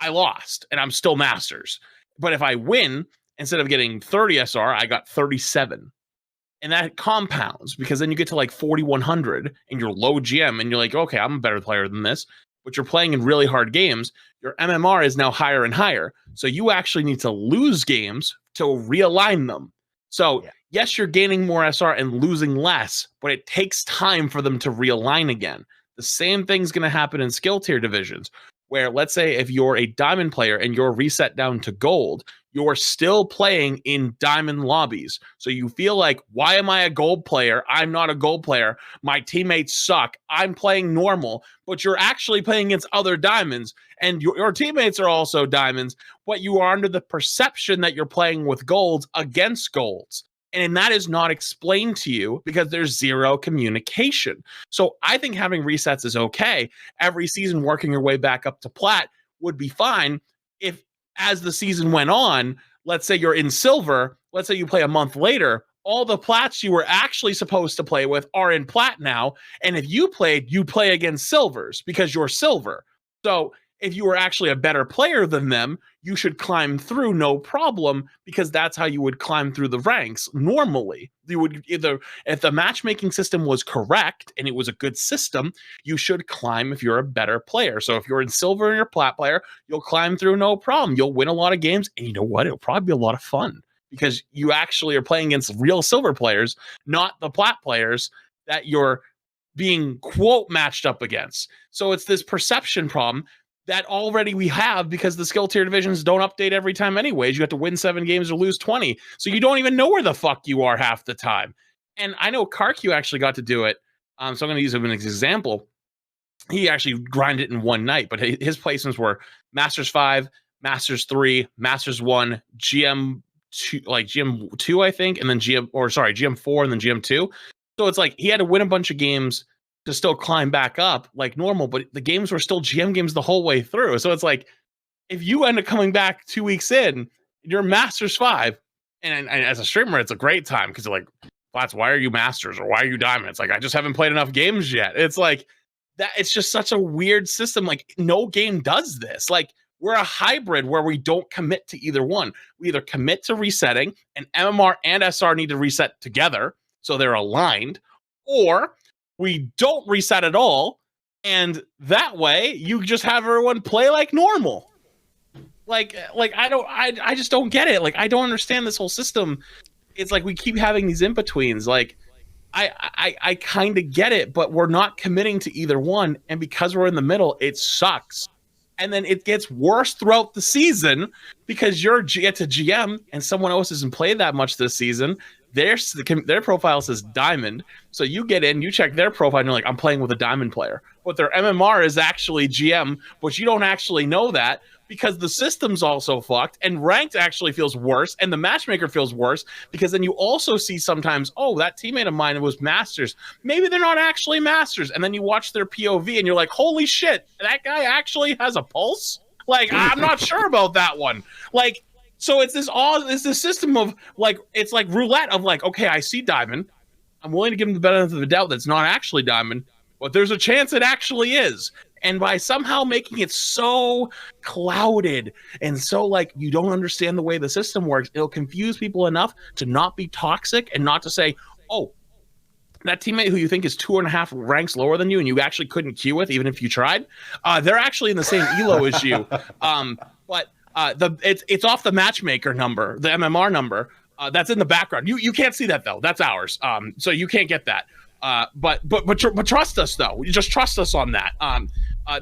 I lost and I'm still Masters. But if I win, instead of getting 30 SR, I got 37. And that compounds, because then you get to like 4100 and you're low GM and you're like, okay, I'm a better player than this. But you're playing in really hard games. Your MMR is now higher and higher. So you actually need to lose games to realign them. So yes, you're gaining more SR and losing less, but it takes time for them to realign again. The same thing's going to happen in skill tier divisions, where let's say if you're a Diamond player and you're reset down to Gold, you're still playing in Diamond lobbies. So you feel like, why am I a Gold player? I'm not a Gold player. My teammates suck. I'm playing normal, but you're actually playing against other Diamonds, and your teammates are also Diamonds, but you are under the perception that you're playing with Golds against Golds. And that is not explained to you because there's zero communication. So I think having resets is okay. Every season working your way back up to Plat would be fine. If as the season went on, let's say you're in Silver, let's say you play a month later, all the Plats you were actually supposed to play with are in Plat now. And if you play against Silvers because you're Silver. So if you were actually a better player than them, you should climb through no problem, because that's how you would climb through the ranks normally. You would either, if the matchmaking system was correct and it was a good system, you should climb if you're a better player. So if you're in Silver and you're a Plat player, you'll climb through no problem. You'll win a lot of games, and you know what? It'll probably be a lot of fun, because you actually are playing against real Silver players, not the Plat players that you're being, quote, matched up against. So it's this perception problem that already we have, because the skill tier divisions don't update every time anyways. You have to win 7 games or lose 20. So you don't even know where the fuck you are half the time. And I know CarQ actually got to do it. So I'm going to use him as an example. He actually grinded it in one night, but his placements were Masters 5, Masters 3, Masters 1, GM2, like GM2, I think, and then GM4 and then GM2. So it's like he had to win a bunch of games to still climb back up like normal, but the games were still GM games the whole way through. So it's like, if you end up coming back 2 weeks in, you're Masters 5, and as a streamer, it's a great time, because you're like, Flats, why are you Masters or why are you Diamond? It's like, I just haven't played enough games yet. It's like that. It's just such a weird system. Like, no game does this. Like, we're a hybrid where we don't commit to either one. We either commit to resetting, and MMR and SR need to reset together so they're aligned, or we don't reset at all, and that way you just have everyone play like normal. Like I just don't get it. Like, I don't understand this whole system. It's like we keep having these in-betweens. Like, I kind of get it, but we're not committing to either one, and because we're in the middle, it sucks. And then it gets worse throughout the season, because you're get to GM and someone else hasn't played that much this season. Their profile says Diamond, so you get in, you check their profile, and you're like, I'm playing with a Diamond player. But their MMR is actually GM, but you don't actually know that, because the system's also fucked, and ranked actually feels worse, and the matchmaker feels worse, because then you also see sometimes, oh, that teammate of mine was Masters. Maybe they're not actually Masters, and then you watch their POV, and you're like, holy shit, that guy actually has a pulse? Like, I'm not sure about that one. Like, so it's this system of, like, it's like roulette of, like, okay, I see Diamond. I'm willing to give him the benefit of the doubt that's not actually Diamond, but there's a chance it actually is. And by somehow making it so clouded and so like you don't understand the way the system works, it'll confuse people enough to not be toxic and not to say, oh, that teammate who you think is 2.5 ranks lower than you and you actually couldn't queue with even if you tried, they're actually in the same elo as you. But it's off the matchmaker number, the MMR number. That's in the background. You can't see that though. That's ours. So you can't get that. But trust us though. Just trust us on that.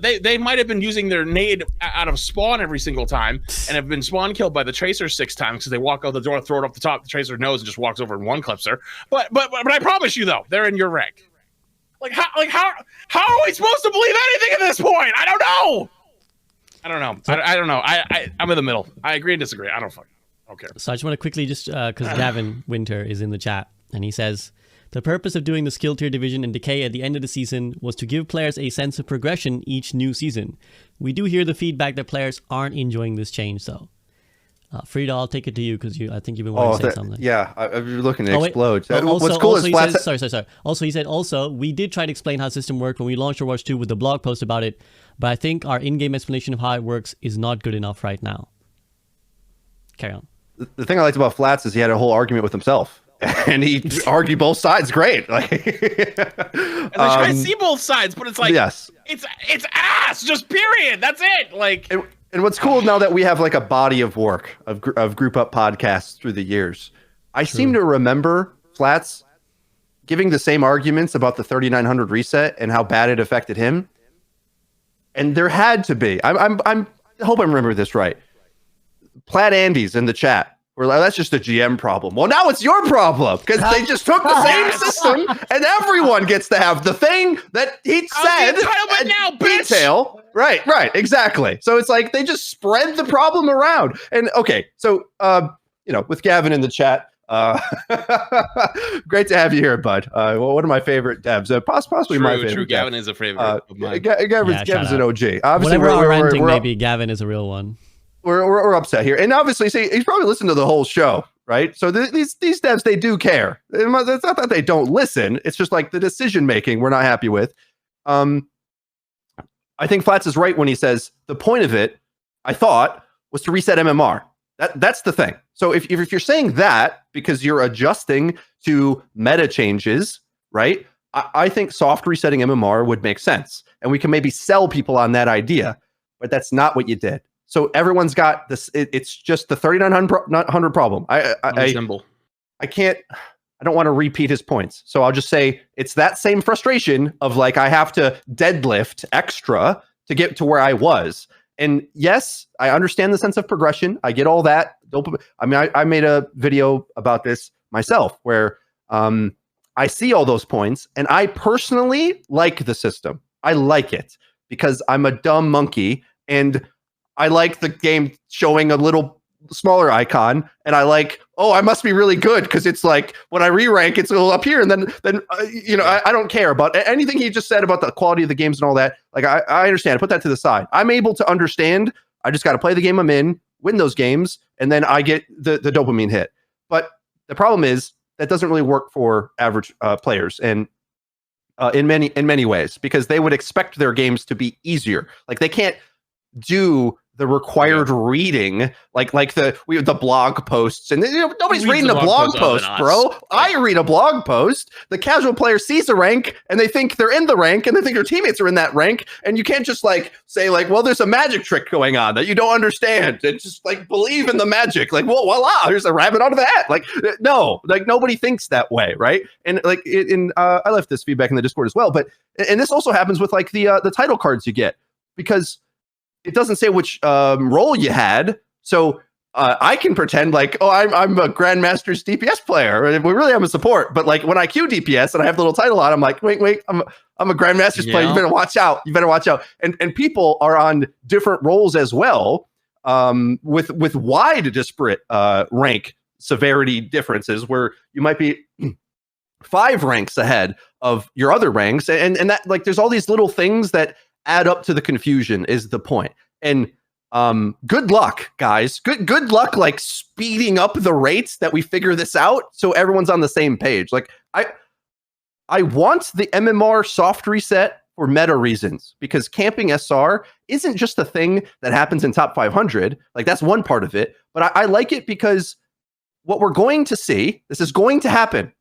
They might have been using their nade out of spawn every single time and have been spawn killed by the tracer 6 times because they walk out the door, throw it off the top, the tracer knows and just walks over and one clips her. But I promise you though, they're in your rank. How are we supposed to believe anything at this point? I don't know. I don't know. I'm in the middle. I agree and disagree. I don't care. So I just want to quickly because Gavin Winter is in the chat and he says, the purpose of doing the skill tier division and decay at the end of the season was to give players a sense of progression each new season. We do hear the feedback that players aren't enjoying this change though. Freedo, I'll take it to you because I think you've been wanting to say something. Yeah, you're looking to explode. Also, what's cool is Flats... Sorry. Also, he said, we did try to explain how the system worked when we launched Overwatch 2 with the blog post about it, but I think our in-game explanation of how it works is not good enough right now. Carry on. The thing I liked about Flats is he had a whole argument with himself. And he argued both sides great. I see both sides, but it's like, yes, it's ass, just period. That's it. And what's cool now that we have like a body of work of group up podcasts through the years, I seem to remember Flats giving the same arguments about the 3900 reset and how bad it affected him. And there had to be, I hope I remember this right. Plaid Andy's in the chat. We're like, that's just a GM problem. Well, now it's your problem because they just took the same system and everyone gets to have the thing that he said. Now, bitch. Detail. Right, exactly. So it's like they just spread the problem around. And okay, so with Gavin in the chat, great to have you here, bud. One of my favorite devs, possibly my favorite. True, Gavin is a favorite of mine. Gavin's an OG. Obviously, we're ranting, maybe Gavin is a real one. We're upset here, and obviously, see, he's probably listened to the whole show, right? So these devs, they do care. It's not that they don't listen. It's just like the decision making we're not happy with. I think Flats is right when he says the point of it, I thought, was to reset MMR. That's the thing. So if you're saying that because you're adjusting to meta changes, right? I think soft resetting MMR would make sense, and we can maybe sell people on that idea, but that's not what you did. So everyone's got this. It's just the 3900 problem. I don't want to repeat his points. So I'll just say it's that same frustration of like, I have to deadlift extra to get to where I was. And yes, I understand the sense of progression. I get all that. I mean, I made a video about this myself where I see all those points and I personally like the system. I like it because I'm a dumb monkey and I like the game showing a little smaller icon, and I like, I must be really good because it's like when I re-rank, it's a little up here, and then I don't care about anything he just said about the quality of the games and all that. Like I understand. Put that to the side. I'm able to understand. I just got to play the game I'm in, win those games, and then I get the dopamine hit. But the problem is that doesn't really work for average players, and in many ways, because they would expect their games to be easier. Like they can't do the required reading, like the blog posts, and nobody's reading the blog post, bro. I read a blog post. The casual player sees a rank, and they think they're in the rank, and they think their teammates are in that rank, and you can't just like say like, well, there's a magic trick going on that you don't understand, and just like believe in the magic. Like, well, voila, there's a rabbit out of the hat. Like, no, like nobody thinks that way, right? And like, I left this feedback in the Discord as well, but and this also happens with like the title cards you get because it doesn't say which role you had, so I can pretend like, I'm a Grandmaster's DPS player. We really am a support, but like when I queue DPS and I have the little title on, I'm like, wait, I'm a Grandmaster's player. You better watch out. And people are on different roles as well, with wide disparate rank severity differences, where you might be 5 ranks ahead of your other ranks, and that like there's all these little things that add up to the confusion is the point. And good luck, guys. Good luck like speeding up the rates that we figure this out so everyone's on the same page. Like I want the MMR soft reset for meta reasons, because camping SR isn't just a thing that happens in top 500. Like, that's one part of it. But I like it because what we're going to see, this is going to happen.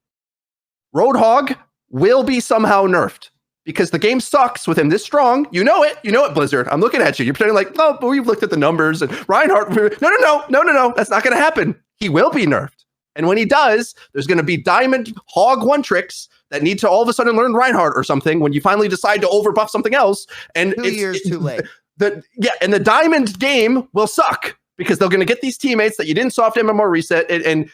Roadhog will be somehow nerfed because the game sucks with him this strong. You know it, Blizzard. I'm looking at you. You're pretending like, oh, but we've looked at the numbers and Reinhardt. No. That's not going to happen. He will be nerfed. And when he does, there's going to be Diamond Hog 1 tricks that need to all of a sudden learn Reinhardt or something when you finally decide to overbuff something else. And 2 years too late. And the Diamond game will suck because they're going to get these teammates that you didn't soft MMR reset. And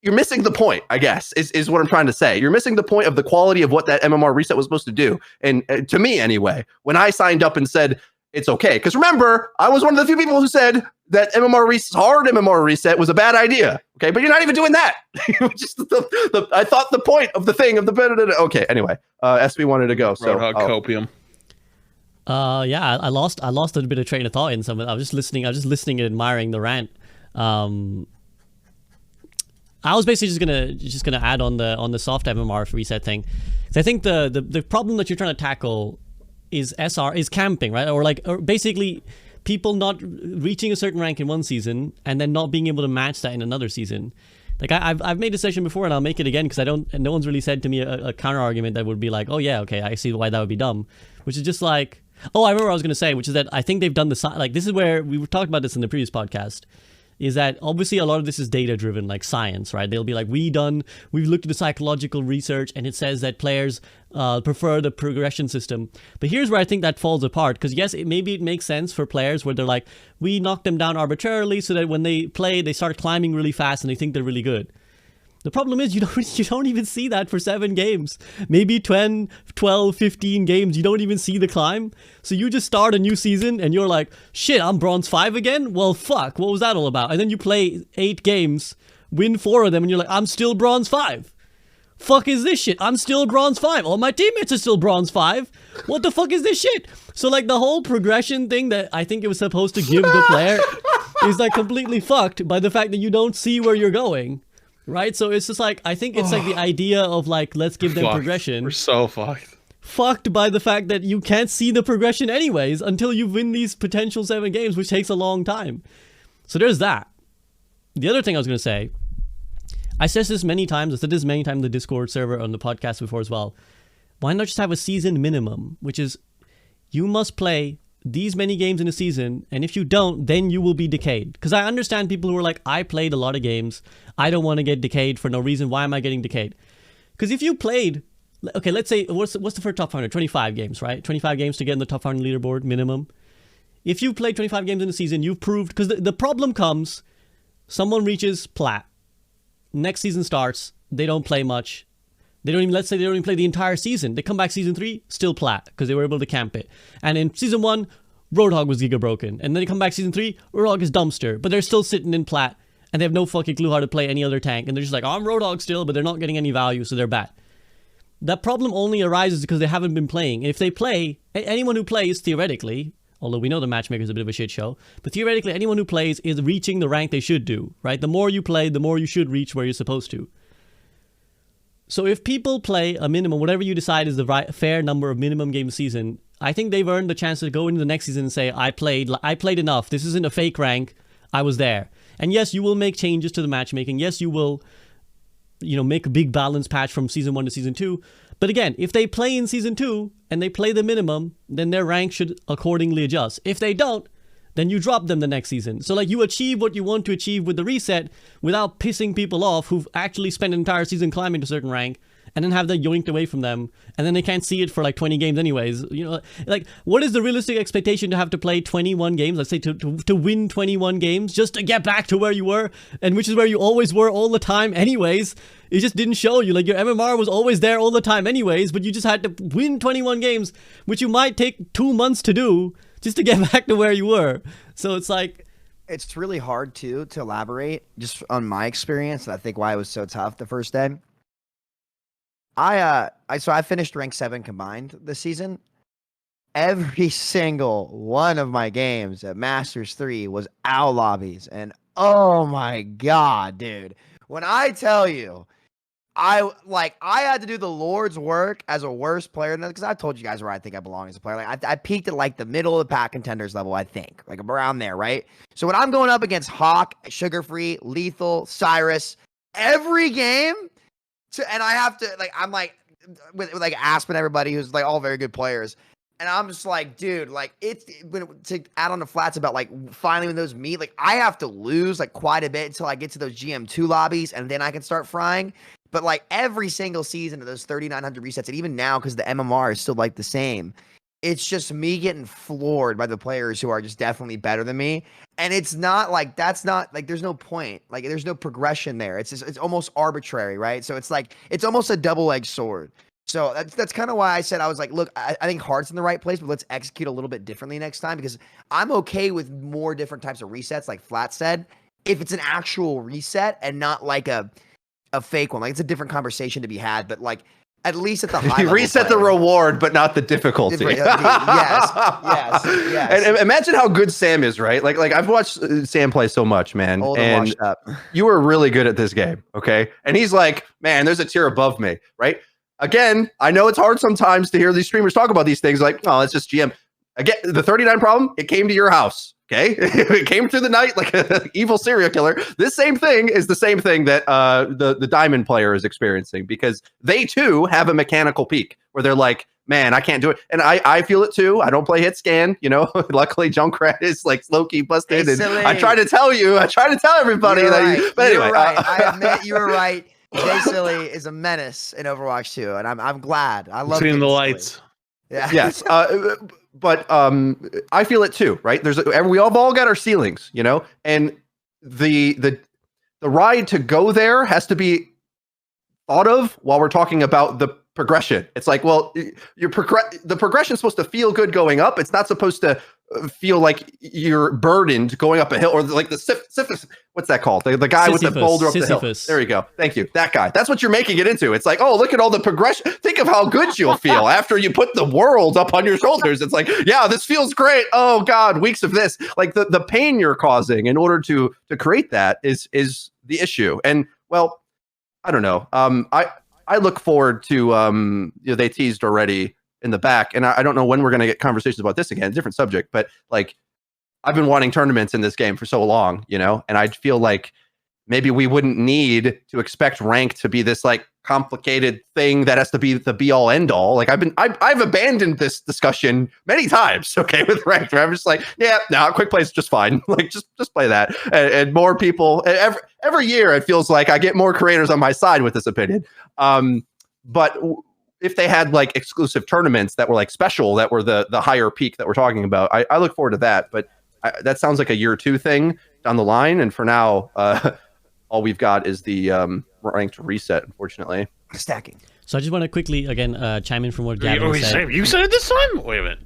you're missing the point, I guess, is what I'm trying to say. You're missing the point of the quality of what that MMR reset was supposed to do. And to me, anyway, when I signed up and said, it's okay. Because remember, I was one of the few people who said that hard MMR reset was a bad idea. Okay, but you're not even doing that. Just I thought the point of the thing of the okay. Anyway, SB wanted to go. So Roadhog copium. Yeah, I lost a bit of train of thought in some of it. I was just listening and admiring the rant. I was basically just gonna add on the soft MMR reset thing. I think the problem that you're trying to tackle is camping, right? Or basically people not reaching a certain rank in one season and then not being able to match that in another season. Like I've made a session before and I'll make it again because no one's really said to me a counter argument that would be like, oh yeah, okay, I see why that would be dumb. Which is just like, oh, I remember what I was going to say, which is that I think they've done this is where we were talking about this in the previous podcast, is that obviously a lot of this is data driven, like science, right? They'll be like, we've looked at the psychological research and it says that players prefer the progression system. But here's where I think that falls apart, because yes, maybe it makes sense for players where they're like, we knock them down arbitrarily so that when they play, they start climbing really fast and they think they're really good. The problem is you don't even see that for 7 games. Maybe 10, 12, 15 games, you don't even see the climb. So you just start a new season and you're like, shit, I'm bronze 5 again? Well, fuck, what was that all about? And then you play 8 games, win 4 of them, and you're like, I'm still bronze 5. Fuck is this shit? I'm still bronze 5. All my teammates are still bronze 5. What the fuck is this shit? So like the whole progression thing that I think it was supposed to give the player is like completely fucked by the fact that you don't see where you're going. Right? So it's just like, I think it's like the idea of like, let's give them progression. We're so fucked. Fucked by the fact that you can't see the progression anyways until you win these potential 7 games, which takes a long time. So there's that. The other thing I was going to say, I said this many times, I said this many times in the Discord server on the podcast before as well. Why not just have a season minimum, which is you must play these many games in a season, and if you don't, then you will be decayed. Because I understand people who are like, I played a lot of games, I don't want to get decayed for no reason. Why am I getting decayed? Because if you played, okay, let's say, what's the first top 100? 25 games, right? 25 games to get in the top 100 leaderboard minimum. If you played 25 games in a season, you've proved, because the problem comes, someone reaches plat. Next season starts, they don't play much. Let's say they don't even play the entire season. They come back season 3, still plat, because they were able to camp it. And in season 1, Roadhog was giga broken. And then they come back season 3, Roadhog is dumpster. But they're still sitting in plat, and they have no fucking clue how to play any other tank. And they're just like, oh, I'm Roadhog still, but they're not getting any value, so they're bad. That problem only arises because they haven't been playing. And if they play, anyone who plays, theoretically, although we know the matchmaker is a bit of a shit show, but theoretically, anyone who plays is reaching the rank they should do, right? The more you play, the more you should reach where you're supposed to. So if people play a minimum, whatever you decide is the right fair number of minimum game season, I think they've earned the chance to go into the next season and say, I played enough. This isn't a fake rank. I was there. And yes, you will make changes to the matchmaking. Yes, you will, make a big balance patch from season 1 to season 2. But again, if they play in season 2 and they play the minimum, then their rank should accordingly adjust. If they don't, then you drop them the next season. So like you achieve what you want to achieve with the reset without pissing people off who've actually spent an entire season climbing to a certain rank and then have that yoinked away from them and then they can't see it for like 20 games anyways. Like what is the realistic expectation to have to play 21 games, let's say to win 21 games just to get back to where you were, and which is where you always were all the time anyways. It just didn't show you, like your MMR was always there all the time anyways, but you just had to win 21 games, which you might take 2 months to do just to get back to where you were. So it's like, it's really hard to elaborate just on my experience. And I think why it was so tough the first day. I finished rank 7 combined this season. Every single one of my games at Masters 3 was owl lobbies. And oh my God, dude. When I tell you, I had to do the Lord's work as a worse player than that because I told you guys where I think I belong as a player. Like I peaked at like the middle of the pack contenders level, I think, like around there, right? So when I'm going up against Hawk, Sugar Free, Lethal, Cyrus, every game, and I have to like I'm like with like Aspen, everybody who's like all very good players. And I'm just like, dude, like to add on the flats about like finally when those meet, like I have to lose like quite a bit until I get to those GM2 lobbies and then I can start frying. But like every single season of those 3,900 resets, and even now because the MMR is still like the same, it's just me getting floored by the players who are just definitely better than me. And it's not like that's not like there's no point, like there's no progression there. It's just, it's almost arbitrary, right? So it's like it's almost a double-edged sword. So that's kind of why I said I was like, look, I think Heart's in the right place, but let's execute a little bit differently next time because I'm okay with more different types of resets, like Flat said, if it's an actual reset and not like a fake one. Like it's a different conversation to be had, but like at least at the high level reset player. the reward, but not the difficulty. Yes. And imagine how good Sam is, right? Like I've watched Sam play so much, man. Old and washed up. You were really good at this game, okay? And he's like, man, there's a tier above me, right? Again, I know it's hard sometimes to hear these streamers talk about these things like, oh, it's just GM. Again, the 39 problem, it came to your house, okay? It came through the night like an evil serial killer. This same thing is the same thing that the Diamond player is experiencing because they too have a mechanical peak where they're like, man, I can't do it. And I feel it too. I don't play hit scan, you know. Luckily, Junkrat is like low-key busted. Hey, and silly. I try to tell everybody You're that right. but anyway. You're right. I admit you were right. Jay Silly is a menace in Overwatch 2, and I'm glad. I love Between the Jay lights. Silly. Yeah. Yes. But I feel it too, right? We all got our ceilings, you know, and the ride to go there has to be thought of while we're talking about the progression. It's like, well, the progression is supposed to feel good going up. It's not supposed to feel like you're burdened going up a hill or like the what's that called? The guy with the boulder up the hill. There you go. Thank you. That guy. That's what you're making it into. It's like, oh, look at all the progression. Think of how good you'll feel after you put the world up on your shoulders. It's like, yeah, this feels great. Oh God, weeks of this. Like the pain you're causing in order to create that is the issue. And well, I don't know. I look forward to you know, they teased already in the back, and I don't know when we're going to get conversations about this again. Different subject, but like I've been wanting tournaments in this game for so long, you know, and I feel like maybe we wouldn't need to expect rank to be this like complicated thing that has to be the be all end all. Like I've abandoned this discussion many times, okay, with ranked. I'm just like, yeah, no, quick play is just fine. Like just play that, and more people every year. It feels like I get more creators on my side with this opinion. But if they had like exclusive tournaments that were like special, that were the higher peak that we're talking about, I look forward to that. But that sounds like a year 2 thing down the line. And for now, all we've got is the ranked reset, unfortunately. Stacking. So I just want to quickly again chime in from what Gavin said. You said it this time? Wait a minute.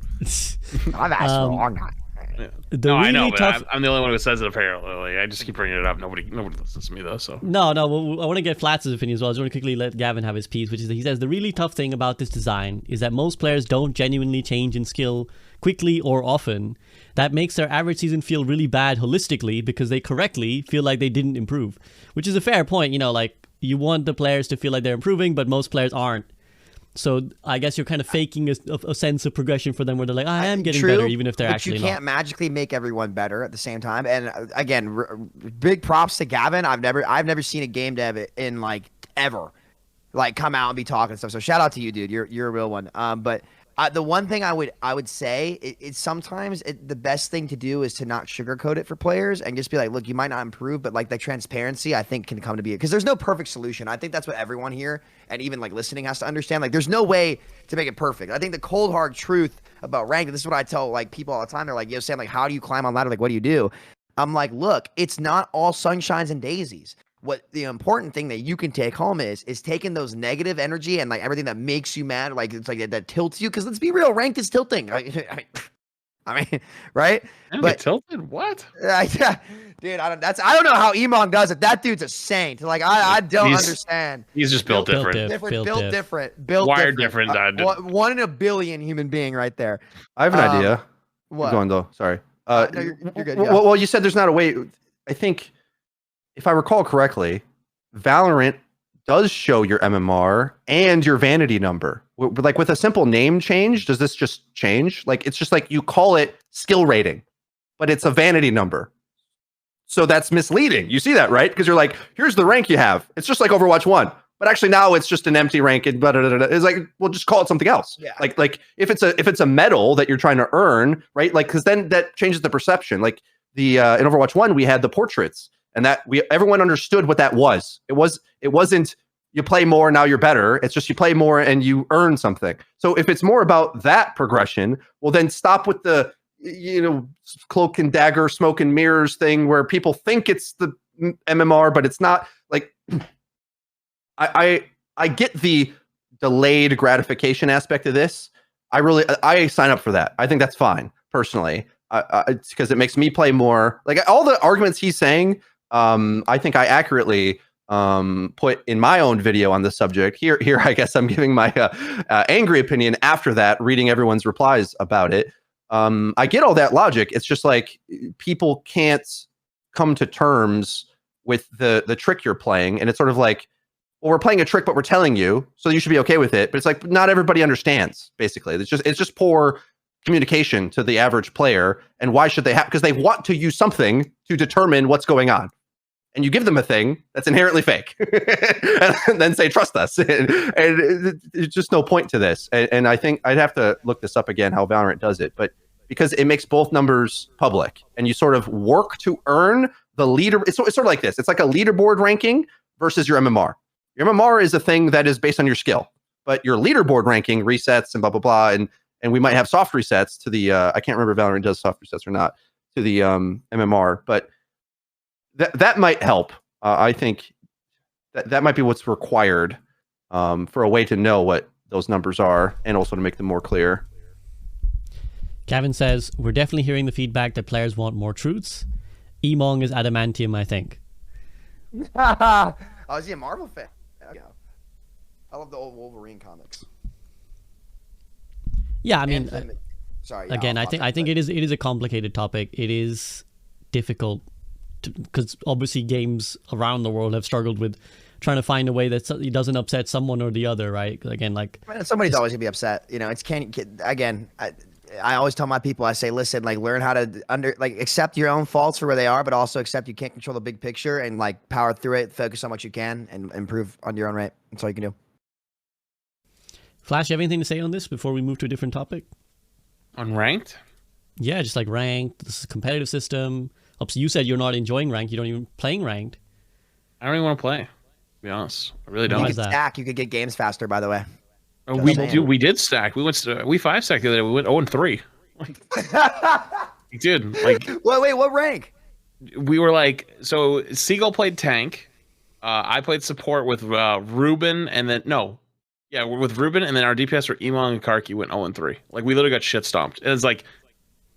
I've asked for a long time. Yeah. No, really I know, but I'm the only one who says it apparently. I just keep bringing it up. Nobody listens to me though. So no. Well, I want to get Flats' opinion as well. I just want to quickly let Gavin have his piece, which is that he says the really tough thing about this design is that most players don't genuinely change in skill quickly or often. That makes their average season feel really bad holistically because they correctly feel like they didn't improve, which is a fair point. You know, like you want the players to feel like they're improving, but most players aren't. So I guess you're kind of faking a sense of progression for them where they're like, I am getting better, even if they're actually not. But you can't magically make everyone better at the same time. And again, big props to Gavin. I've never seen a game dev in like ever like come out and be talking and stuff. So shout out to you, dude. You're a real one. But the one thing I would say is sometimes the best thing to do is to not sugarcoat it for players and just be like, look, you might not improve, but like the transparency I think can come to be because there's no perfect solution. I think that's what everyone here and even like listening has to understand. Like there's no way to make it perfect. I think the cold hard truth about ranked, this is what I tell like people all the time. They're like, yo, Sam, like how do you climb on ladder? Like what do you do? I'm like, look, it's not all sunshines and daisies. What the important thing that you can take home is taking those negative energy and like everything that makes you mad, like it's like that tilts you. Because let's be real, ranked is tilting. I mean, right? But tilted? What? Dude, I don't know how Emong does it. That dude's a saint. Like I don't understand. He's just built different. Built wired different. One in a billion human being right there. I have an idea. What? Keep going though. Sorry. No, you're good. Yeah. Well, you said there's not a way. I think, if I recall correctly, Valorant does show your MMR and your vanity number. Like with a simple name change, does this just change? Like it's just like you call it skill rating, but it's a vanity number. So that's misleading. You see that, right? Because you're like, here's the rank you have. It's just like Overwatch 1. But actually now it's just an empty rank and blah, blah, blah, blah. It's like, we'll just call it something else. Yeah. Like if it's a medal that you're trying to earn, right? Like, because then that changes the perception. Like the in Overwatch 1, we had the portraits, and that everyone understood what that was. It wasn't you play more, now you're better. It's just you play more and you earn something. So if it's more about that progression, well then stop with the cloak and dagger, smoke and mirrors thing where people think it's the MMR, but it's not. Like I get the delayed gratification aspect of this. I sign up for that. I think that's fine personally. It's because it makes me play more. Like all the arguments he's saying, I think I accurately put in my own video on this subject. Here I guess I'm giving my angry opinion after that, reading everyone's replies about it. I get all that logic. It's just like people can't come to terms with the trick you're playing, and it's sort of like, well, we're playing a trick, but we're telling you, so you should be okay with it. But it's like not everybody understands. Basically, it's just poor communication to the average player. And why should they have? Because they want to use something to determine what's going on, and you give them a thing that's inherently fake, and then say trust us. And there's just no point to this. And I think I'd have to look this up again how Valorant does it, but because it makes both numbers public, and you sort of work to earn the leader. It's sort of like this. It's like a leaderboard ranking versus your MMR. Your MMR is a thing that is based on your skill, but your leaderboard ranking resets and blah, blah, blah. And we might have soft resets to the, I can't remember if Valorant does soft resets or not, to the MMR, but that might help. I think that might be what's required for a way to know what those numbers are, and also to make them more clear. Kevin says, we're definitely hearing the feedback that players want more truths. Emong is adamantium, I think. Oh, is he a Marvel fan? Yeah. I love the old Wolverine comics. Yeah, I mean, sorry. Again, I think it is a complicated topic. It is difficult because obviously games around the world have struggled with trying to find a way that it doesn't upset someone or the other, right? Again, like somebody's always gonna be upset. It's again. I always tell my people, I say, listen, like learn how to accept your own faults for where they are, but also accept you can't control the big picture, and like power through it, focus on what you can, and improve on your own rate. That's all you can do. Flash, you have anything to say on this before we move to a different topic? On ranked? Yeah, just like ranked. This is a competitive system. Obviously, you said you're not enjoying ranked. You don't even playing ranked. I don't even want to play. To be honest, I really don't. You could stack. You could get games faster. By the way. We did stack. We 5-stacked the other day. We went 0-3. Dude, like wait, what rank? We were like, so Seagull played tank. I played support with Ruben, and then with Ruben, and then our DPS were Emong and Karki went 0-3. Like we literally got shit stomped. It was like,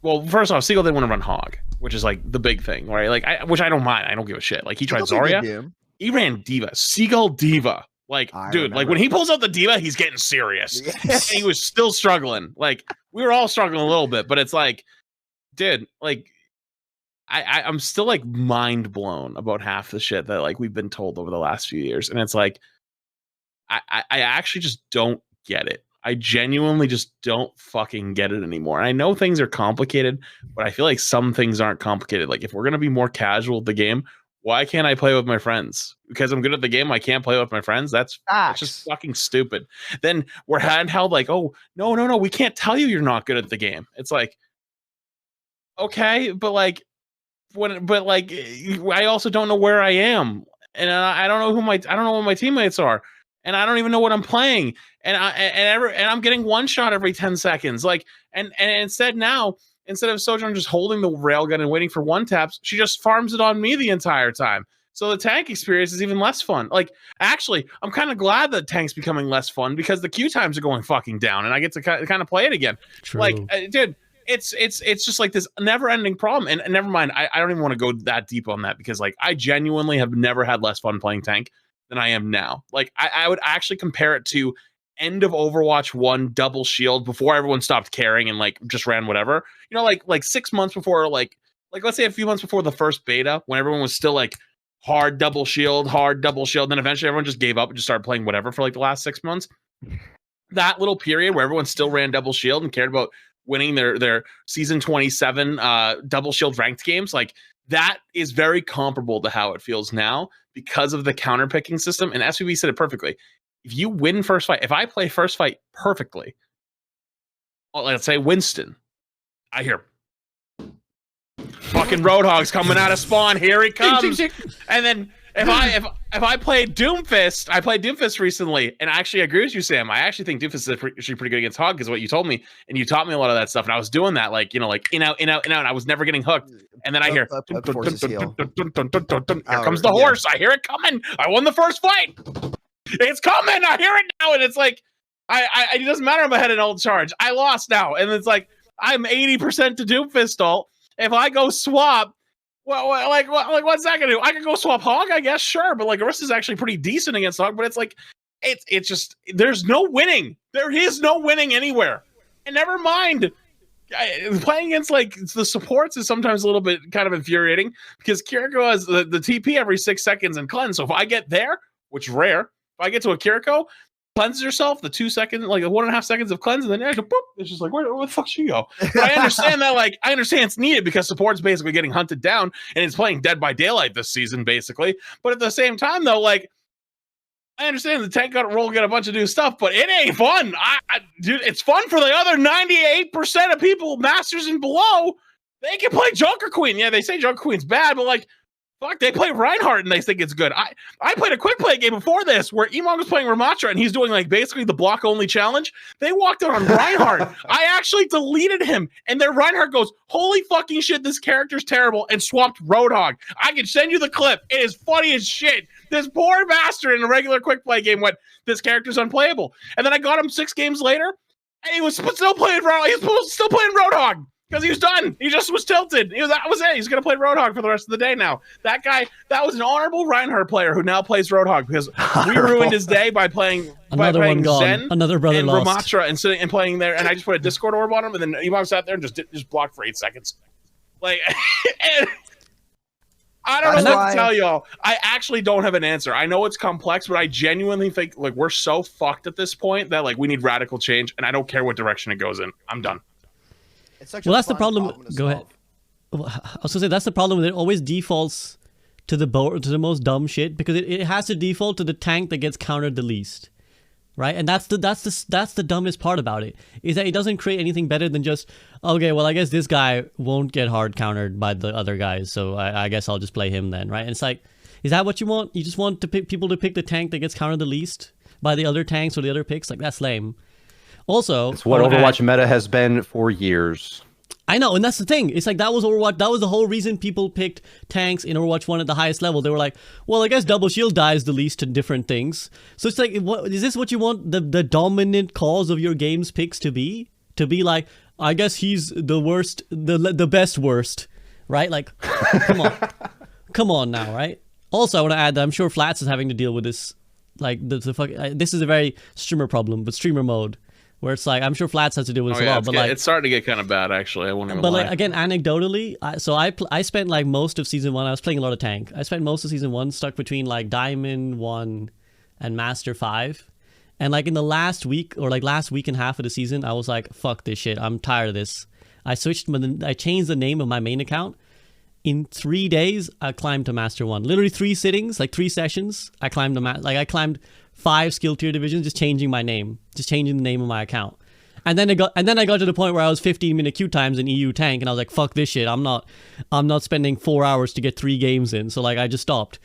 well, first off, Seagull didn't want to run Hog, which is like the big thing, right? Like which I don't mind. I don't give a shit. Like he tried Zarya. He ran Diva. Seagull Diva. Like, dude, like when he pulls out the Diva, he's getting serious. Yes. And he was still struggling. Like, we were all struggling a little bit, but it's like, dude, like, I'm still like mind blown about half the shit that like we've been told over the last few years. And it's like, I actually just don't get it. I genuinely just don't fucking get it anymore. And I know things are complicated, but I feel like some things aren't complicated. Like, if we're going to be more casual with the game, why can't I play with my friends? Because I'm good at the game, I can't play with my friends? That's just fucking stupid. Then we're handheld like, oh, no, we can't tell you you're not good at the game. It's like, okay, but like, I also don't know where I am, and I don't know what my teammates are, and I don't even know what I'm playing, and I'm getting one shot every 10 seconds. Like, and instead of Sojourn just holding the railgun and waiting for one taps, she just farms it on me the entire time. So the tank experience is even less fun. Like, actually, I'm kind of glad that tank's becoming less fun because the queue times are going fucking down, and I get to kind of play it again. True. Like, dude, it's just like this never-ending problem. And never mind, I don't even want to go that deep on that because, like, I genuinely have never had less fun playing tank than I am now. Like, I would actually compare it to end of Overwatch 1 double shield before everyone stopped caring and like just ran whatever. Like 6 months before, like let's say a few months before the first beta, when everyone was still like hard double shield. Then eventually everyone just gave up and just started playing whatever for like the last 6 months. That little period where everyone still ran double shield and cared about winning their season 27 double shield ranked games, like that is very comparable to how it feels now because of the counter picking system. And SVB said it perfectly. If you win first fight, if I play first fight perfectly, well, let's say Winston, I hear fucking Roadhog's coming out of spawn. Here he comes. And then if I played Doomfist, I played Doomfist recently, and I actually agree with you, Sam. I actually think Doomfist is actually pretty good against Hog, because what you told me, and you taught me a lot of that stuff, and I was doing that, like, you know, like in out, and I was never getting hooked. And then I hear, here comes the horse. I hear it coming. I won the first fight. It's coming. I hear it now, and it's like, it doesn't matter. I'm ahead in old charge. I lost now, and it's like I'm 80% to Doomfist ult. If I go swap. Well, what's that gonna do? I can go swap Hog, I guess, sure, but like Arista's actually pretty decent against Hog, but it's like, it's just, there's no winning. There is no winning anywhere. And never mind, playing against like the supports is sometimes a little bit kind of infuriating, because Kiriko has the TP every 6 seconds and cleanse. So if I get there, which is rare, if I get to a Kiriko, cleanses herself, the 2 seconds, like 1.5 seconds of cleanse, and then boop, it's just like, where the fuck she go? But I understand that, like, I understand it's needed because support's basically getting hunted down, and it's playing Dead by Daylight this season, basically. But at the same time, though, like, I understand the tank got roll, get a bunch of new stuff, but it ain't fun. Dude, it's fun for the other 98% of people, Masters and below. They can play Joker Queen. Yeah, they say Joker Queen's bad, but like, fuck, they play Reinhardt and they think it's good. I played a quick play game before this where Emon was playing Ramattra and he's doing like basically the block only challenge. They walked out on Reinhardt. I actually deleted him, and then Reinhardt goes, holy fucking shit, this character's terrible, and swapped Roadhog. I can send you the clip. It is funny as shit. This poor bastard in a regular quick play game went, this character's unplayable. And then I got him 6 games later, and he was still playing Roadhog. Because he was done. He just was tilted. That was it. He's going to play Roadhog for the rest of the day now. That guy, that was an honorable Reinhardt player who now plays Roadhog, because we ruined his day by playing Zen, another brother and lost. Ramattra, and sitting and playing there. And I just put a Discord orb on him, and then Emon sat there and just blocked for 8 seconds. Like, I don't know what to tell y'all. I actually don't have an answer. I know it's complex, but I genuinely think like we're so fucked at this point that like we need radical change, and I don't care what direction it goes in. I'm done. Well, that's the problem. Go ahead. I was gonna say that's the problem. It always defaults to the most dumb shit, because it has to default to the tank that gets countered the least, right? And that's the dumbest part about it, is that it doesn't create anything better than just, okay, well, I guess this guy won't get hard countered by the other guys, so I guess I'll just play him then, right? And it's like, is that what you want? You just want to pick people to pick the tank that gets countered the least by the other tanks or the other picks? Like, that's lame. Also, it's what Overwatch meta has been for years. I know, and that's the thing. It's like that was Overwatch. That was the whole reason people picked tanks in Overwatch 1 at the highest level. They were like, well, I guess double shield dies the least to different things. So it's like, what, is this what you want the dominant cause of your game's picks to be? To be like, I guess he's the worst, the best worst, right? Like, come on. Come on now, right? Also, I want to add that I'm sure Flats is having to deal with this. Like, this is a very streamer problem, but streamer mode. Where it's like, I'm sure Flats has to deal with this a lot, but like, it's starting to get kind of bad, actually. I won't even lie. But like, again, anecdotally, I spent like most of season 1. I was playing a lot of tank. I spent most of season 1 stuck between like Diamond 1 and Master 5, and like in the last week or like last week and a half of the season, I was like, fuck this shit. I'm tired of this. I changed the name of my main account. In 3 days, I climbed to Master 1. Literally 3 sittings, like 3 sessions. I climbed I climbed 5 skill tier divisions, just changing my name, just changing the name of my account. And then I got to the point where I was 15-minute queue times in EU tank, and I was like, fuck this shit. I'm not spending 4 hours to get 3 games in. So like I just stopped.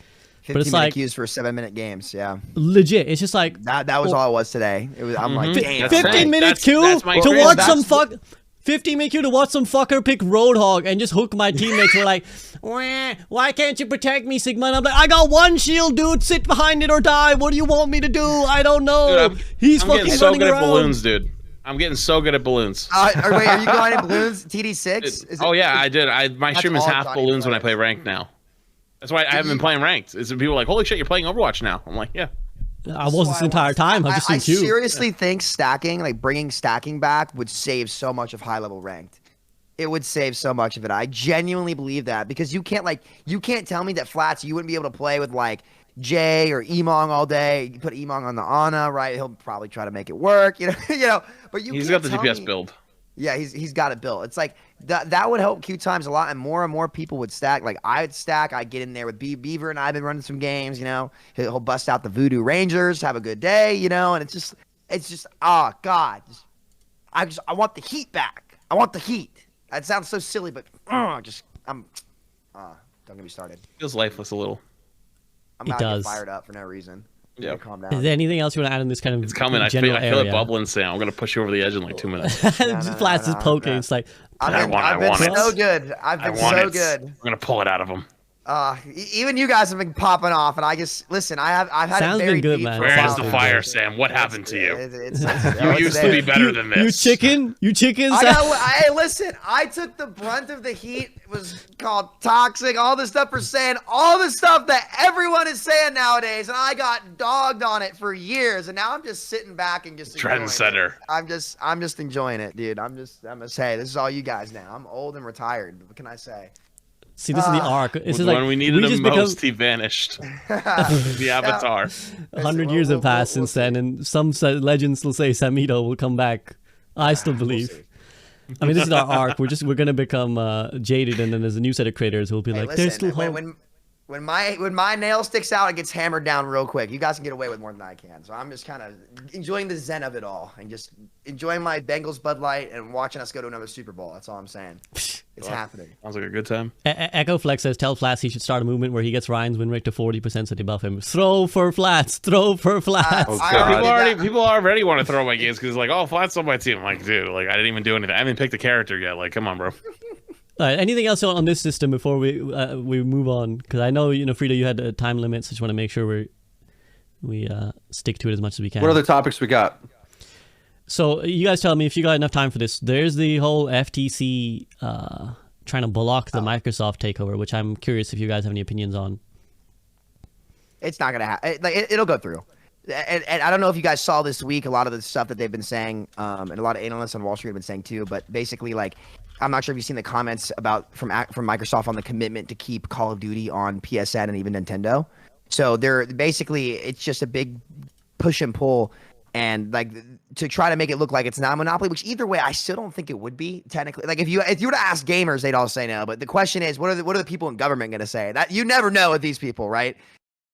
15-minute queues for 7-minute games, yeah. Legit, it's just like that was all it was today. It was. I'm like, damn. 15-minute queue to watch some fuck. 15-minute queue to watch some fucker pick Roadhog and just hook my teammates. Who are like, why can't you protect me, Sigma? And I'm like, I got 1 shield, dude. Sit behind it or die. What do you want me to do? I don't know. Dude, He's I'm fucking getting so running good around. at balloons, dude. I'm getting so good at balloons. Wait, are you going in balloons? TD6? I did. My stream is half balloons when I play ranked now. That's why I haven't been playing ranked. It's people are like, holy shit, you're playing Overwatch now. I'm like, yeah. I was this entire time. I've just seen queue. I seriously think stacking, like bringing stacking back, would save so much of high level ranked. It would save so much of it. I genuinely believe that, because you can't tell me that Flats, you wouldn't be able to play with like Jay or Emong all day. You put Emong on the Ana, right? He'll probably try to make it work, But he's got the GPS build. Yeah, he's got it built. It's like that would help queue times a lot, and more people would stack. Like I'd stack, I'd get in there with Beaver, and I've been running some games. He'll bust out the Voodoo Rangers, have a good day, and it's just oh god, I want the heat back. I want the heat. That sounds so silly, but don't get me started. Feels lifeless a little. I'm not getting fired up for no reason. Yeah, calm down. Is there anything else you want to add in this kind of? It's coming. I feel it bubbling, Sam. I'm gonna push you over the edge in like 2 minutes. Flats is poking. It's like I've been so good. I've been so good. I'm gonna pull it out of him. Even you guys have been popping off, and I just listen. I've had Sounds it very been good, deep. man. Where's the fire, Sam? What happened to you? You used to be better than this. You chicken. Hey, listen. I took the brunt of the heat. It was called toxic. All this stuff for saying all the stuff that everyone is saying nowadays, and I got dogged on it for years. And now I'm just sitting back and just trendsetter. I'm just enjoying it, dude. I'm gonna say this is all you guys now. I'm old and retired. What can I say? See, this is the arc. This is when like we needed him most, he vanished. The Avatar. 100 years have passed since then, and some legends will say Samito will come back. I still believe. I mean, this is our arc. We're gonna become jaded, and then there's a new set of creators who will be like, listen, "There's still hope." When my nail sticks out, it gets hammered down real quick. You guys can get away with more than I can. So I'm just kind of enjoying the zen of it all, and just enjoying my Bengals Bud Light and watching us go to another Super Bowl. That's all I'm saying. It's happening. Sounds like a good time. Echo Flex says, tell Flats he should start a movement where he gets Ryan's win rate to 40% so they buff him. Throw for Flats. Throw for Flats. People already want to throw my games because it's like, oh, Flats on my team. I'm like, dude, like I didn't even do anything. I haven't picked a character yet. Like, come on, bro. All right, anything else on this system before we move on? Because I know, Freedo, you had a time limit, so I just want to make sure we stick to it as much as we can. What other topics we got? So you guys tell me if you got enough time for this. There's the whole FTC trying to block the Microsoft takeover, which I'm curious if you guys have any opinions on. It's not gonna happen. It'll go through. And I don't know if you guys saw this week a lot of the stuff that they've been saying, and a lot of analysts on Wall Street have been saying too. But basically, like, I'm not sure if you've seen the comments from Microsoft on the commitment to keep Call of Duty on PSN and even Nintendo. So they're basically, it's just a big push and pull, and like to try to make it look like it's not a monopoly. Which either way, I still don't think it would be technically. Like if you were to ask gamers, they'd all say no. But the question is, what are the people in government going to say? That you never know with these people, right?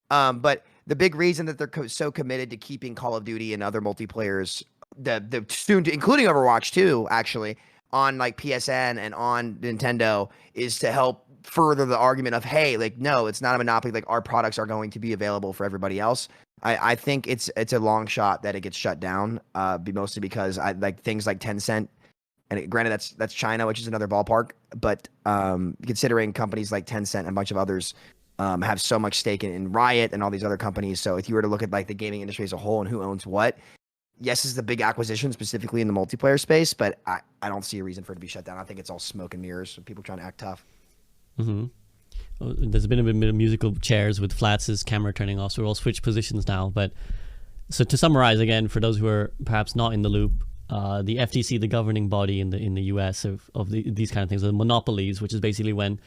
But the big reason that they're so committed to keeping Call of Duty and other multiplayers, the soon to, including Overwatch 2, actually, on like PSN and on Nintendo, is to help further the argument of, hey, like, no, it's not a monopoly. Like, our products are going to be available for everybody else. I think it's a long shot that it gets shut down, mostly because things like Tencent, and granted that's China, which is another ballpark, but considering companies like Tencent and a bunch of others have so much stake in Riot and all these other companies. So if you were to look at like the gaming industry as a whole and who owns what, yes, this is the big acquisition specifically in the multiplayer space, but I don't see a reason for it to be shut down. I think it's all smoke and mirrors, people trying to act tough. Mm-hmm. Well, there's been a bit of musical chairs with Flats' camera turning off, so we'll all switch positions now. But so to summarize again, for those who are perhaps not in the loop, the FTC, the governing body in the US of these kind of things, are monopolies, which is basically when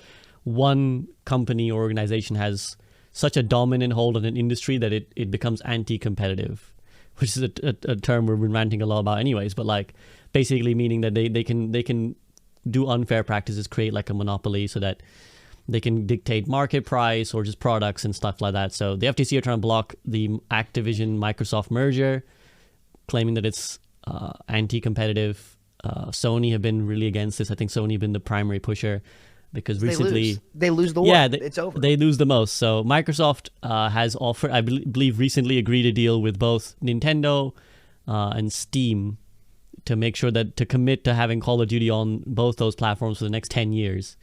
one company or organization has such a dominant hold on an industry that it becomes anti-competitive, which is a term we've been ranting a lot about anyways, but like basically meaning that they can do unfair practices, create like a monopoly so that they can dictate market price or just products and stuff like that. So the FTC are trying to block the Activision Microsoft merger, claiming that it's anti-competitive. Sony have been really against this. I think Sony have been the primary pusher, because recently they lose the war. Yeah, it's over. They lose the most. So Microsoft has offered, I believe, recently agreed a deal with both Nintendo and Steam to make sure that to commit to having Call of Duty on both those platforms for the next 10 years.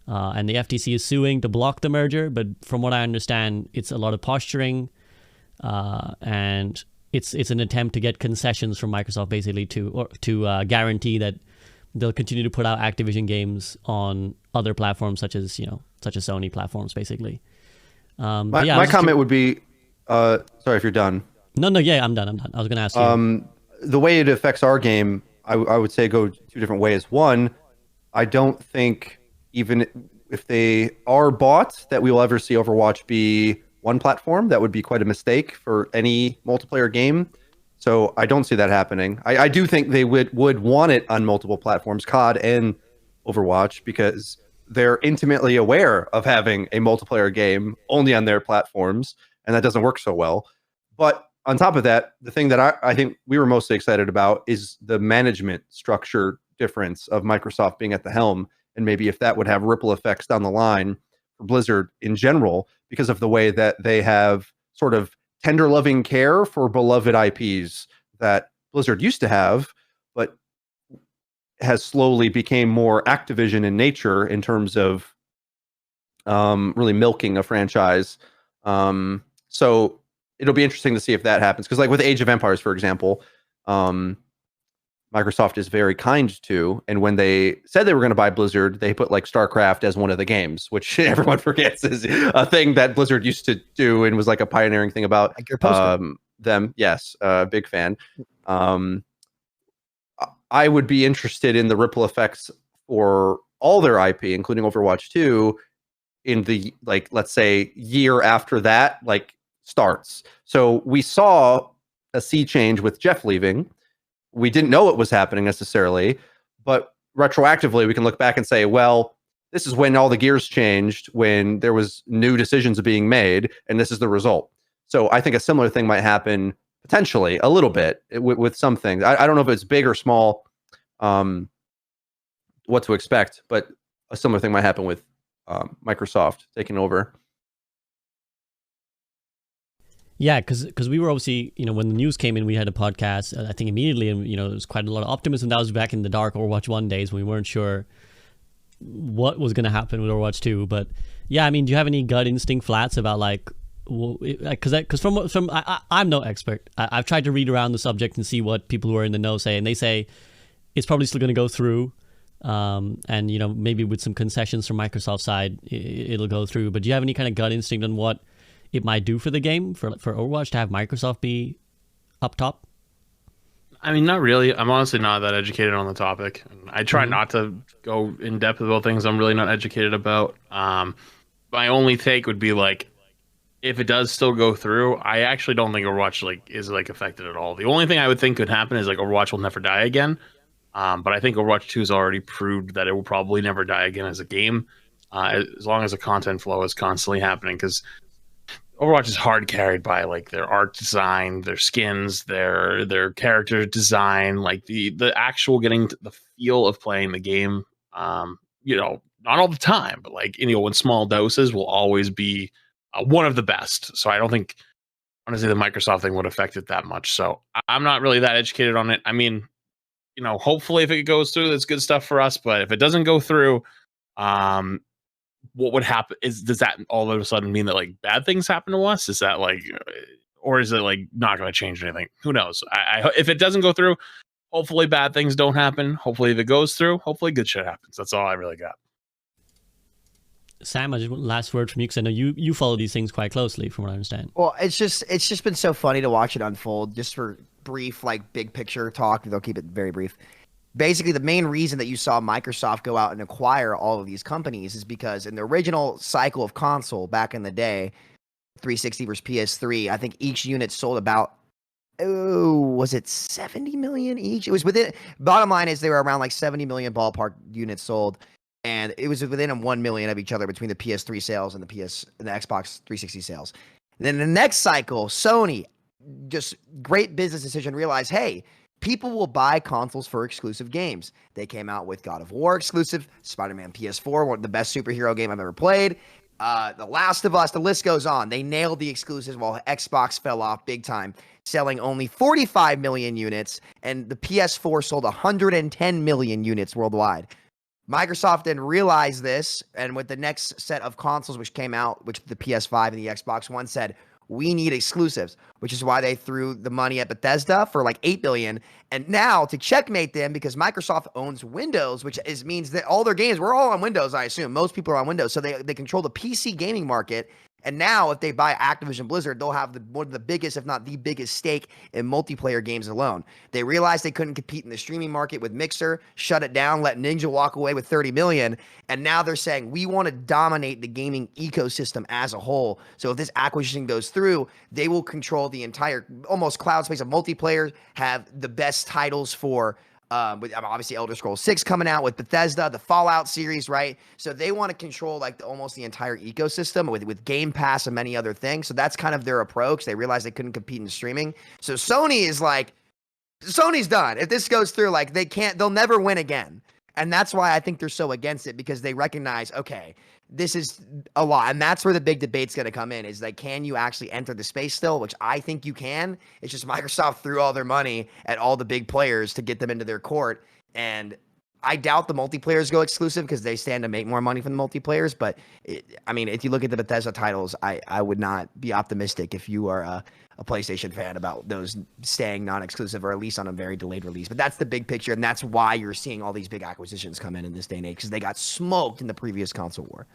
And the FTC is suing to block the merger, but from what I understand, it's a lot of posturing, and it's an attempt to get concessions from Microsoft, basically to guarantee that they'll continue to put out Activision games on other platforms, such as Sony platforms, basically. My comment would be, sorry if you're done. No, yeah, I'm done. I was going to ask you. The way it affects our game, I would say go two different ways. One, I don't think even if they are bought that we will ever see Overwatch be one platform. That would be quite a mistake for any multiplayer game. So I don't see that happening. I do think they would want it on multiple platforms, COD and Overwatch, because they're intimately aware of having a multiplayer game only on their platforms, and that doesn't work so well. But on top of that, the thing that I think we were mostly excited about is the management structure difference of Microsoft being at the helm, and maybe if that would have ripple effects down the line for Blizzard in general, because of the way that they have sort of tender loving care for beloved IPs that Blizzard used to have, but has slowly became more Activision in nature in terms of really milking a franchise. So it'll be interesting to see if that happens. Because like with Age of Empires, for example, Microsoft is very kind to, and when they said they were going to buy Blizzard, they put like StarCraft as one of the games, which everyone forgets is a thing that Blizzard used to do and was like a pioneering thing about them. Yes, big fan. I would be interested in the ripple effects for all their IP, including Overwatch 2, in the, like, let's say year after that, like, starts. So we saw a sea change with Jeff leaving. We didn't know it was happening necessarily, but retroactively we can look back and say, well, this is when all the gears changed, when there was new decisions being made, and this is the result. So I think a similar thing might happen potentially a little bit with some things. I don't know if it's big or small, what to expect, but a similar thing might happen with Microsoft taking over. Yeah, because we were obviously, when the news came in, we had a podcast, I think immediately, and, there was quite a lot of optimism. That was back in the dark Overwatch 1 days when we weren't sure what was going to happen with Overwatch 2. But yeah, I mean, do you have any gut instinct flats about like, because from I'm no expert. I've tried to read around the subject and see what people who are in the know say, and they say it's probably still going to go through, and maybe with some concessions from Microsoft's side, it'll go through. But do you have any kind of gut instinct on what it might do for the game, for Overwatch, to have Microsoft be up top? I mean, not really. I'm honestly not that educated on the topic. I try not to go in depth about things I'm really not educated about. My only take would be like, if it does still go through, I actually don't think Overwatch is affected at all. The only thing I would think could happen is like Overwatch will never die again. But I think Overwatch 2 has already proved that it will probably never die again as a game, as long as the content flow is constantly happening. Because Overwatch is hard carried by like their art design, their skins, their character design, like the actual getting the feel of playing the game. Not all the time, but like in small doses will always be one of the best. So I don't think, honestly, the Microsoft thing would affect it that much. So I'm not really that educated on it. I mean, hopefully if it goes through, that's good stuff for us. But if it doesn't go through, what would happen does that all of a sudden mean that like bad things happen to us? Is that like, or is it like not going to change anything? Who knows? If it doesn't go through, hopefully bad things don't happen. Hopefully if it goes through, hopefully good shit happens. That's all I really got. Sam, I just want last word from you, because I know you follow these things quite closely, from what I understand. Well, it's just been so funny to watch it unfold. Just for brief, like, big picture talk, they'll keep it very brief. Basically, the main reason that you saw Microsoft go out and acquire all of these companies is because in the original cycle of console back in the day, 360 versus PS3, I think each unit sold about, was it 70 million each? It was within, bottom line is they were around like 70 million ballpark units sold. And it was within 1 million of each other between the PS3 sales and the Xbox 360 sales. And then the next cycle, Sony, just great business decision, realized, hey, people will buy consoles for exclusive games. They came out with God of War exclusive, Spider-Man PS4, one of the best superhero game I've ever played. The Last of Us, the list goes on. They nailed the exclusives while Xbox fell off big time, selling only 45 million units, and the PS4 sold 110 million units worldwide. Microsoft then realized this, and with the next set of consoles which came out, which the PS5 and the Xbox One, said, we need exclusives, which is why they threw the money at Bethesda for like $8 billion. And now to checkmate them, because Microsoft owns Windows, which means that all their games, we're all on Windows, I assume. Most people are on Windows, so they control the PC gaming market. And now, if they buy Activision Blizzard, they'll have one of the biggest, if not the biggest, stake in multiplayer games alone. They realized they couldn't compete in the streaming market with Mixer, shut it down, let Ninja walk away with 30 million. And now they're saying, we want to dominate the gaming ecosystem as a whole. So if this acquisition goes through, they will control the entire almost cloud space of multiplayer, have the best titles for with obviously Elder Scrolls 6 coming out, with Bethesda, the Fallout series, right? So they want to control like almost the entire ecosystem with Game Pass and many other things. So that's kind of their approach. They realized they couldn't compete in streaming. So Sony's done. If this goes through, like they'll never win again. And that's why I think they're so against it, because they recognize, okay, this is a lot. And that's where the big debate's going to come in, is like, can you actually enter the space still? Which I think you can. It's just Microsoft threw all their money at all the big players to get them into their court. And I doubt the multiplayers go exclusive, because they stand to make more money from the multiplayers. But I mean, if you look at the Bethesda titles, I would not be optimistic if you are a PlayStation fan about those staying non-exclusive, or at least on a very delayed release. But that's the big picture, and that's why you're seeing all these big acquisitions come in this day and age, because they got smoked in the previous console war.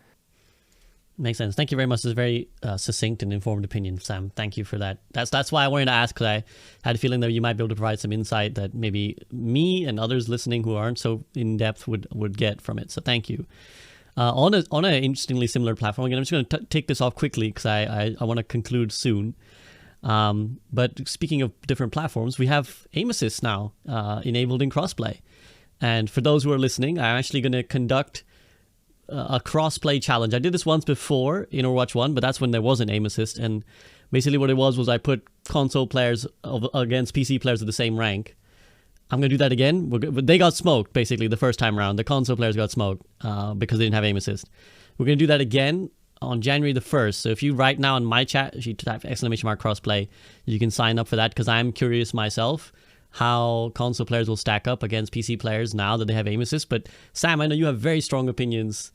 Makes sense. Thank you very much. It's a very succinct and informed opinion, Sam. Thank you for that. That's why I wanted to ask, because I had a feeling that you might be able to provide some insight that maybe me and others listening who aren't so in depth would get from it. So thank you. On an interestingly similar platform, again, I'm just going to take this off quickly because I want to conclude soon. But speaking of different platforms, we have aim assist now enabled in Crossplay. And for those who are listening, I'm actually going to conduct a crossplay challenge. I did this once before in Overwatch 1, but that's when there wasn't aim assist. And basically what it was I put console players against PC players of the same rank. I'm going to do that again. They got smoked, basically, the first time around. The console players got smoked because they didn't have aim assist. We're going to do that again on January the 1st. So if you right now in my chat, if you type !crossplay, you can sign up for that, because I'm curious myself how console players will stack up against PC players now that they have aim assist. But Sam, I know you have very strong opinions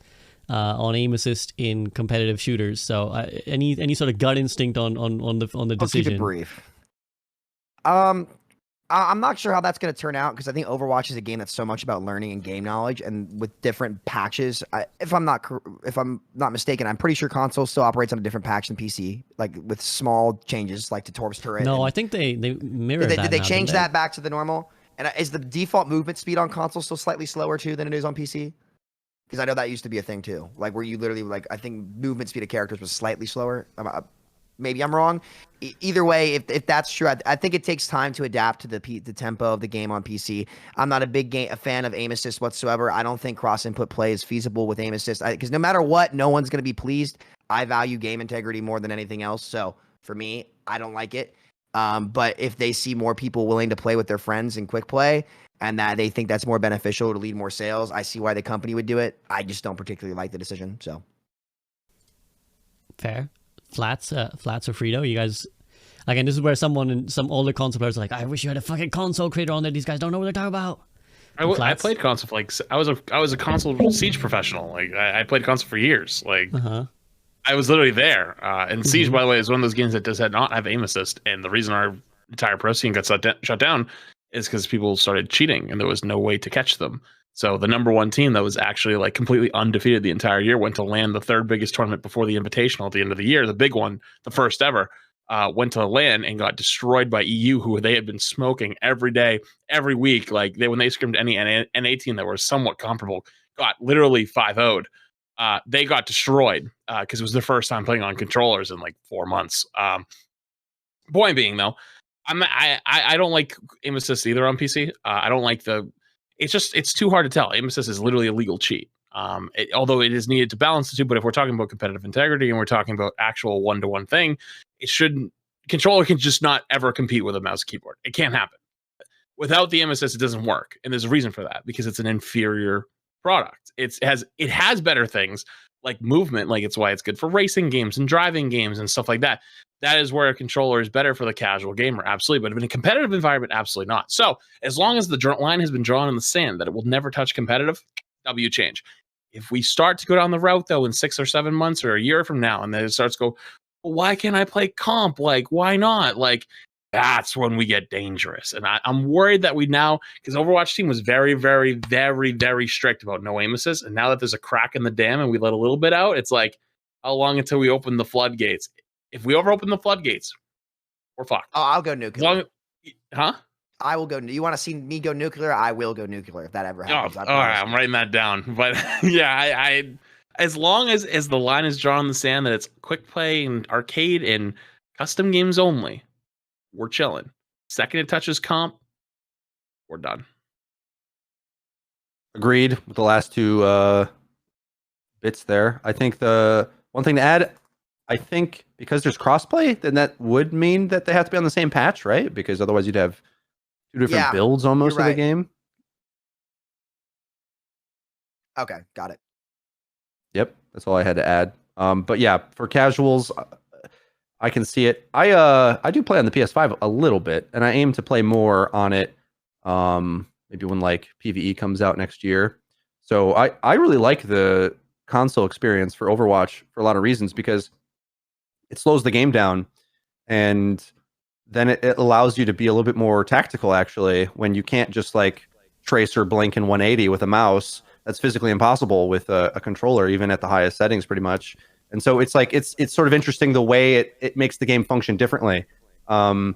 on aim assist in competitive shooters. So any sort of gut instinct on the decision? I'll keep it brief. I'm not sure how that's going to turn out, because I think Overwatch is a game that's so much about learning and game knowledge, and with different patches. If I'm not mistaken, I'm pretty sure console still operates on a different patch than PC, like with small changes, like to Torb's turret. No, I think they mirrored that. Did they change that back to the normal? And is the default movement speed on console still slightly slower too than it is on PC? Because I know that used to be a thing too, like where you literally I think movement speed of characters was slightly slower. Maybe I'm wrong. Either way, if that's true, I think it takes time to adapt to the tempo of the game on PC. I'm not a fan of aim assist whatsoever. I don't think cross input play is feasible with aim assist, because no matter what, no one's going to be pleased. I value game integrity more than anything else. So for me, I don't like it. But if they see more people willing to play with their friends in quick play, and that they think that's more beneficial to lead more sales, I see why the company would do it. I just don't particularly like the decision. So fair. Flats or Freedo, you guys, again, this is where some older console players are like, I wish you had a fucking console creator on there. These guys don't know what they're talking about. I played console I was a console Siege professional. Like I played console for years. Like I was literally there. And Siege, by the way, is one of those games that does not have aim assist. And the reason our entire pro scene got shut down is because people started cheating and there was no way to catch them. So the number one team that was actually like completely undefeated the entire year went to land the third biggest tournament before the Invitational at the end of the year, the big one, the first ever, went to land and got destroyed by EU, who they had been smoking every day, every week. Like when they scrimmed any NA team that were somewhat comparable, got literally 5-0'd. They got destroyed because it was their first time playing on controllers in like 4 months. Point being, though, I don't like aim assist either on PC. I don't like it's too hard to tell. Aim assist is literally a legal cheat. Although it is needed to balance the two, but if we're talking about competitive integrity and we're talking about actual one-to-one thing, controller can just not ever compete with a mouse and keyboard. It can't happen. Without the aim assist, it doesn't work. And there's a reason for that, because it's an inferior product. It has better things like movement, like it's why it's good for racing games and driving games and stuff like that. That is where a controller is better for the casual gamer, absolutely. But in a competitive environment, absolutely not. So as long as the line has been drawn in the sand that it will never touch competitive, W change. If we start to go down the route, though, in 6 or 7 months or a year from now, and then it starts to go, well, why can't I play comp? Like, why not? Like, that's when we get dangerous. And I'm worried that because Overwatch team was very, very, very, very strict about no aim assist. And now that there's a crack in the dam and we let a little bit out, it's like, how long until we open the floodgates? If we open the floodgates, we're fucked. Oh, I'll go nuclear. Huh? I will go. You want to see me go nuclear? I will go nuclear if that ever happens. All right, I'm writing that down. But yeah, I as long as the line is drawn in the sand that it's quick play and arcade and custom games only, we're chilling. Second it touches comp, we're done. Agreed with the last two bits there. I think the one thing to add, I think because there's crossplay, then that would mean that they have to be on the same patch, right? Because otherwise you'd have two different builds almost of the game. Okay, got it. Yep, that's all I had to add. But yeah, for casuals, I can see it. I do play on the PS5 a little bit, and I aim to play more on it. Maybe when like PvE comes out next year. So I really like the console experience for Overwatch for a lot of reasons, because it slows the game down, and then it allows you to be a little bit more tactical, actually, when you can't just like trace or blink in 180 with a mouse. That's physically impossible with a controller, even at the highest settings, pretty much. And so it's like it's sort of interesting the way it makes the game function differently. Aim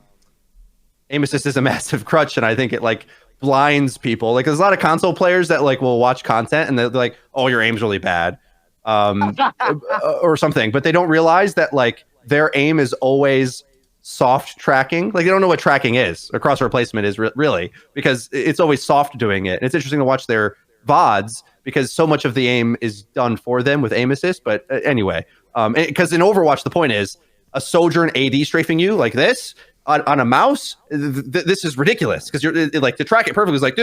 assist is a massive crutch, and I think it like blinds people. Like there's a lot of console players that like will watch content and they're like, "Oh, your aim's really bad," or something, but they don't realize that like their aim is always soft tracking. Like they don't know what tracking is or crosshair placement is really, because it's always soft doing it. And it's interesting to watch their VODs because so much of the aim is done for them with aim assist. But anyway, because in Overwatch, the point is a Sojourn AD strafing you like this on a mouse. This is ridiculous because you're like to track it perfectly is like,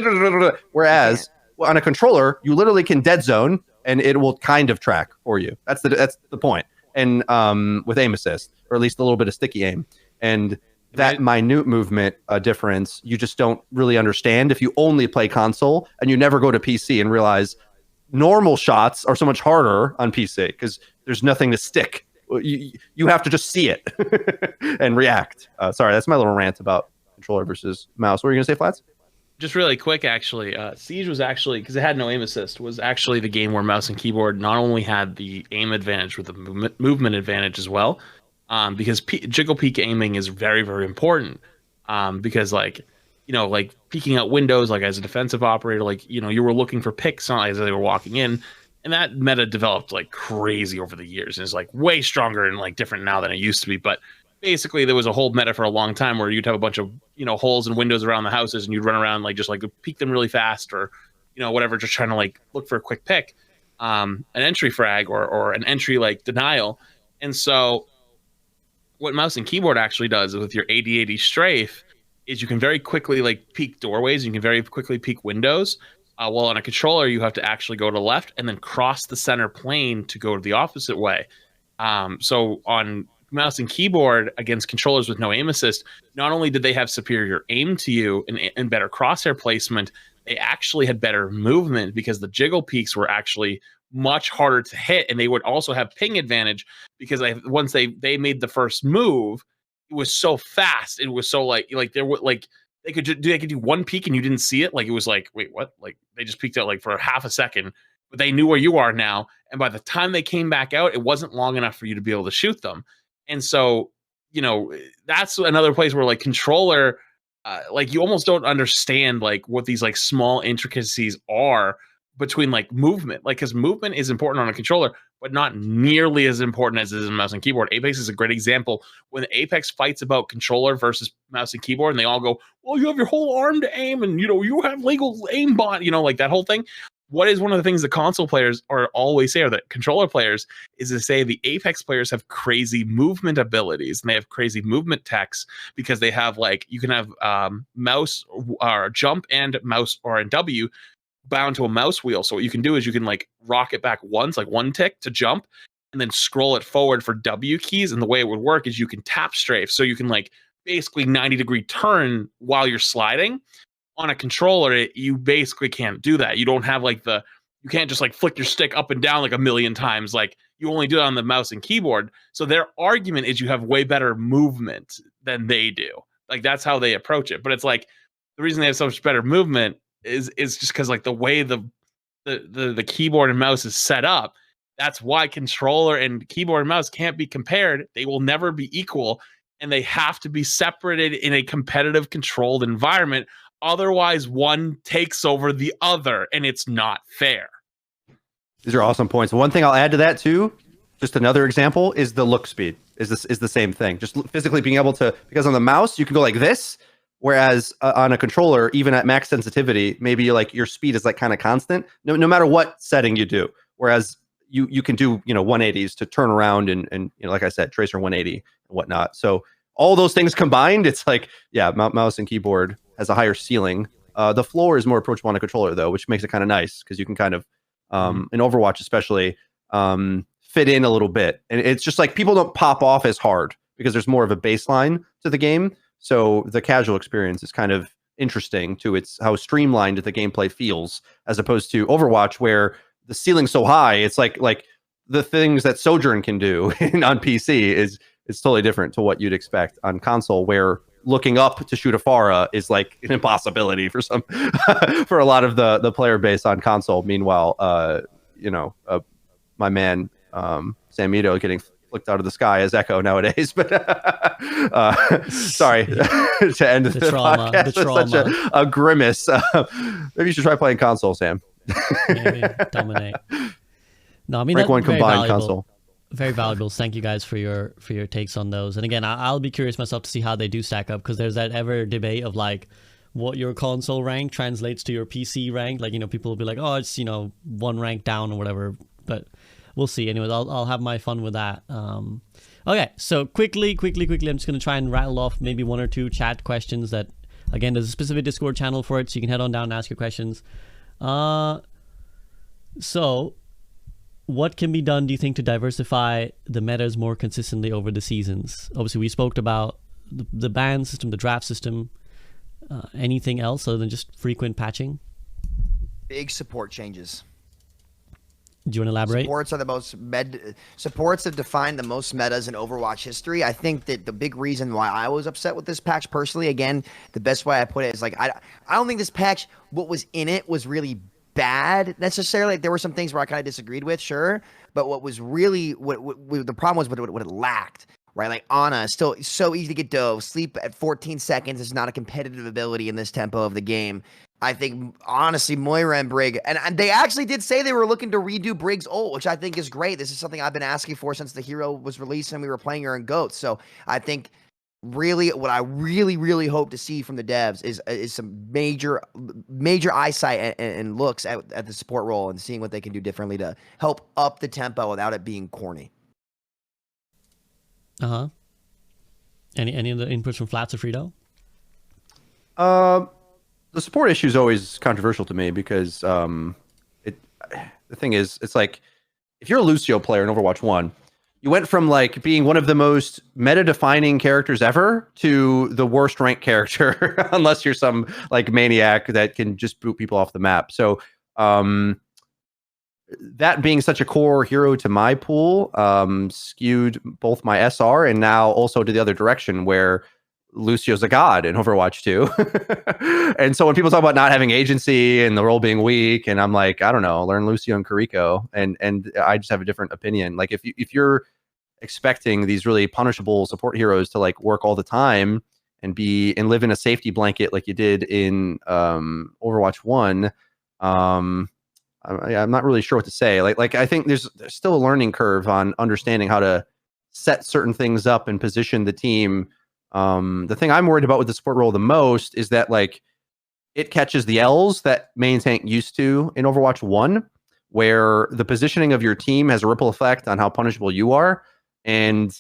whereas on a controller, you literally can dead zone and it will kind of track for you. That's the point. And with aim assist, or at least a little bit of sticky aim. And that minute movement difference, you just don't really understand if you only play console and you never go to PC and realize normal shots are so much harder on PC because there's nothing to stick. You have to just see it and react. Sorry, that's my little rant about controller versus mouse. What were you going to say, Flats? Just really quick, actually, Siege was actually, because it had no aim assist, was actually the game where mouse and keyboard not only had the aim advantage with the movement advantage as well, because jiggle peek aiming is very, very important, because like, like peeking out windows, like as a defensive operator, like, you were looking for picks as they were walking in, and that meta developed like crazy over the years, and is like way stronger and like different now than it used to be. But basically there was a whole meta for a long time where you'd have a bunch of holes and windows around the houses, and you'd run around like just like peek them really fast, or whatever, just trying to like look for a quick pick, an entry frag or an entry like denial. And so what mouse and keyboard actually does with your 80/80 strafe is you can very quickly like peek doorways, you can very quickly peek windows, while on a controller you have to actually go to the left and then cross the center plane to go to the opposite way. So on mouse and keyboard against controllers with no aim assist, not only did they have superior aim to you and better crosshair placement, they actually had better movement because the jiggle peaks were actually much harder to hit, and they would also have ping advantage because once they made the first move, it was so fast. It was so like there were like they could do one peek and you didn't see it. Like it was like, wait, what? Like they just peeked out like for half a second, but they knew where you are now, and by the time they came back out, it wasn't long enough for you to be able to shoot them. And so, that's another place where like controller, like you almost don't understand like what these like small intricacies are between like movement, like because movement is important on a controller, but not nearly as important as it is in mouse and keyboard. Apex is a great example. When Apex fights about controller versus mouse and keyboard, and they all go, well, you have your whole arm to aim, and you have legal aimbot, like that whole thing. What is one of the things the console players are always say, or the controller players, is to say the Apex players have crazy movement abilities, and they have crazy movement techs because they have like, you can have mouse or jump and mouse or in W bound to a mouse wheel. So what you can do is you can like rock it back once, like one tick to jump, and then scroll it forward for W keys. And the way it would work is you can tap strafe. So you can like basically 90-degree turn while you're sliding. On a controller, you basically can't do that. You don't have like you can't just like flick your stick up and down like a million times. Like you only do it on the mouse and keyboard. So their argument is you have way better movement than they do. Like that's how they approach it. But it's like the reason they have so much better movement is just because like the way the keyboard and mouse is set up, That's why controller and keyboard and mouse can't be compared. They will never be equal, and they have to be separated in a competitive, controlled environment. Otherwise, one takes over the other, and it's not fair. These are awesome points. One thing I'll add to that too, just another example, is the look speed. Is the same thing? Just physically being able to, because on the mouse you can go like this, whereas on a controller, even at max sensitivity, maybe like your speed is like kind of constant, no matter what setting you do. Whereas you can do 180s to turn around and like I said, tracer 180 and whatnot. So all those things combined, it's like, yeah, mouse and keyboard has a higher ceiling. The floor is more approachable on a controller though, which makes it kind of nice because you can kind of in Overwatch especially fit in a little bit, and it's just like people don't pop off as hard because there's more of a baseline to the game. So the casual experience is kind of interesting to its how streamlined the gameplay feels, as opposed to Overwatch where the ceiling's so high. It's like the things that Sojourn can do on PC is totally different to what you'd expect on console, where looking up to shoot a Pharah is like an impossibility for some for a lot of the player base on console. Meanwhile, my man Samito getting flicked out of the sky as Echo nowadays. But sorry to end the podcast with such a grimace. Maybe you should try playing console, Sam. Maybe dominate. No, I mean, rank 1 combined console. Very valuable. Thank you guys for your takes on those. And again, I'll be curious myself to see how they do stack up, because there's that ever debate of like what your console rank translates to your PC rank. Like, people will be like, oh, it's one rank down or whatever. But we'll see. Anyways, I'll have my fun with that. Okay, so quickly, I'm just gonna try and rattle off maybe one or two chat questions that, again, there's a specific Discord channel for it, so you can head on down and ask your questions. So what can be done, do you think, to diversify the metas more consistently over the seasons? Obviously, we spoke about the ban system, the draft system. Anything else other than just frequent patching? Big support changes. Do you want to elaborate? Supports are the most supports have defined the most metas in Overwatch history. I think that the big reason why I was upset with this patch personally, again, the best way I put it is like I don't think this patch, what was in it was really bad necessarily. Like, there were some things where I kind of disagreed with, sure, but what was really what the problem was what it lacked. Right, like Ana, still so easy to get dove. Sleep at 14 seconds is not a competitive ability in this tempo of the game. I think, honestly, Moira and Brig, and they actually did say they were looking to redo Brig's ult, which I think is great. This is something I've been asking for since the hero was released and we were playing her in GOAT. So I think really what I really hope to see from the devs is some major eyesight and looks at the support role and seeing what they can do differently to help up the tempo without it being corny. Any other inputs from Flats or Freedo? The support issue is always controversial to me because the thing is, it's like if you're a Lucio player in Overwatch 1, you went from like being one of the most meta-defining characters ever to the worst ranked character, unless you're some like maniac that can just boot people off the map. So that being such a core hero to my pool skewed both my SR and now also to the other direction where Lucio's a god in Overwatch 2. And so when people talk about not having agency and the role being weak, and I'm like, I don't know, learn Lucio and Kiriko, and I just have a different opinion. Like if you're expecting these really punishable support heroes to like work all the time and live in a safety blanket like you did in Overwatch 1, I'm not really sure what to say. Like I think there's still a learning curve on understanding how to set certain things up and position the team. The thing I'm worried about with the support role the most is that like it catches the L's that main tank used to in Overwatch 1, where the positioning of your team has a ripple effect on how punishable you are. And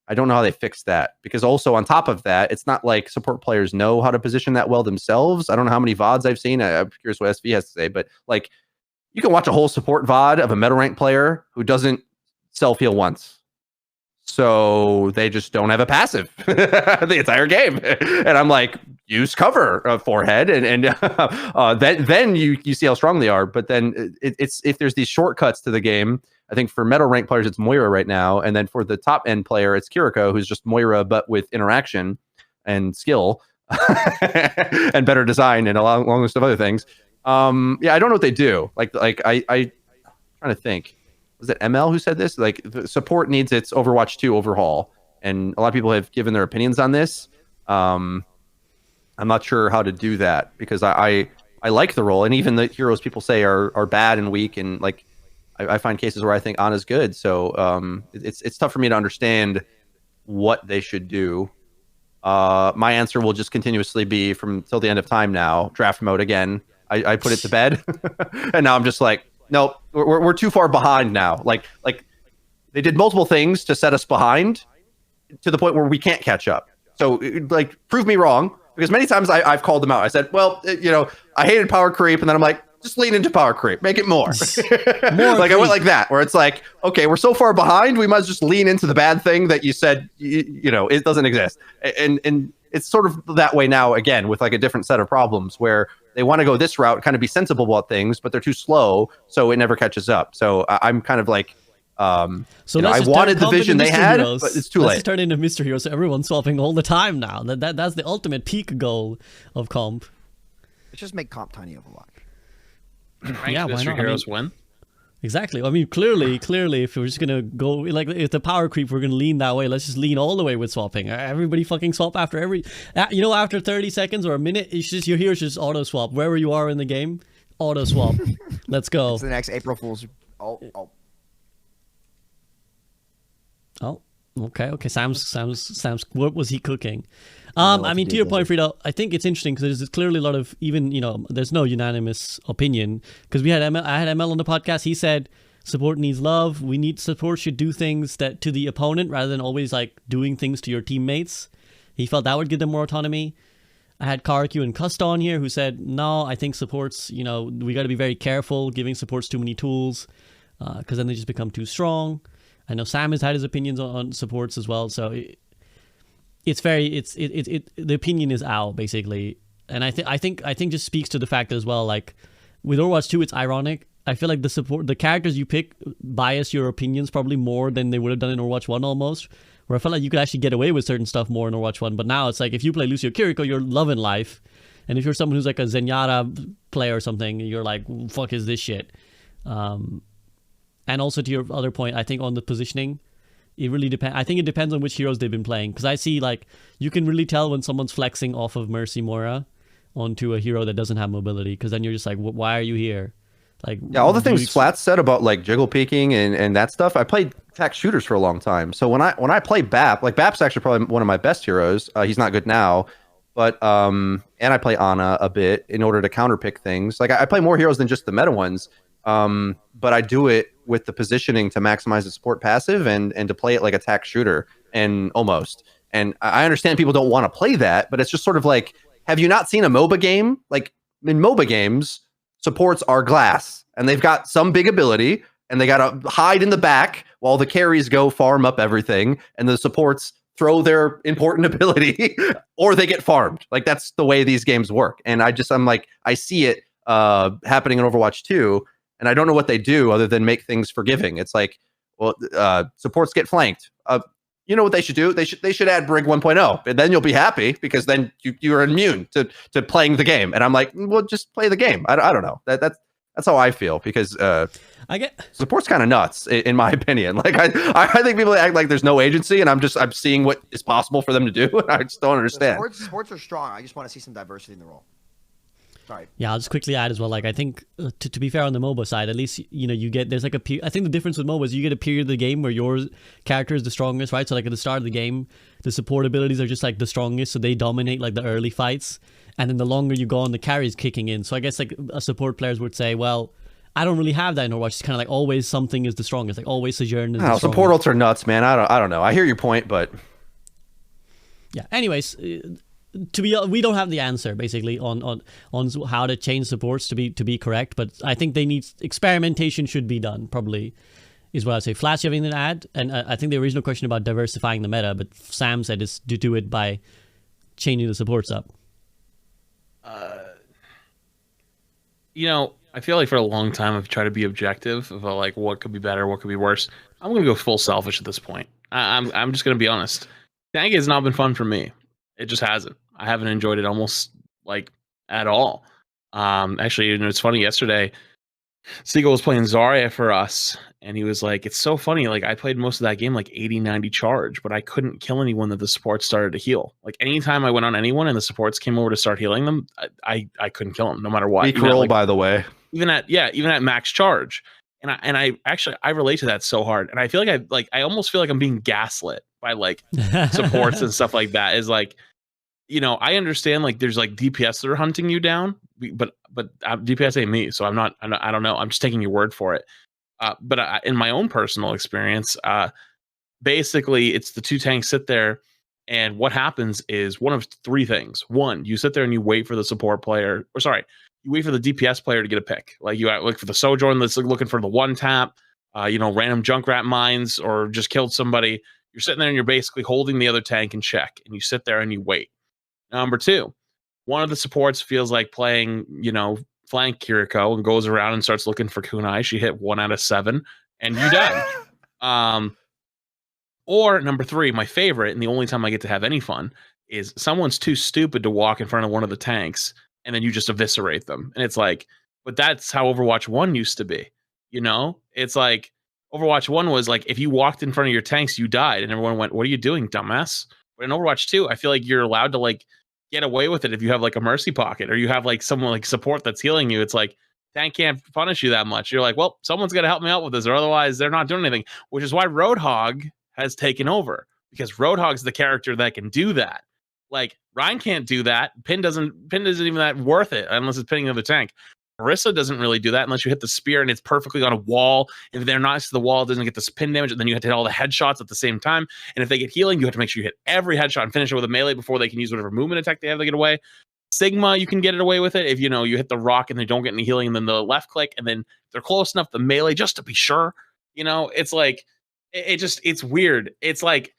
I don't know how they fix that, because also on top of that, it's not like support players know how to position that well themselves. I don't know how many VODs I've seen. I'm curious what SV has to say, but like you can watch a whole support VOD of a meta rank player who doesn't self-heal once. So they just don't have a passive the entire game. And I'm like, use cover forehead. And then you see how strong they are. But then it's if there's these shortcuts to the game, I think for meta rank players, it's Moira right now. And then for the top end player, it's Kiriko, who's just Moira, but with interaction and skill and better design and a long list of other things. Yeah, I don't know what they do. Like I trying to think. was it ML who said this? Like, the support needs its Overwatch 2 overhaul, and a lot of people have given their opinions on this. I'm not sure how to do that, because I like the role, and even the heroes people say are bad and weak, and like I find cases where I think Ana's good. So it's tough for me to understand what they should do. My answer will just continuously be from till the end of time now. Draft mode again. I put it to bed, and now I'm just like, no, we're too far behind now. Like they did multiple things to set us behind to the point where we can't catch up. So like, prove me wrong, because many times I've called them out. I said, well, I hated power creep, and then I'm like, just lean into power creep, make it more. Like, I went like that, where it's like, okay, we're so far behind, we must just lean into the bad thing that you said, it doesn't exist. And it's sort of that way now, again, with like a different set of problems, where they want to go this route, kind of be sensible about things, but they're too slow, so it never catches up. So I'm kind of like, so I wanted the vision they had, but it's too late. Let's turn into Mr. Heroes, so everyone's swapping all the time now. That's the ultimate peak goal of comp. Let's just make comp tiny Overwatch. Yeah, why not? Heroes win. Exactly. I mean, clearly, if we're just gonna go like, if the power creep, we're gonna lean that way. Let's just lean all the way with swapping. Everybody fucking swap after after 30 seconds or a minute. It's just your heroes just auto swap wherever you are in the game. Auto swap. Let's go. It's the next April Fool's. Oh. Okay. Sam's. What was he cooking? I mean, to your point, Freedo, I think it's interesting because there's clearly a lot of, even, there's no unanimous opinion, because I had ML on the podcast. He said support needs love. Support should do things that to the opponent rather than always like doing things to your teammates. He felt that would give them more autonomy. I had Karaku and Cust on here who said, no, I think supports, we got to be very careful giving supports too many tools, because then they just become too strong. I know Sam has had his opinions on supports as well, so the opinion is out basically, and I think just speaks to the fact as well, like with Overwatch 2, it's ironic. I feel like the characters you pick bias your opinions probably more than they would have done in Overwatch 1 almost, where I felt like you could actually get away with certain stuff more in Overwatch 1, but now it's like if you play Lucio Kiriko, you're loving life, and if you're someone who's like a Zenyatta player or something, you're like, fuck is this shit. And also to your other point, I think on the positioning, it really depends. I think it depends on which heroes they've been playing, because I see like you can really tell when someone's flexing off of Mercy Mora onto a hero that doesn't have mobility, because then you're just like, why are you here? Like, yeah, all the things Flat said about like jiggle peeking and that stuff. I played attack shooters for a long time, so when I play BAP, like BAP's actually probably one of my best heroes. He's not good now, but and I play Ana a bit in order to counterpick things. Like I play more heroes than just the meta ones. But I do it with the positioning to maximize the support passive and to play it like attack shooter and almost. And I understand people don't want to play that, but it's just sort of like, have you not seen a MOBA game? Like in MOBA games, supports are glass and they've got some big ability and they got to hide in the back while the carries go farm up everything and the supports throw their important ability or they get farmed. Like that's the way these games work. And I'm like, I see it happening in Overwatch 2. And I don't know what they do other than make things forgiving. It's like, well, supports get flanked. You know what they should do? They should add Brig 1.0, and then you'll be happy because then you're immune to playing the game. And I'm like, well, just play the game. I don't know. That's how I feel, because I get support's kind of nuts in my opinion. Like I think people act like there's no agency, and I'm seeing what is possible for them to do, and I just don't understand. Sports are strong. I just want to see some diversity in the role. Sorry. Yeah, I'll just quickly add as well. Like I think to be fair on the MOBA side, at least you get there's like I think the difference with MOBA is you get a period of the game where your character is the strongest, right? So like at the start of the game, the support abilities are just like the strongest, so they dominate like the early fights, and then the longer you go on, the carry is kicking in. So I guess like a support players would say, well, I don't really have that in Overwatch. It's kind of like always something is the strongest, like always Sojourn is the strongest. Support ults are nuts, man. I don't know. I hear your point, but yeah. Anyways. We don't have the answer basically on how to change supports to be correct, but I think experimentation should be done, probably is what I'd say. Flash, you have anything to add? And I think the original question about diversifying the meta, but Sam said is to do it by changing the supports up. I feel like for a long time I've tried to be objective about like what could be better, what could be worse. I'm gonna go full selfish at this point. I'm just gonna be honest. Tank has not been fun for me. It just hasn't. I haven't enjoyed it almost like at all. Actually, it's funny. Yesterday, Seagull was playing Zarya for us, and he was like, it's so funny. Like, I played most of that game like 80, 90 charge, but I couldn't kill anyone that the supports started to heal. Like, anytime I went on anyone and the supports came over to start healing them, I couldn't kill them no matter what. Weak roll, by the way. Even at max charge. And I actually relate to that so hard. And I feel like I almost feel like I'm being gaslit by like supports and stuff like that. Is like, you know, I understand like there's like DPS that are hunting you down, but DPS ain't me, so I don't know. I'm just taking your word for it. But in my own personal experience, basically it's the two tanks sit there, and what happens is one of three things. One, you sit there and you wait for the support player, or sorry, you wait for the DPS player to get a pick. Like you look for the Sojourn that's looking for the one tap, random Junkrat mines, or just killed somebody. You're sitting there and you're basically holding the other tank in check, and you sit there and you wait. Number two, one of the supports feels like playing, flank Kiriko and goes around and starts looking for kunai. She hit 1 out of 7 and you died. Or number three, my favorite, and the only time I get to have any fun, is someone's too stupid to walk in front of one of the tanks, and then you just eviscerate them. And it's like, but that's how Overwatch 1 used to be. It's like Overwatch 1 was like, if you walked in front of your tanks, you died. And everyone went, what are you doing, dumbass? But in Overwatch 2, I feel like you're allowed to like get away with it if you have like a mercy pocket or you have like someone like support that's healing you. It's like, tank can't punish you that much. You're like, well, someone's got to help me out with this, or otherwise they're not doing anything, which is why Roadhog has taken over, because Roadhog's the character that can do that. Like Ryan can't do that. Pin isn't even that worth it unless it's pinning another tank. Marissa doesn't really do that unless you hit the spear and it's perfectly on a wall. If they're next to the wall, it doesn't get the spin damage, and then you have to hit all the headshots at the same time. And if they get healing, you have to make sure you hit every headshot and finish it with a melee before they can use whatever movement attack they have to get away. Sigma, you can get it away with it if you hit the rock and they don't get any healing, and then the left click, and then they're close enough the melee just to be sure. It's like it's weird. It's like,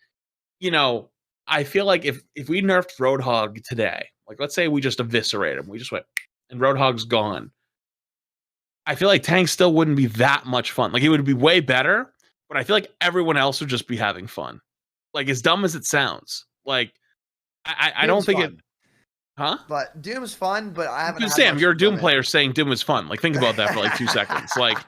I feel like if we nerfed Roadhog today, like let's say we just eviscerate him, we just went and Roadhog's gone. I feel like tanks still wouldn't be that much fun. Like it would be way better, but I feel like everyone else would just be having fun. Like as dumb as it sounds. Like I don't think fun. It. Huh? But Doom's fun, but I haven't. Sam, you're a Doom player saying Doom is fun. Like think about that for like 2 seconds. Like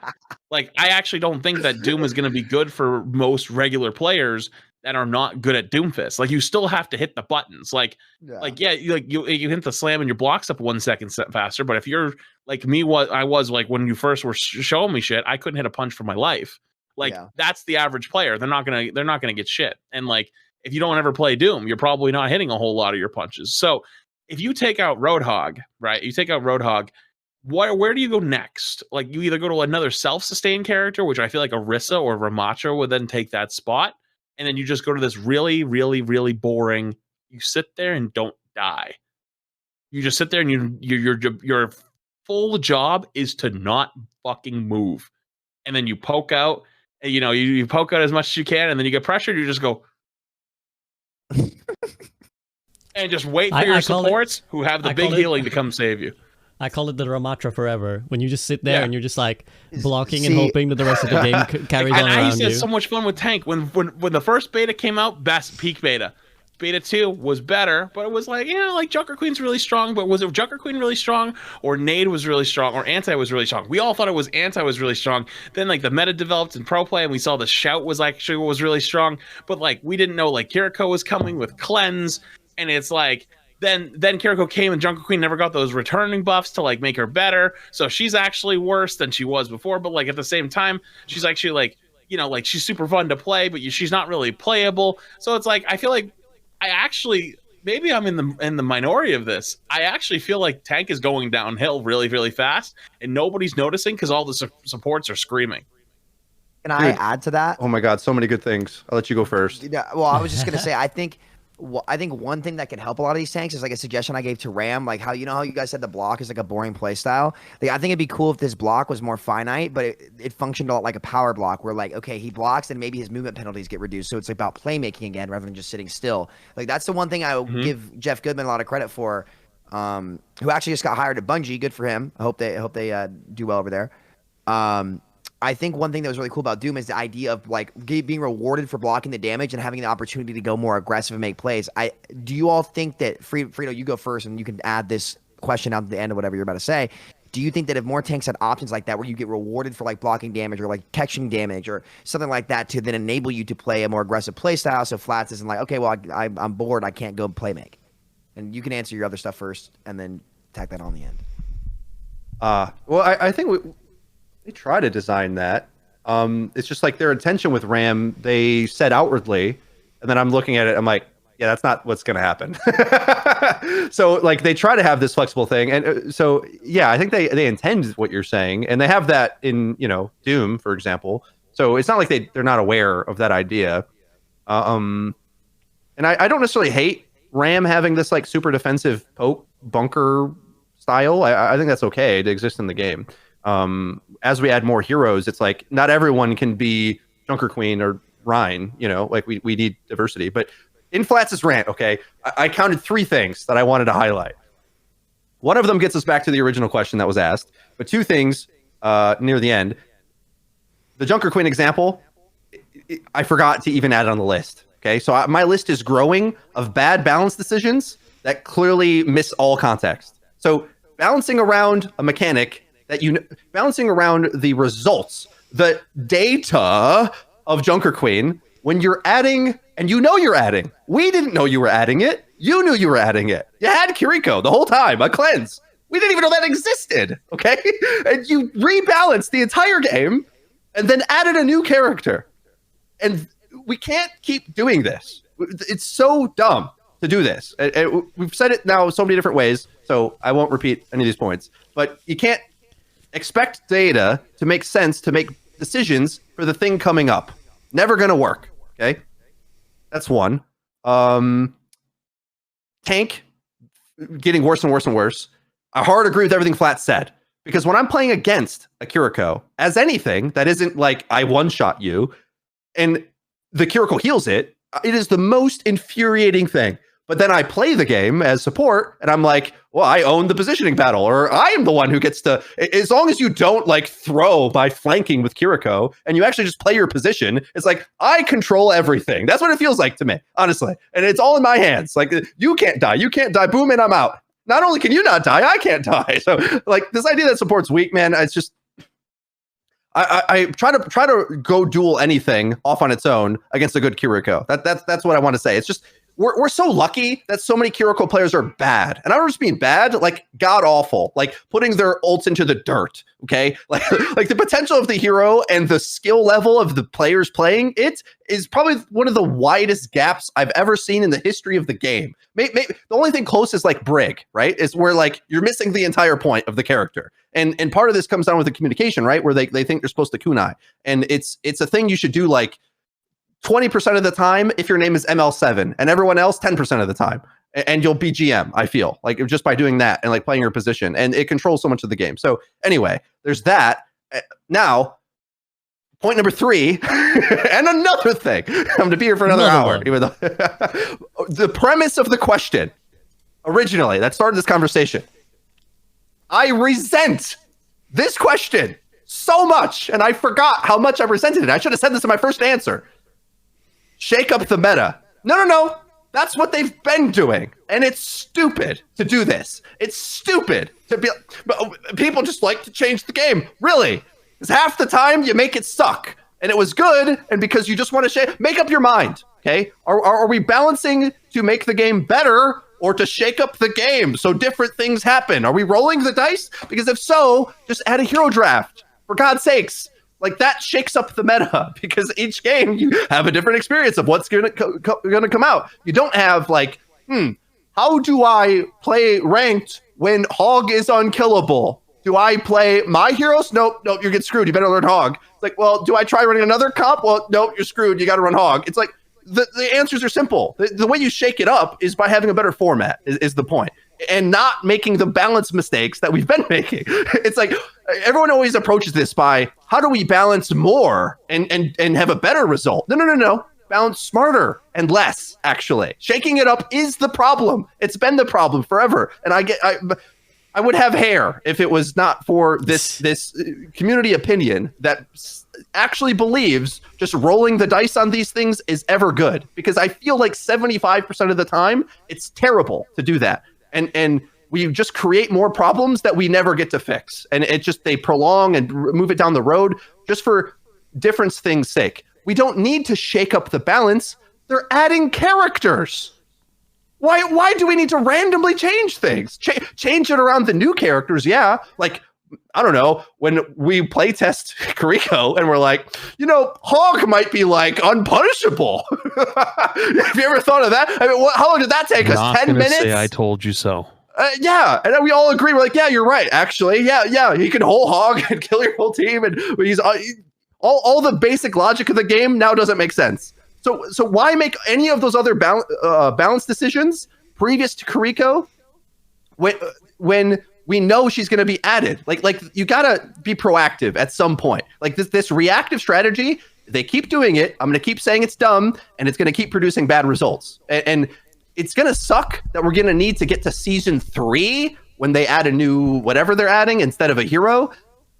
I actually don't think that Doom is going to be good for most regular players that are not good at Doomfist. Like you still have to hit the buttons. You hit the slam and your block's up 1 second faster. But if you're like me, I was like when you first were showing me shit, I couldn't hit a punch for my life. That's the average player. They're not gonna get shit. And like if you don't ever play Doom, you're probably not hitting a whole lot of your punches. So if you take out Roadhog, right? You take out Roadhog. Where do you go next? Like you either go to another self-sustained character, which I feel like Orisa or Ramattra would then take that spot. And then you just go to this really, really, really boring. You sit there and don't die. You just sit there and your full job is to not fucking move. And then you poke out. And, you poke out as much as you can, and then you get pressured. You just go and just wait for your supports who have the big healing to come save you. I call it the Ramattra forever. When you just sit there and you're just like blocking and hoping that the rest of the game carries on around you. I used to have so much fun with tank. When the first beta came out, best peak beta. Beta 2 was better, but it was like, like Junker Queen's really strong, but was it Junker Queen really strong, or Nade was really strong, or Anti was really strong? We all thought it was Anti was really strong. Then like the meta developed in pro play, and we saw the Shout was actually what was really strong, but like we didn't know like Kiriko was coming with Cleanse, and it's like then Kiriko came and Junker Queen never got those returning buffs to like make her better, so she's actually worse than she was before. But like at the same time, she's actually like like she's super fun to play, but she's not really playable. So it's like I feel like I actually, maybe I'm in the minority of this. I actually feel like tank is going downhill really, really fast, and nobody's noticing because all the supports are screaming. Can I add to that? Oh my God, so many good things. I'll let you go first. Yeah, well, I was just gonna say, I think one thing that can help a lot of these tanks is like a suggestion I gave to Ram, like how how you guys said the block is like a boring play style. Like I think it'd be cool if this block was more finite, but it functioned a lot like a power block where like, okay, he blocks and maybe his movement penalties get reduced. So it's about playmaking again rather than just sitting still. Like that's the one thing I would give Jeff Goodman a lot of credit for, who actually just got hired at Bungie. Good for him. I hope they do well over there. I think one thing that was really cool about Doom is the idea of like being rewarded for blocking the damage and having the opportunity to go more aggressive and make plays. Do you all think that Freedo, you go first and you can add this question out at the end of whatever you're about to say. Do you think that if more tanks had options like that, where you get rewarded for like blocking damage or like catching damage or something like that, to then enable you to play a more aggressive play style, so Flats isn't like, okay, well, I'm bored, I can't go play make? And you can answer your other stuff first and then tack that on the end. Well, I think they try to design that. It's just like their intention with RAM, they said outwardly, and then I'm looking at it, I'm like, yeah, that's not what's going to happen. So like they try to have this flexible thing. And so, yeah, I think they intend what you're saying, and they have that in, Doom, for example. So it's not like they're not aware of that idea. And I don't necessarily hate RAM having this like super defensive poke bunker style. I think that's okay to exist in the game. As we add more heroes, it's like not everyone can be Junker Queen or Rhine, like we need diversity. But in Flats' rant, okay, I counted 3 things that I wanted to highlight. One of them gets us back to the original question that was asked, but 2 things near the end. The Junker Queen example, I forgot to even add it on the list. Okay, so my list is growing of bad balance decisions that clearly miss all context. So balancing around a mechanic balancing around the results, the data of Junker Queen, when you're adding, and you're adding. We didn't know you were adding it. You knew you were adding it. You had Kiriko the whole time, a cleanse. We didn't even know that existed, okay? And you rebalanced the entire game and then added a new character. And we can't keep doing this. It's so dumb to do this. We've said it now so many different ways, so I won't repeat any of these points. But you can't expect data to make sense, to make decisions for the thing coming up. Never going to work, okay? That's one. Tank getting worse and worse and worse. I hard agree with everything Flat said. Because when I'm playing against a Kiriko, as anything that isn't like I one-shot you, and the Kiriko heals it is the most infuriating thing. But then I play the game as support, and I'm like, well, I own the positioning battle, or I am the one who gets to, as long as you don't like throw by flanking with Kiriko, and you actually just play your position, it's like, I control everything. That's what it feels like to me, honestly. And it's all in my hands. Like, you can't die, boom, and I'm out. Not only can you not die, I can't die. So like this idea that support's weak, man, it's just, I try to go duel anything off on its own against a good Kiriko. That's what I want to say. It's just we're so lucky that so many Kiriko players are bad, and I don't just mean bad, like god awful, like putting their ults into the dirt. Okay, like the potential of the hero and the skill level of the players playing it is probably one of the widest gaps I've ever seen in the history of the game. Maybe the only thing close is like Brig, right? Is where like you're missing the entire point of the character. And part of this comes down with the communication, right? Where they think they're supposed to kunai. And it's a thing you should do like 20% of the time if your name is ML7, and everyone else 10% of the time. And you'll be GM, I feel, like just by doing that and like playing your position. And it controls so much of the game. So anyway, there's that. Now, point number 3, and another thing. I'm going to be here for another hour. Even though the premise of the question, originally, that started this conversation. I resent this question so much, and I forgot how much I resented it. I should have said this in my first answer. Shake up the meta. No. That's what they've been doing, and it's stupid to do this. It's stupid to be. People just like to change the game. Really? Because half the time you make it suck, and it was good, and because you just want to make up your mind. Okay? Are we balancing to make the game better, or to shake up the game so different things happen? Are we rolling the dice? Because if so, just add a hero draft, for God's sakes. Like that shakes up the meta, because each game you have a different experience of what's going to come out. You don't have like, how do I play ranked when Hog is unkillable? Do I play my heroes? Nope, you get screwed. You better learn Hog. It's like, well, do I try running another comp? Well, nope, you're screwed. You got to run Hog. It's like the answers are simple. The way you shake it up is by having a better format is the point. And not making the balance mistakes that we've been making. It's like everyone always approaches this by how do we balance more and have a better result? No. Balance smarter and less, actually. Shaking it up is the problem. It's been the problem forever. And I would have hair if it was not for this community opinion that actually believes just rolling the dice on these things is ever good. Because I feel like 75% of the time, it's terrible to do that. And we just create more problems that we never get to fix. And they prolong and move it down the road just for different things' sake. We don't need to shake up the balance. They're adding characters. Why do we need to randomly change things? Change it around the new characters, yeah. Like, I don't know, when we play test Kiriko and we're like, Hog might be like unpunishable. Have you ever thought of that? I mean, how long did that take us? 10 minutes? Say I told you so. Yeah, and we all agree. We're like, yeah, you're right. Actually, yeah, he can whole hog and kill your whole team, and he's all the basic logic of the game now doesn't make sense. So why make any of those other balance decisions previous to Kiriko when we know she's going to be added? Like you gotta be proactive at some point. Like this reactive strategy, they keep doing it. I'm going to keep saying it's dumb, and it's going to keep producing bad results. And it's going to suck that we're going to need to get to season 3 when they add a new whatever they're adding instead of a hero,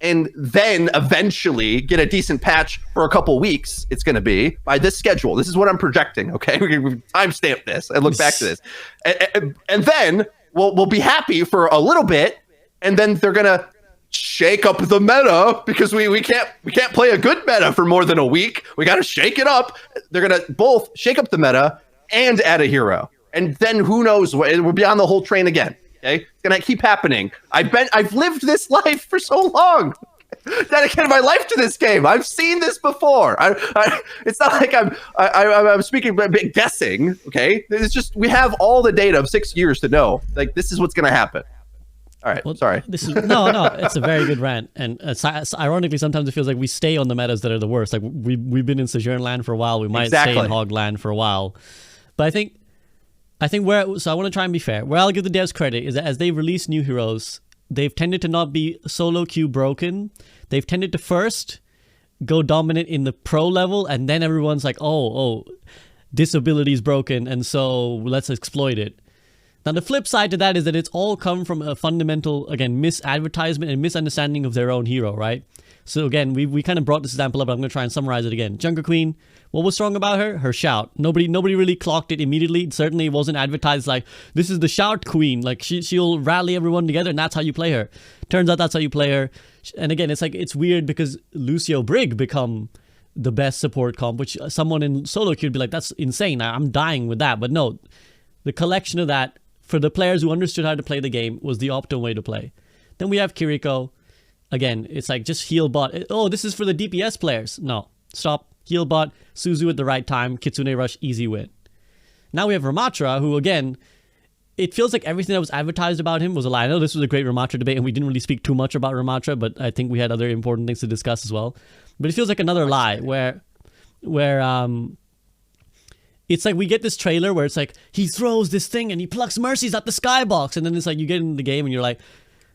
and then eventually get a decent patch for a couple weeks. It's going to be by this schedule. This is what I'm projecting. Okay, we timestamp this and look back to this, and then we'll be happy for a little bit, and then they're going to shake up the meta because we can't play a good meta for more than a week. We got to shake it up. They're going to both shake up the meta and add a hero. And then who knows what, we'll be on the whole train again. Okay, it's gonna keep happening. I've lived this life for so long, dedicated my life to this game. I've seen this before. It's not like I'm speaking, but guessing. Okay, it's just we have all the data of 6 years to know. Like, this is what's gonna happen. All right, sorry. This is no. It's a very good rant, and ironically, sometimes it feels like we stay on the metas that are the worst. Like we've been in Sojourn land for a while. We might stay in Hog land for a while, but I think so I want to try and be fair. Where I'll give the devs credit is that as they release new heroes, they've tended to not be solo queue broken. They've tended to first go dominant in the pro level, and then everyone's like, oh, this ability is broken, and so let's exploit it. Now, the flip side to that is that it's all come from a fundamental, again, misadvertisement and misunderstanding of their own hero, right? So again, we kind of brought this example up, but I'm going to try and summarize it again. Jungle Queen, what was strong about her? Her shout. Nobody really clocked it immediately. Certainly it wasn't advertised like, this is the shout queen. Like, she'll rally everyone together, and that's how you play her. Turns out that's how you play her. And again, it's weird because Lucio Brig become the best support comp, which someone in solo queue would be like, that's insane. I'm dying with that. But no, the collection of that, for the players who understood how to play the game, was the optimal way to play. Then we have Kiriko. Again, it's like just heal bot. Oh, this is for the DPS players. No, stop. Heal bot, Suzu at the right time, Kitsune Rush, easy win. Now we have Ramattra, who again, it feels like everything that was advertised about him was a lie. I know this was a great Ramattra debate, and we didn't really speak too much about Ramattra, but I think we had other important things to discuss as well. But it feels like another lie where it's like we get this trailer where it's like he throws this thing and he plucks mercies at the skybox, and then it's like you get into the game and you're like,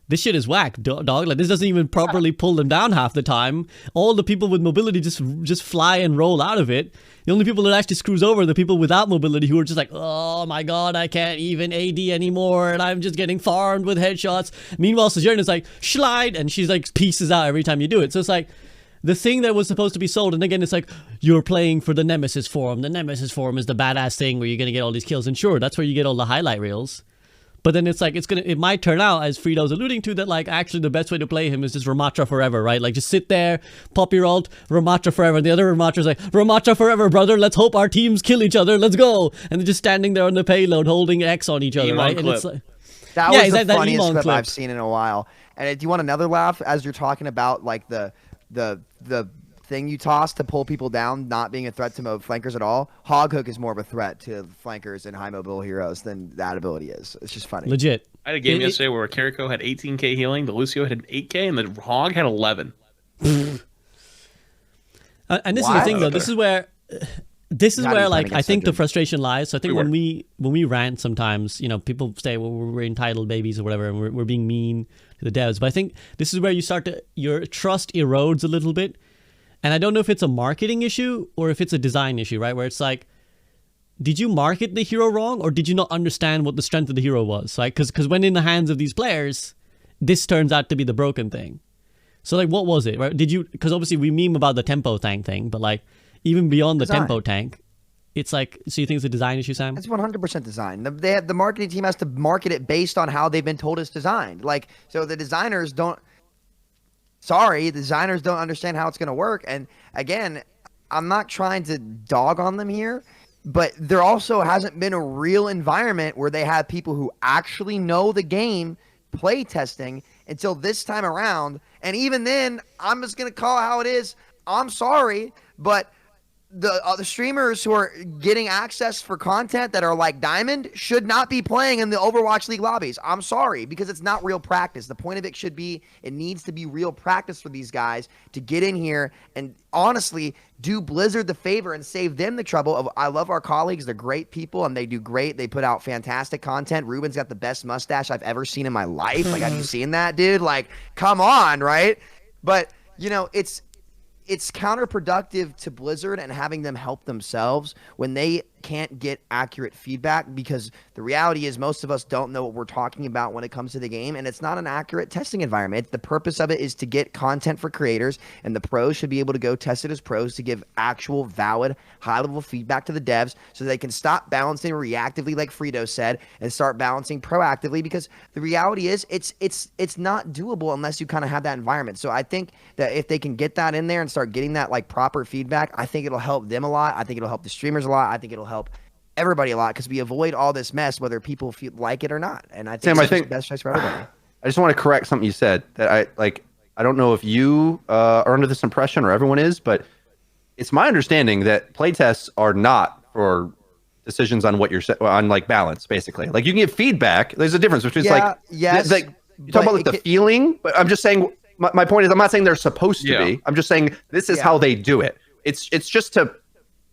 this shit is whack, dog. Like, this doesn't even properly pull them down half the time. All the people with mobility just fly and roll out of it. The only people that actually screws over are the people without mobility, who are just like, oh my god, I can't even AD anymore, and I'm just getting farmed with headshots. Meanwhile, Sojourn is like, slide, and she's like pieces out every time you do it. So it's like, the thing that was supposed to be sold, and again, it's like, you're playing for the Nemesis form. The Nemesis form is the badass thing where you're going to get all these kills. And sure, that's where you get all the highlight reels. But then it's like, it might turn out, as Freedo's alluding to, that like actually the best way to play him is just Ramattra forever, right? Like, just sit there, pop your ult, Ramattra forever. And the other Ramatra's like, Ramattra forever, brother. Let's hope our teams kill each other. Let's go. And they're just standing there on the payload holding X on each other, right? And it's like, that was the funniest clip I've seen in a while. And do you want another laugh as you're talking about like the thing you toss to pull people down not being a threat to flankers at all? Hog hook is more of a threat to flankers and high mobile heroes than that ability is. It's just funny. Legit. I had a game yesterday where Kiriko had 18k healing, the Lucio had 8k, and the Hog had 11. And this is the thing, though. This is where like I think the frustration lies. So I think when we rant sometimes, you know, people say, well, we're entitled babies or whatever, and we're being mean to the devs. But I think this is where your trust erodes a little bit. And I don't know if it's a marketing issue or if it's a design issue, right? Where it's like, did you market the hero wrong, or did you not understand what the strength of the hero was, right? Because when in the hands of these players, this turns out to be the broken thing. So like, what was it, right? Because obviously we meme about the tempo tank thing, but like even beyond the tempo tank, it's like, so you think it's a design issue, Sam? It's 100% design. The marketing team has to market it based on how they've been told it's designed. Like, so the designers don't understand how it's going to work. And again, I'm not trying to dog on them here, but there also hasn't been a real environment where they have people who actually know the game play testing until this time around. And even then, I'm just going to call it how it is. I'm sorry, but the streamers who are getting access for content that are like Diamond should not be playing in the Overwatch League lobbies. I'm sorry, because it's not real practice. The point of it should be, it needs to be real practice for these guys to get in here and honestly do Blizzard the favor and save them the trouble of, I love our colleagues. They're great people and they do great. They put out fantastic content. Ruben's got the best mustache I've ever seen in my life. Like, have you seen that, dude? Like, come on, right? But, you know, it's counterproductive to Blizzard and having them help themselves when they can't get accurate feedback, because the reality is most of us don't know what we're talking about when it comes to the game, and it's not an accurate testing environment. The purpose of it is to get content for creators, and the pros should be able to go test it as pros to give actual valid high-level feedback to the devs so they can stop balancing reactively like Freedo said and start balancing proactively, because the reality is it's not doable unless you kind of have that environment. So I think that if they can get that in there and start getting that like proper feedback, I think it'll help them a lot. I think it'll help the streamers a lot. I think it'll help everybody a lot, because we avoid all this mess whether people feel like it or not. And I think it's the best choice for everybody. I just want to correct something you said that I don't know if you are under this impression or everyone is, but it's my understanding that playtests are not for decisions on what you're on, like balance, basically. Like, you can give feedback. There's a difference between you talk about like the feeling, but I'm just saying my point is, I'm not saying they're supposed to be. I'm just saying this is how they do it. It's just to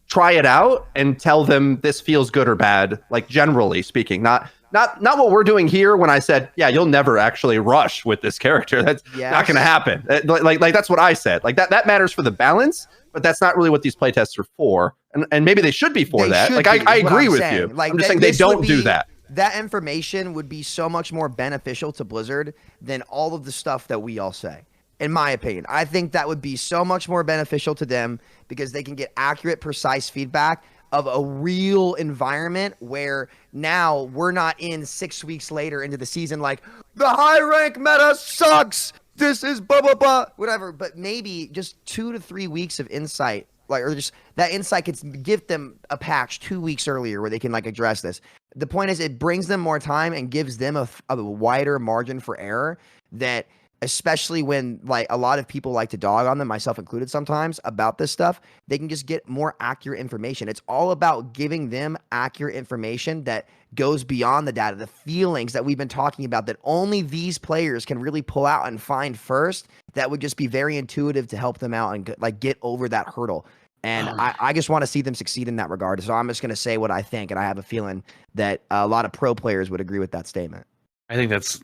try it out and tell them this feels good or bad, like generally speaking, not what we're doing here when I said, yeah, you'll never actually rush with this character. That's not going to happen. Like that's what I said. Like that matters for the balance, but that's not really what these playtests are for. And maybe they should be for that. Like I agree with you. Like, I'm just saying they don't do that. That information would be so much more beneficial to Blizzard than all of the stuff that we all say. In my opinion, I think that would be so much more beneficial to them, because they can get accurate, precise feedback of a real environment where now we're not in 6 weeks later into the season like, the high rank meta sucks, this is blah, blah, blah, whatever. But maybe just 2 to 3 weeks of insight, like, or just that insight could give them a patch 2 weeks earlier where they can like address this. The point is, it brings them more time and gives them a wider margin for error, that especially when like a lot of people like to dog on them, myself included sometimes, about this stuff, they can just get more accurate information. It's all about giving them accurate information that goes beyond the data, the feelings that we've been talking about that only these players can really pull out and find first. That would just be very intuitive to help them out and like get over that hurdle. And I just want to see them succeed in that regard. So I'm just going to say what I think, and I have a feeling that a lot of pro players would agree with that statement. I think that's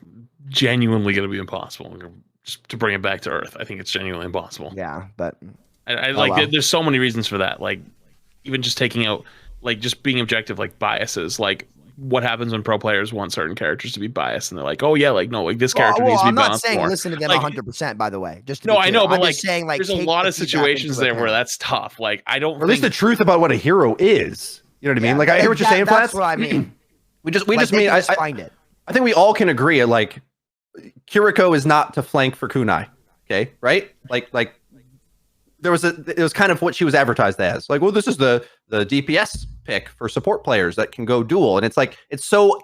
genuinely going to be impossible. Just to bring it back to earth, I think it's genuinely impossible. Yeah, but there's so many reasons for that. Like, even just taking out, like, just being objective, like biases. Like, what happens when pro players want certain characters to be biased, and they're like, oh yeah, like, no, like this character needs to be balanced more. I'm not saying listen to them 100%, by the way. Just to no, be clear. I know, but I'm like, saying, like, there's a lot of situations there where that's tough. Like, I don't. Or at least the truth about what a hero is. You know what I mean? Like, I hear what you're saying. That's what I mean. we just mean I find it. I think we all can agree. Like, Kiriko is not to flank for Kunai. Okay, right? Like it was kind of what she was advertised as. Like, well, this is the DPS pick for support players that can go dual, and it's like it's so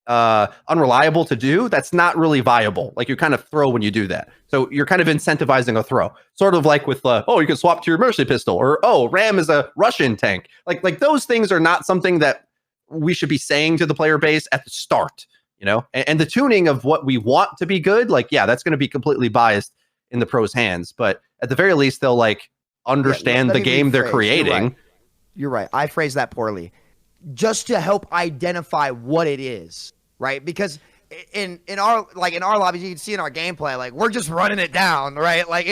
unreliable to do. That's not really viable. Like, you kind of throw when you do that, so you're kind of incentivizing a throw, sort of like with you can swap to your mercy pistol, or Ram is a Russian tank. Like those things are not something that we should be saying to the player base at the start. You know, and the tuning of what we want to be good, like, yeah, that's going to be completely biased in the pros' hands. But at the very least, they'll like understand the game they're creating. You're right. I phrased that poorly. Just to help identify what it is, right? Because in our lobbies, you can see in our gameplay, like, we're just running it down, right? Like,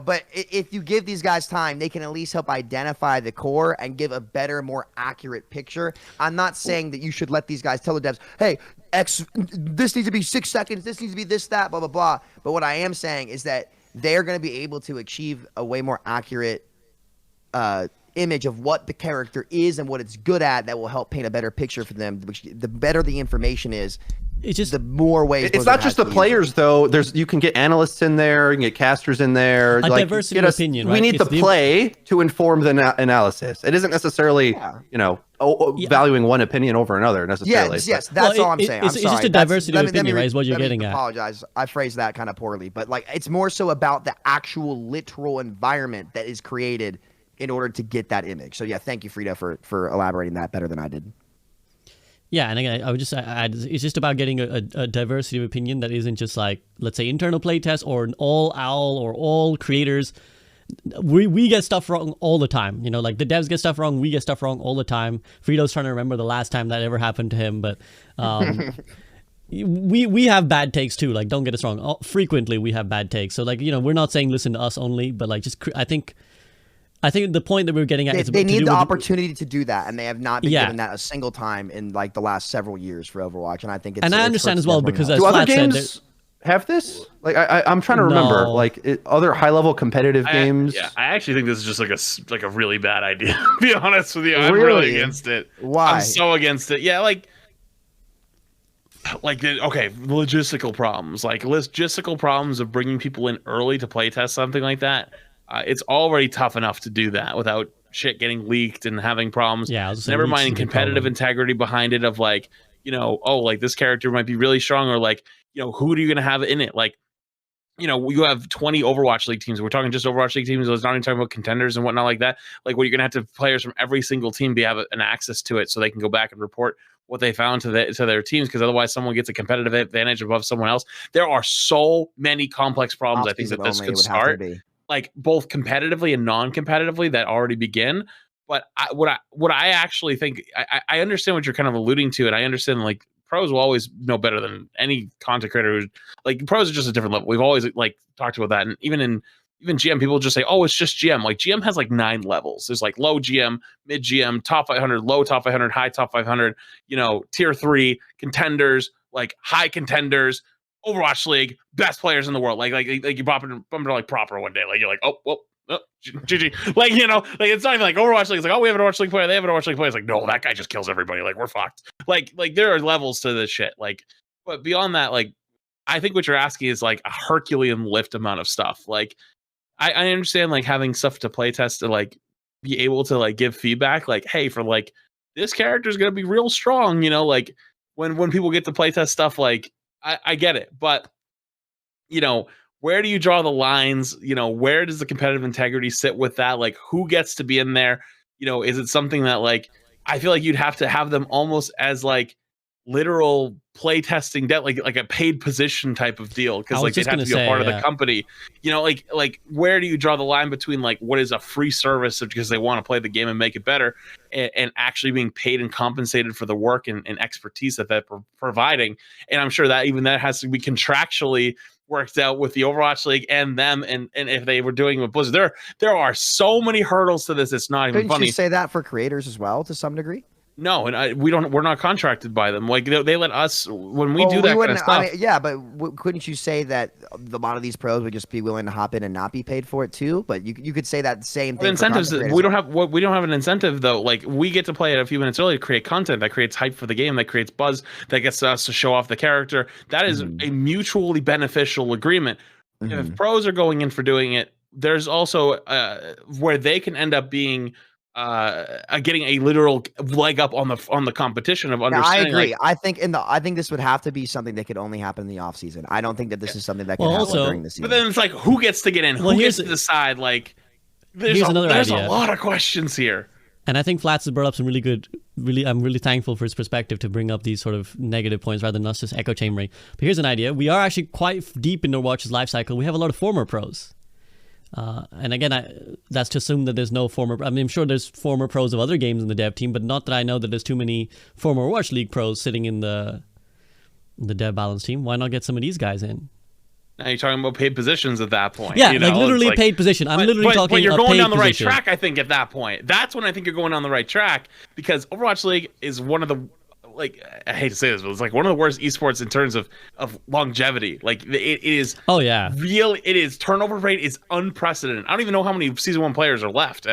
but if you give these guys time, they can at least help identify the core and give a better, more accurate picture. I'm not saying that you should let these guys tell the devs, hey, this needs to be 6 seconds, this needs to be this, that, blah, blah, blah. But what I am saying is that they're going to be able to achieve a way more accurate image of what the character is and what it's good at that will help paint a better picture for them. The better the information is, it's just the more ways. It's not just the players though. You can get analysts in there, you can get casters in there. A diversity of opinion, right? We need the play to inform the analysis. It isn't necessarily, valuing one opinion over another necessarily. Yes, that's all I'm saying. It's just a diversity of opinion, right? Is what you're getting at. Apologize, I phrased that kind of poorly, but like it's more so about the actual literal environment that is created in order to get that image. So yeah, thank you, Freedo, for elaborating that better than I did. Yeah, and again, I would just add, it's just about getting a diversity of opinion that isn't just like, let's say, internal playtest or an all OWL or all creators. We get stuff wrong all the time. Like the devs get stuff wrong, we get stuff wrong all the time. Freedo's trying to remember the last time that ever happened to him, but we have bad takes too. Like, don't get us wrong. Frequently we have bad takes. So like, we're not saying listen to us only, but like just I think the point that we're getting at is they need the opportunity to do that, and they have not been given that a single time in like the last several years for Overwatch. And I think I understand as well because as do other Flat games have this? Like I'm trying to remember other high level competitive games. Yeah, I actually think this is just like a really bad idea. To be honest with you, I'm really against it. Why? I'm so against it. Yeah, like logistical problems, logistical problems of bringing people in early to playtest something like that. It's already tough enough to do that without shit getting leaked and having problems. Yeah, never mind competitive integrity behind it of like, this character might be really strong, or like, who are you going to have in it? Like, you have 20 Overwatch League teams. We're talking just Overwatch League teams. It's not even talking about contenders and whatnot like that. Like, you're going to have players from every single team have an access to it so they can go back and report what they found to their teams, because otherwise someone gets a competitive advantage above someone else. There are so many complex problems I think that this could start. Like both competitively and non-competitively that already begin. But what I actually think, I understand what you're kind of alluding to, and I understand like pros will always know better than any content creator who's like, pros are just a different level. We've always like talked about that, and even GM, people just say, oh, it's just GM. Like GM has like 9 levels. There's like low GM, mid GM, top 500, low top 500, high top 500, tier 3 contenders, like high contenders, Overwatch League, best players in the world. Like you bump into like proper one day. Like you're like, oh, GG. Like, it's not even like Overwatch League. It's like, oh, we have an Overwatch League player. They have an Overwatch League player. It's like, no, that guy just kills everybody. Like, we're fucked. Like there are levels to this shit. Like, but beyond that, like, I think what you're asking is like a Herculean lift amount of stuff. Like, I understand like having stuff to play test to like be able to like give feedback. Like, hey, for like this character is gonna be real strong. Like when people get to play test stuff, like. I get it, but where do you draw the lines? Where does the competitive integrity sit with that? Like, who gets to be in there? Is it something that like I feel like you'd have to have them almost as like literal play testing like a paid position type of deal, because like they'd have to be a part of the company. Like where do you draw the line between like what is a free service because they want to play the game and make it better, and actually being paid and compensated for the work and expertise that they're providing? And I'm sure that even that has to be contractually worked out with the Overwatch League and them, and if they were doing it with Blizzard. There are so many hurdles to this. It's not even funny. Couldn't you say that for creators as well to some degree? No, and we're not contracted by them. Like they let us when we do that kind of stuff. Yeah, but couldn't you say that a lot of these pros would just be willing to hop in and not be paid for it too? But you could say that same thing. Incentives. We don't have an incentive though. Like we get to play it a few minutes early to create content that creates hype for the game, that creates buzz, that gets us to show off the character. That is a mutually beneficial agreement. If pros are going in for doing it, there's also where they can end up being. Getting a literal leg up on the competition of understanding. Now, I agree. Like, I think this would have to be something that could only happen in the off season. I don't think that this is something that can happen during the season. But then it's like, who gets to get in? Who gets to decide? Like, there's a lot of questions here. And I think Flats has brought up some I'm really thankful for his perspective to bring up these sort of negative points rather than us just echo chambering. But here's an idea. We are actually quite deep in Overwatch's life cycle. We have a lot of former pros. And again, that's to assume that there's no former. I mean, I'm sure there's former pros of other games in the dev team, but not that I know that there's too many former Overwatch League pros sitting in the dev balance team. Why not get some of these guys in? Now you're talking about paid positions at that point. Yeah, like literally a paid position. I'm literally talking. But you're going down the right position. track, I think. At that point, that's when I think you're going on the right track, because Overwatch League is one of the. Like, I hate to say this, but it's like one of the worst esports in terms of longevity. Like it is. Oh yeah. It is turnover rate is unprecedented. I don't even know how many season 1 players are left.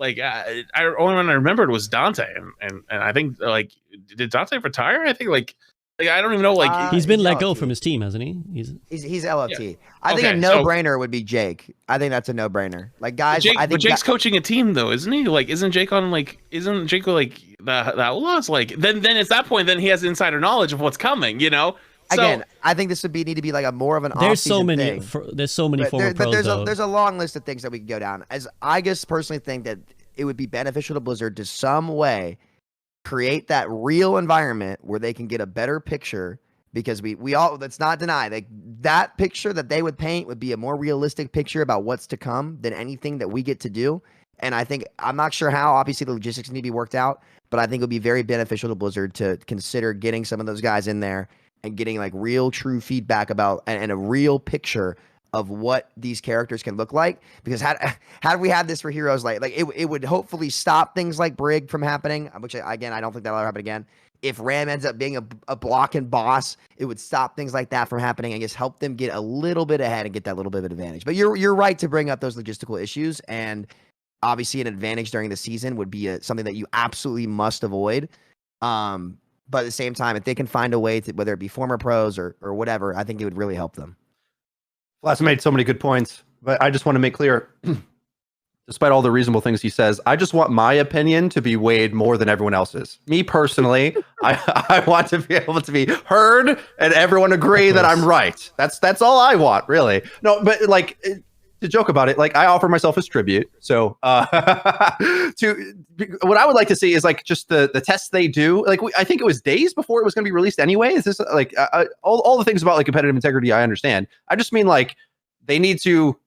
Like I only one I remembered was Dante, and I think like did Dante retire? I think like I don't even know. Like he's been let go LFT. from his team, hasn't he? He's LFT. Yeah. I think Okay, a no-brainer would be Jake. I think that's a no-brainer. Like guys, I think Jake's coaching a team though, isn't he? Like isn't Jake like the Outlaws? Like then it's that point then he has insider knowledge of what's coming, you know. So, again, I think this would need to be like a more of an there's so many thing. there's so many former pros though. There's a long list of things that we could go down. As I just personally think that it would be beneficial to Blizzard to some way create that real environment where they can get a better picture, because we all, let's not deny like that picture that they would paint would be a more realistic picture about what's to come than anything that we get to do. And I think, I'm not sure how, obviously the logistics need to be worked out, but I think it would be very beneficial to Blizzard to consider getting some of those guys in there and getting like real true feedback about and a real picture of what these characters can look like. Because had we had this for Heroes Light, like it would hopefully stop things like Brig from happening, which again, I don't think that'll ever happen again. If Ram ends up being a blocking boss, it would stop things like that from happening and just help them get a little bit ahead and get that little bit of advantage. But you're right to bring up those logistical issues, and obviously an advantage during the season would be something that you absolutely must avoid. But at the same time, if they can find a way to, whether it be former pros or whatever, I think it would really help them. Flass made so many good points, but I just want to make clear, despite all the reasonable things he says, I just want my opinion to be weighed more than everyone else's. Me personally, I want to be able to be heard and everyone agree that I'm right. That's all I want, really. No, but like, to joke about it, like I offer myself as tribute. So to what I would like to see is like just the tests they do. Like I think it was days before it was going to be released anyway. Is this like all the things about like competitive integrity? I understand. I just mean like they need to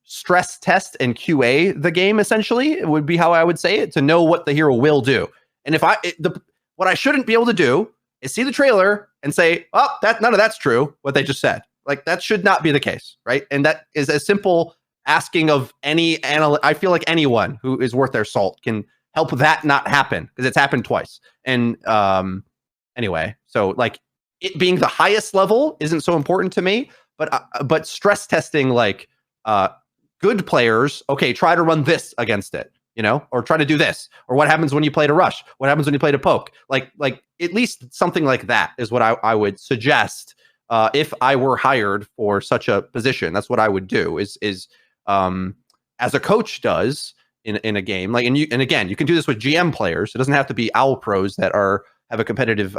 stress test and QA the game. Essentially, would be how I would say it, to know what the hero will do. And if what I shouldn't be able to do is see the trailer and say, oh, none of that's true, what they just said. Like that should not be the case, right? And that is a simple asking of any analyst. I feel like anyone who is worth their salt can help that not happen, because it's happened twice. And anyway, so like it being the highest level isn't so important to me, but stress testing like good players, okay, try to run this against it, you know, or try to do this, or what happens when you play to rush? What happens when you play to poke? Like at least something like that is what I would suggest. If I were hired for such a position, that's what I would do. Is as a coach does in a game, like and again, you can do this with GM players. It doesn't have to be OWL pros that have a competitive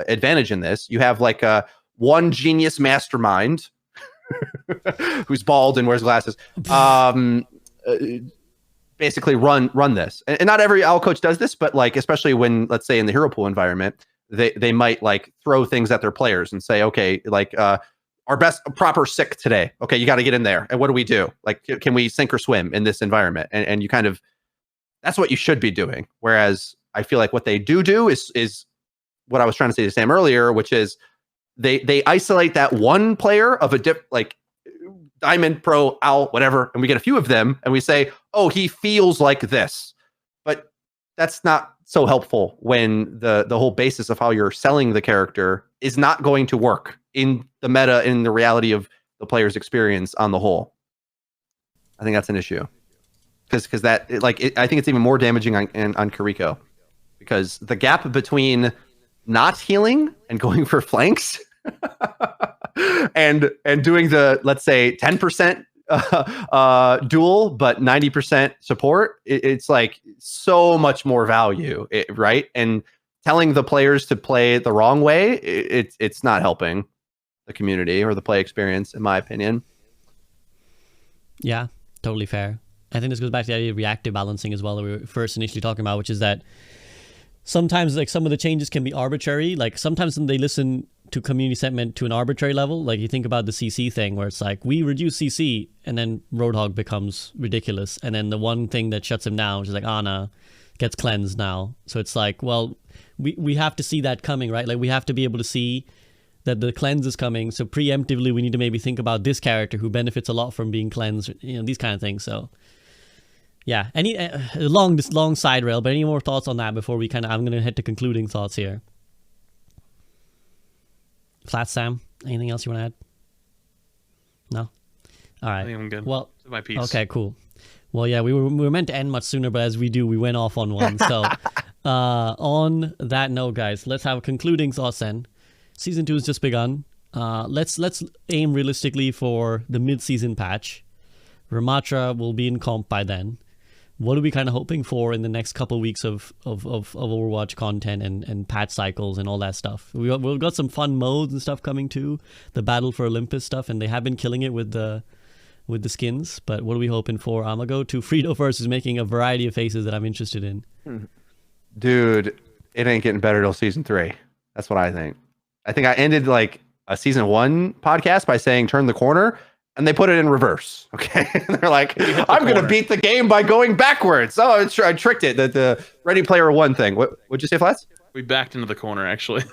advantage in this. You have like one genius mastermind who's bald and wears glasses. Basically run this, and not every OWL coach does this, but like especially when, let's say in the hero pool environment, they might like throw things at their players and say, okay, like our best proper sick today. Okay, you got to get in there. And what do we do? Like, can we sink or swim in this environment? And you kind of, that's what you should be doing. Whereas I feel like what they do is what I was trying to say to Sam earlier, which is they isolate that one player of a like Diamond, Pro, OWL, whatever, and we get a few of them and we say, oh, he feels like this. But that's not so helpful when the whole basis of how you're selling the character is not going to work in the meta, in the reality of the player's experience on the whole. I think that's an issue, because that I think it's even more damaging on Kiriko, because the gap between not healing and going for flanks and doing the, let's say, 10% duel but 90% support, it's like so much more value, right? And telling the players to play the wrong way, it's not helping the community or the play experience, in my opinion. Yeah, totally fair. I think this goes back to the idea of reactive balancing as well that we were first initially talking about, which is that sometimes like some of the changes can be arbitrary. Like sometimes when they listen to community sentiment to an arbitrary level, like you think about the CC thing where it's like, we reduce CC and then Roadhog becomes ridiculous. And then the one thing that shuts him down, which is like Ana, gets cleansed now. So it's like, well, we have to see that coming, right? Like we have to be able to see that the cleanse is coming. So preemptively, we need to maybe think about this character who benefits a lot from being cleansed, you know, these kind of things. So yeah, any long side rail, but any more thoughts on that before we I'm going to head to concluding thoughts here. Flat Sam, anything else you want to add? No? All right. I think I'm good. Well, my piece. Okay, cool. Well, yeah, we were meant to end much sooner, but as we do, we went off on one. So, on that note, guys, let's have concluding thoughts then. Season 2 has just begun. Let's aim realistically for the mid-season patch. Ramattra will be in comp by then. What are we kind of hoping for in the next couple weeks of Overwatch content and patch cycles and all that stuff? We've got some fun modes and stuff coming too. The Battle for Olympus stuff, and they have been killing it with the skins. But what are we hoping for? I'm gonna go to Freedo first, who's making a variety of faces that I'm interested in. Dude, it ain't getting better till season 3. That's what I think. I think I ended like a season 1 podcast by saying turn the corner. And they put it in reverse. Okay. They're like, I'm going to beat the game by going backwards. Oh, I tricked it. The Ready Player One thing. What'd you say, Flats? We backed into the corner, actually.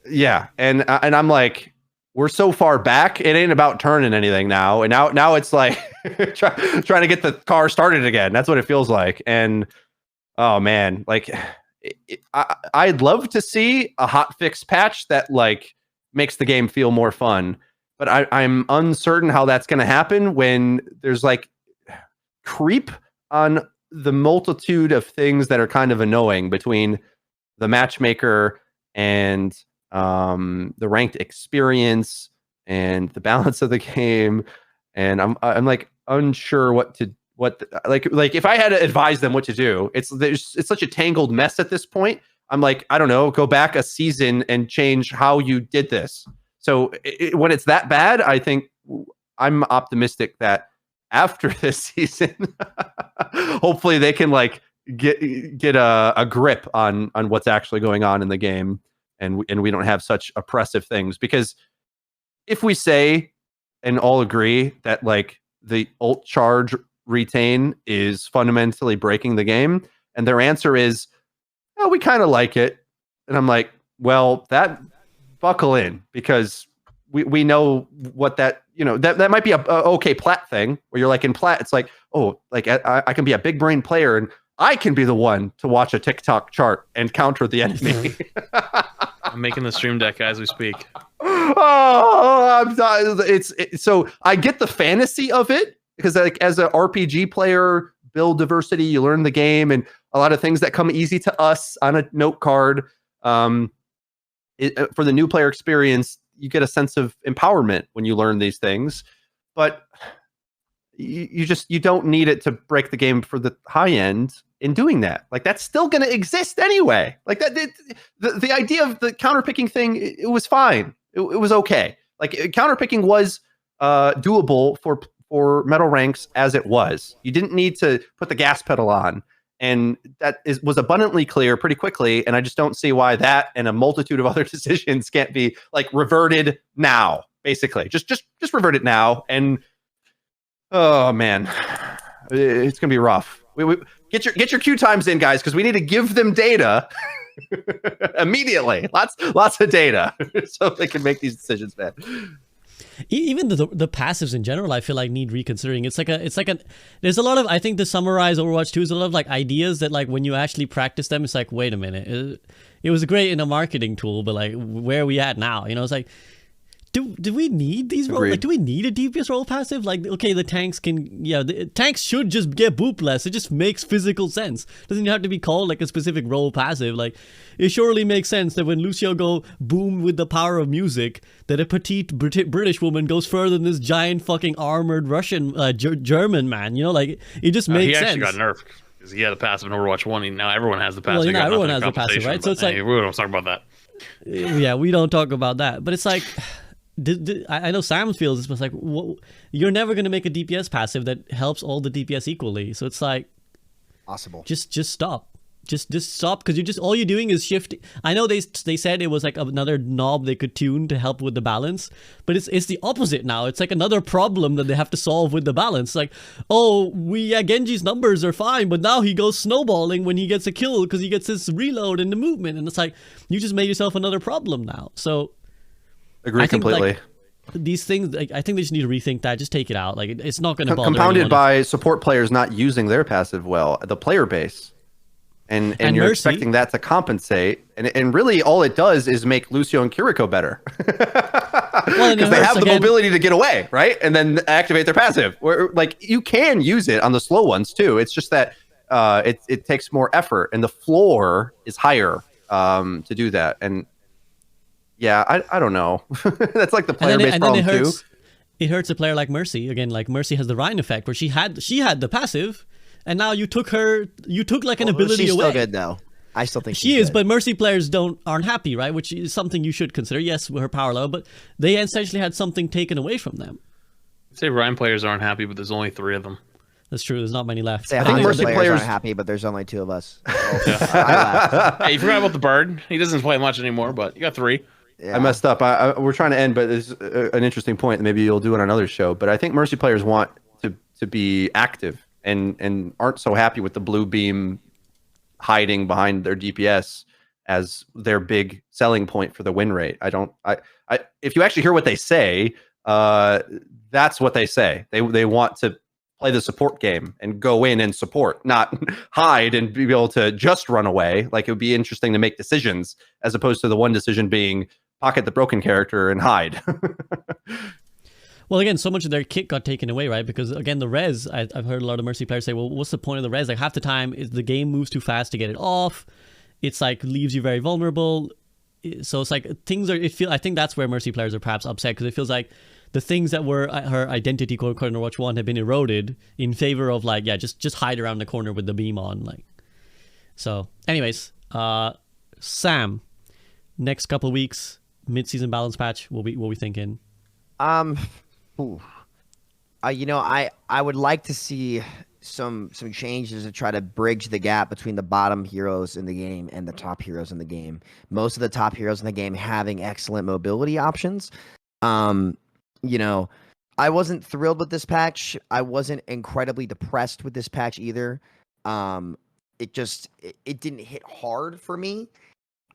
Yeah. And I'm like, we're so far back. It ain't about turning anything now. And now it's like trying to get the car started again. That's what it feels like. And oh man, like I'd love to see a hot fix patch that like makes the game feel more fun. But I'm uncertain how that's going to happen when there's like creep on the multitude of things that are kind of annoying between the matchmaker and the ranked experience and the balance of the game. And I'm like unsure like if I had to advise them what to do, it's such a tangled mess at this point. I'm like, I don't know, go back a season and change how you did this. So when it's that bad, I think I'm optimistic that after this season, hopefully they can like get a grip on what's actually going on in the game, and we don't have such oppressive things. Because if we say and all agree that like the ult charge retain is fundamentally breaking the game, and their answer is, oh, we kind of like it, and I'm like, well, that. Buckle in, because we know what that, that might be a okay plat thing where you're like in plat, it's like, oh, like I can be a big brain player and I can be the one to watch a TikTok chart and counter the enemy. I'm making the stream deck as we speak. So I get the fantasy of it, because like as an RPG player, build diversity, you learn the game, and a lot of things that come easy to us on a note card. For the new player experience, you get a sense of empowerment when you learn these things, but you don't need it to break the game for the high end in doing that. Like that's still going to exist anyway. Like that, the idea of the counterpicking thing, it was fine. It was okay. Like counterpicking was doable for metal ranks as it was. You didn't need to put the gas pedal on. And that was abundantly clear pretty quickly, and I just don't see why that and a multitude of other decisions can't be like reverted now. Basically, just revert it now. And oh man, it's gonna be rough. We get your queue times in, guys, because we need to give them data immediately. Lots of data, so they can make these decisions, man. Even the passives in general, I feel like need reconsidering. It's like there's a lot of, I think, to summarize Overwatch 2 is a lot of like ideas that like when you actually practice them, it's like, wait a minute, it was great in a marketing tool, but like where are we at now? It's like, do we need these role? Like, do we need a DPS role passive? Like, okay, the tanks can, the tanks should just get boop less. It just makes physical sense. Doesn't have to be called like a specific role passive. Like, it surely makes sense that when Lucio go boom with the power of music, that a petite British woman goes further than this giant fucking armored Russian German man. Like it just makes sense. He actually got nerfed because he had a passive in Overwatch 1. Now everyone has the passive. Well, everyone has the passive, right? So it's like, we don't talk about that. Yeah, we don't talk about that. But it's like, I know Sam feels this, but it's like, you're never going to make a DPS passive that helps all the DPS equally. So it's like, possible. Just stop. Just stop, because all you're doing is shift. I know they said it was like another knob they could tune to help with the balance, but it's the opposite now. It's like another problem that they have to solve with the balance. Like, oh, Genji's numbers are fine, but now he goes snowballing when he gets a kill because he gets his reload and the movement, and it's like you just made yourself another problem now. So, agree completely. Like, these things, I think they just need to rethink that. Just take it out. Like, it's not going to bother compounded anyone. by support players not using their passive well. The player base. And you're Mercy, expecting that to compensate, and really all it does is make Lucio and Kiriko better, because they have the mobility to get away, right, and then activate their passive. Where like you can use it on the slow ones too. It's just that it takes more effort, and the floor is higher to do that. And yeah, I don't know. That's like the player-based problem too. It hurts a player like Mercy. Again, like Mercy has the Rhine effect, where she had the passive. And now you took like an ability she's away. Still good though. I still think she is, good. but Mercy players aren't happy, right? Which is something you should consider. Yes, with her power level, but they essentially had something taken away from them. I'd say Ryan players aren't happy, but there's only 3 of them. That's true. There's not many left. I think Mercy players aren't happy, but there's only 2 of us. Hey, you forgot about the bird. He doesn't play much anymore, but you got 3. Yeah. I messed up. We're trying to end, but it's an interesting point. Maybe you'll do it on another show. But I think Mercy players want to be active. And aren't so happy with the blue beam hiding behind their DPS as their big selling point for the win rate. If you actually hear what they say, that's what they say. They want to play the support game and go in and support, not hide and be able to just run away. Like, it would be interesting to make decisions as opposed to the one decision being pocket the broken character and hide. Well, again, so much of their kit got taken away, right? Because, again, the res, I've heard a lot of Mercy players say, well, what's the point of the res? Like, half the time, the game moves too fast to get it off. It's like, leaves you very vulnerable. So it's like, I think that's where Mercy players are perhaps upset, because it feels like the things that were her identity, quote unquote, in Overwatch 1 have been eroded in favor of, like, yeah, just hide around the corner with the beam on. Like, so, anyways, Sam, next couple of weeks, mid-season balance patch, what we thinking? I would like to see some changes to try to bridge the gap between the bottom heroes in the game and the top heroes in the game. Most of the top heroes in the game having excellent mobility options. I wasn't thrilled with this patch. I wasn't incredibly depressed with this patch either. It didn't hit hard for me.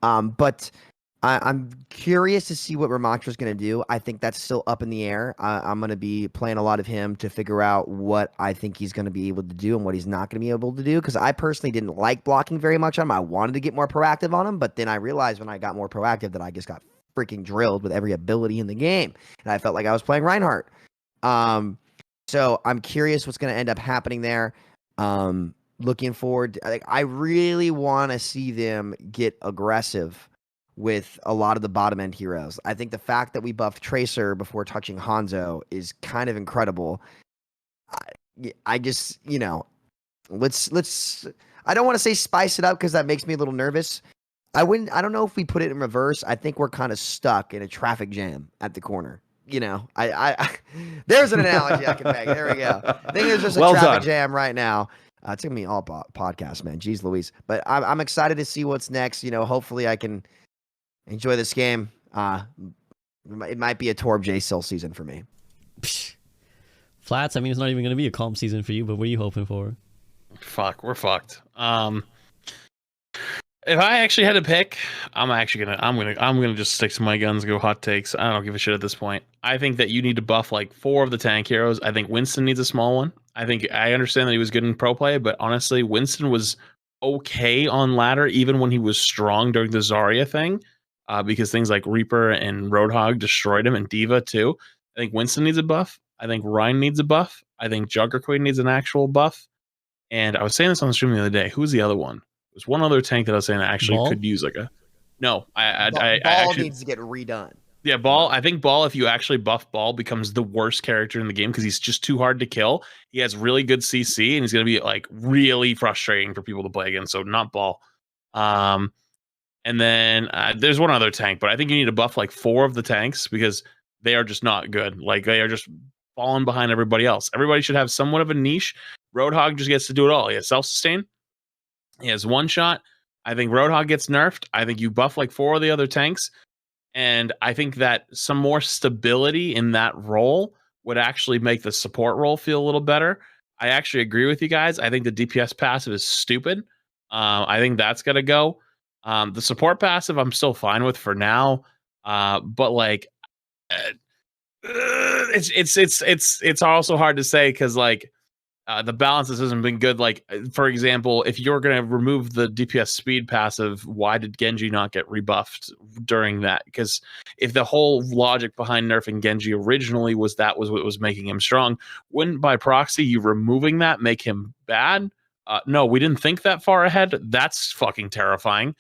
But I'm curious to see what Ramatra's going to do. I think that's still up in the air. I'm going to be playing a lot of him to figure out what I think he's going to be able to do and what he's not going to be able to do, because I personally didn't like blocking very much on him. I wanted to get more proactive on him, but then I realized when I got more proactive that I just got freaking drilled with every ability in the game, and I felt like I was playing Reinhardt. So I'm curious what's going to end up happening there. Looking forward. I really want to see them get aggressive with a lot of the bottom end heroes. I think the fact that we buffed Tracer before touching Hanzo is kind of incredible. I just, let's I don't want to say spice it up, because that makes me a little nervous. I don't know if we put it in reverse. I think we're kind of stuck in a traffic jam at the corner. There's an analogy I can make. There we go. I think there's just a traffic jam right now. It took me all podcast, man. Jeez Louise. But I'm excited to see what's next. Hopefully I can enjoy this game. It might be a Torb J Sill season for me. Flats, I mean, it's not even going to be a calm season for you, but what are you hoping for? Fuck, we're fucked. If I actually had to pick, I'm gonna just stick to my guns, go hot takes. I don't give a shit at this point. I think that you need to buff like 4 of the tank heroes. I think Winston needs a small one. I understand that he was good in pro play, but honestly, Winston was okay on ladder even when he was strong during the Zarya thing, because things like Reaper and Roadhog destroyed him, and Diva too. I think Winston needs a buff. I think Ryan needs a buff. I think Jugger Queen needs an actual buff. And I was saying this on the stream the other day. Who's the other one? There's one other tank that I was saying that actually Ball? could use like a. No, Ball actually needs to get redone. Yeah, Ball. I think Ball, if you actually buff Ball, becomes the worst character in the game because he's just too hard to kill. He has really good CC, and he's going to be like really frustrating for people to play against. So not Ball. And then there's one other tank, but I think you need to buff like 4 of the tanks because they are just not good. Like they are just falling behind everybody else. Everybody should have somewhat of a niche. Roadhog just gets to do it all. He has self-sustain. He has one shot. I think Roadhog gets nerfed. I think you buff like 4 of the other tanks. And I think that some more stability in that role would actually make the support role feel a little better. I actually agree with you guys. I think the DPS passive is stupid. I think that's got to go. The support passive I'm still fine with for now. But like, it's also hard to say because like The balances hasn't been good. Like, for example, if you're going to remove the DPS speed passive, why did Genji not get rebuffed during that? Because if the whole logic behind nerfing Genji originally was that was what was making him strong, wouldn't by proxy you removing that make him bad? No, we didn't think that far ahead. That's fucking terrifying.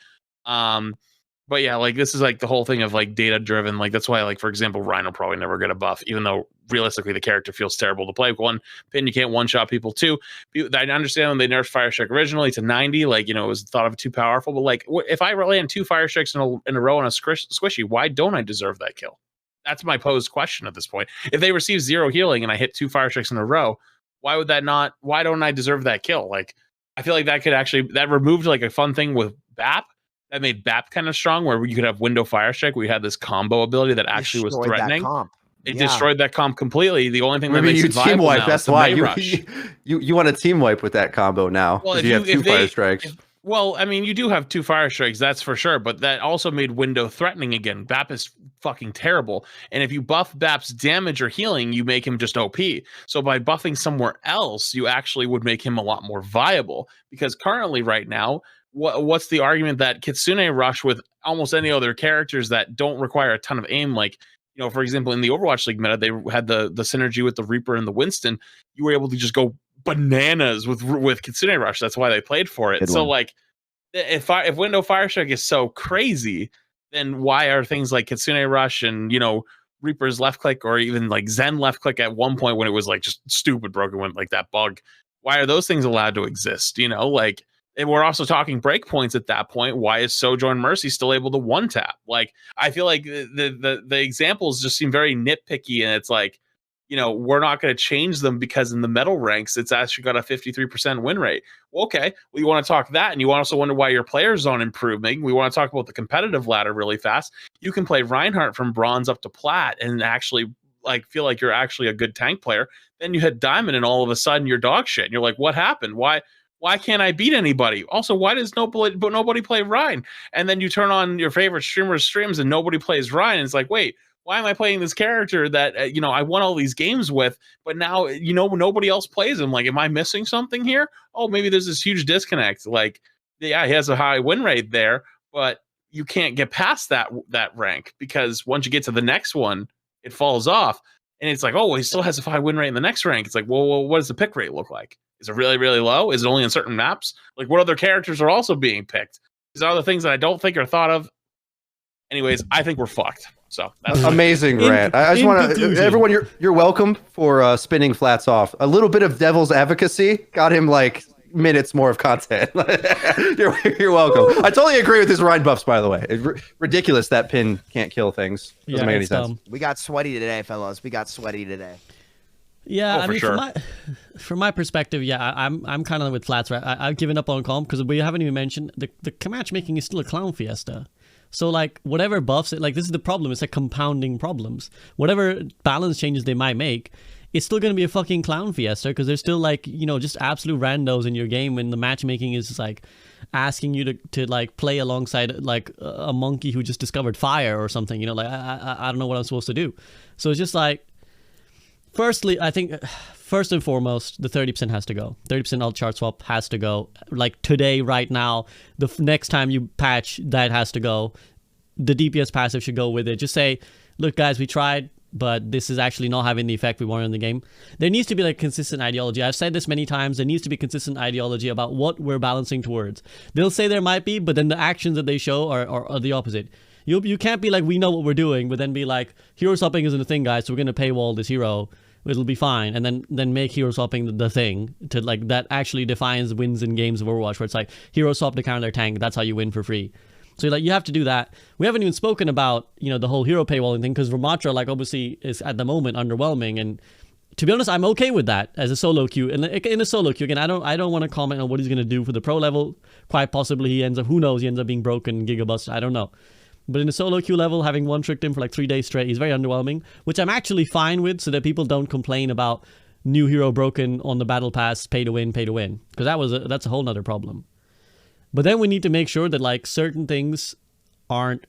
But yeah, like this is like the whole thing of like data driven. Like that's why, like for example, Rhino probably never get a buff, even though realistically the character feels terrible to play. One, pin, you can't one shot people. Two, I understand when they nerfed Fire Strike originally to 90, like you know it was thought of too powerful. But like if I land 2 Fire Strikes in a row on a squishy, why don't I deserve that kill? That's my posed question at this point. If they receive 0 healing and I hit 2 Fire Strikes in a row, why would that not? Why don't I deserve that kill? Like I feel like that could actually that removed like a fun thing with BAP. That made BAP kind of strong, where you could have window fire strike. We had this combo ability that actually was threatening. It destroyed that comp completely. The only thing that makes it viable now that's why you want a team wipe with that combo now. Well, if you have 2 fire strikes. Well, I mean, you do have 2 fire strikes, that's for sure, but that also made window threatening again. BAP is fucking terrible, and if you buff BAP's damage or healing, you make him just OP. So by buffing somewhere else, you actually would make him a lot more viable, because currently right now, what's the argument that Kitsune Rush with almost any other characters that don't require a ton of aim, like, you know, for example, in the Overwatch League meta, they had the synergy with the Reaper and the Winston. You were able to just go bananas with Kitsune Rush. That's why they played for it. So like, if Window Fire Strike is so crazy, then why are things like Kitsune Rush and, you know, Reaper's left click, or even like Zen left click at one point when it was like just stupid broken, when like that bug, why are those things allowed to exist? You know, like, and we're also talking breakpoints at that point. Why is Sojourn Mercy still able to one tap? Like, I feel like the examples just seem very nitpicky, and it's like, you know, we're not going to change them because in the metal ranks, it's actually got a 53% win rate. Well, okay, well, you want to talk that, and you also wonder why your players aren't improving. We want to talk about the competitive ladder really fast. You can play Reinhardt from bronze up to plat and actually like feel like you're actually a good tank player. Then you hit diamond, and all of a sudden you're dog shit. And you're like, what happened? Why can't I beat anybody? Also, why does nobody play Ryan? And then you turn on your favorite streamer's streams and nobody plays Ryan. And it's like, wait, why am I playing this character that, you know, I won all these games with, but now, you know, nobody else plays him? Like, am I missing something here? Oh, maybe there's this huge disconnect. Like, yeah, he has a high win rate there, but you can't get past that rank, because once you get to the next one, it falls off. And it's like, oh, well, he still has a high win rate in the next rank. It's like, well, what does the pick rate look like? Is it really, really low? Is it only in certain maps? Like, what other characters are also being picked? These are the things that I don't think are thought of. Anyways, I think we're fucked. So that's amazing rant. I just want to, everyone, you're welcome for spinning flats off. A little bit of devil's advocacy got him like minutes more of content. you're welcome. I totally agree with his Rhine buffs, by the way. It's ridiculous that pin can't kill things. Doesn't make any sense. We got sweaty today, fellas. We got sweaty today. Yeah, I mean, sure. From my perspective, yeah, I'm kind of with flats. Right, I've given up on comp because we haven't even mentioned the matchmaking is still a clown fiesta. So like whatever buffs it, like this is the problem. It's like compounding problems. Whatever balance changes they might make, it's still going to be a fucking clown fiesta, because there's still like, you know, just absolute randos in your game when the matchmaking is like asking you to like play alongside like a monkey who just discovered fire or something. You know, like I don't know what I'm supposed to do. So it's just like. Firstly, I think first and foremost, the 30% has to go. 30% alt chart swap has to go. Like today, right now, the next time you patch, that has to go. The DPS passive should go with it. Just say, look, guys, we tried, but this is actually not having the effect we wanted in the game. There needs to be like consistent ideology. I've said this many times. There needs to be consistent ideology about what we're balancing towards. They'll say there might be, but then the actions that they show are the opposite. You can't be like, we know what we're doing, but then be like, hero swapping isn't a thing, guys, so we're going to paywall this hero. It'll be fine. And then make hero swapping the thing to like, that actually defines wins in games of Overwatch, where it's like, hero swap to counter their tank, that's how you win for free. So like, you have to do that. We haven't even spoken about, you know, the whole hero paywalling thing, because Ramattra, like, obviously is at the moment underwhelming. And to be honest, I'm okay with that as a solo queue. And in a solo queue, again, I don't want to comment on what he's going to do for the pro level. Quite possibly he ends up, who knows, he ends up being broken, gigabust, I don't know. But in a solo queue level, having one tricked him for like 3 days straight, he's very underwhelming, which I'm actually fine with, so that people don't complain about new hero broken on the battle pass, pay to win, because that's a whole nother problem. But then we need to make sure that like certain things aren't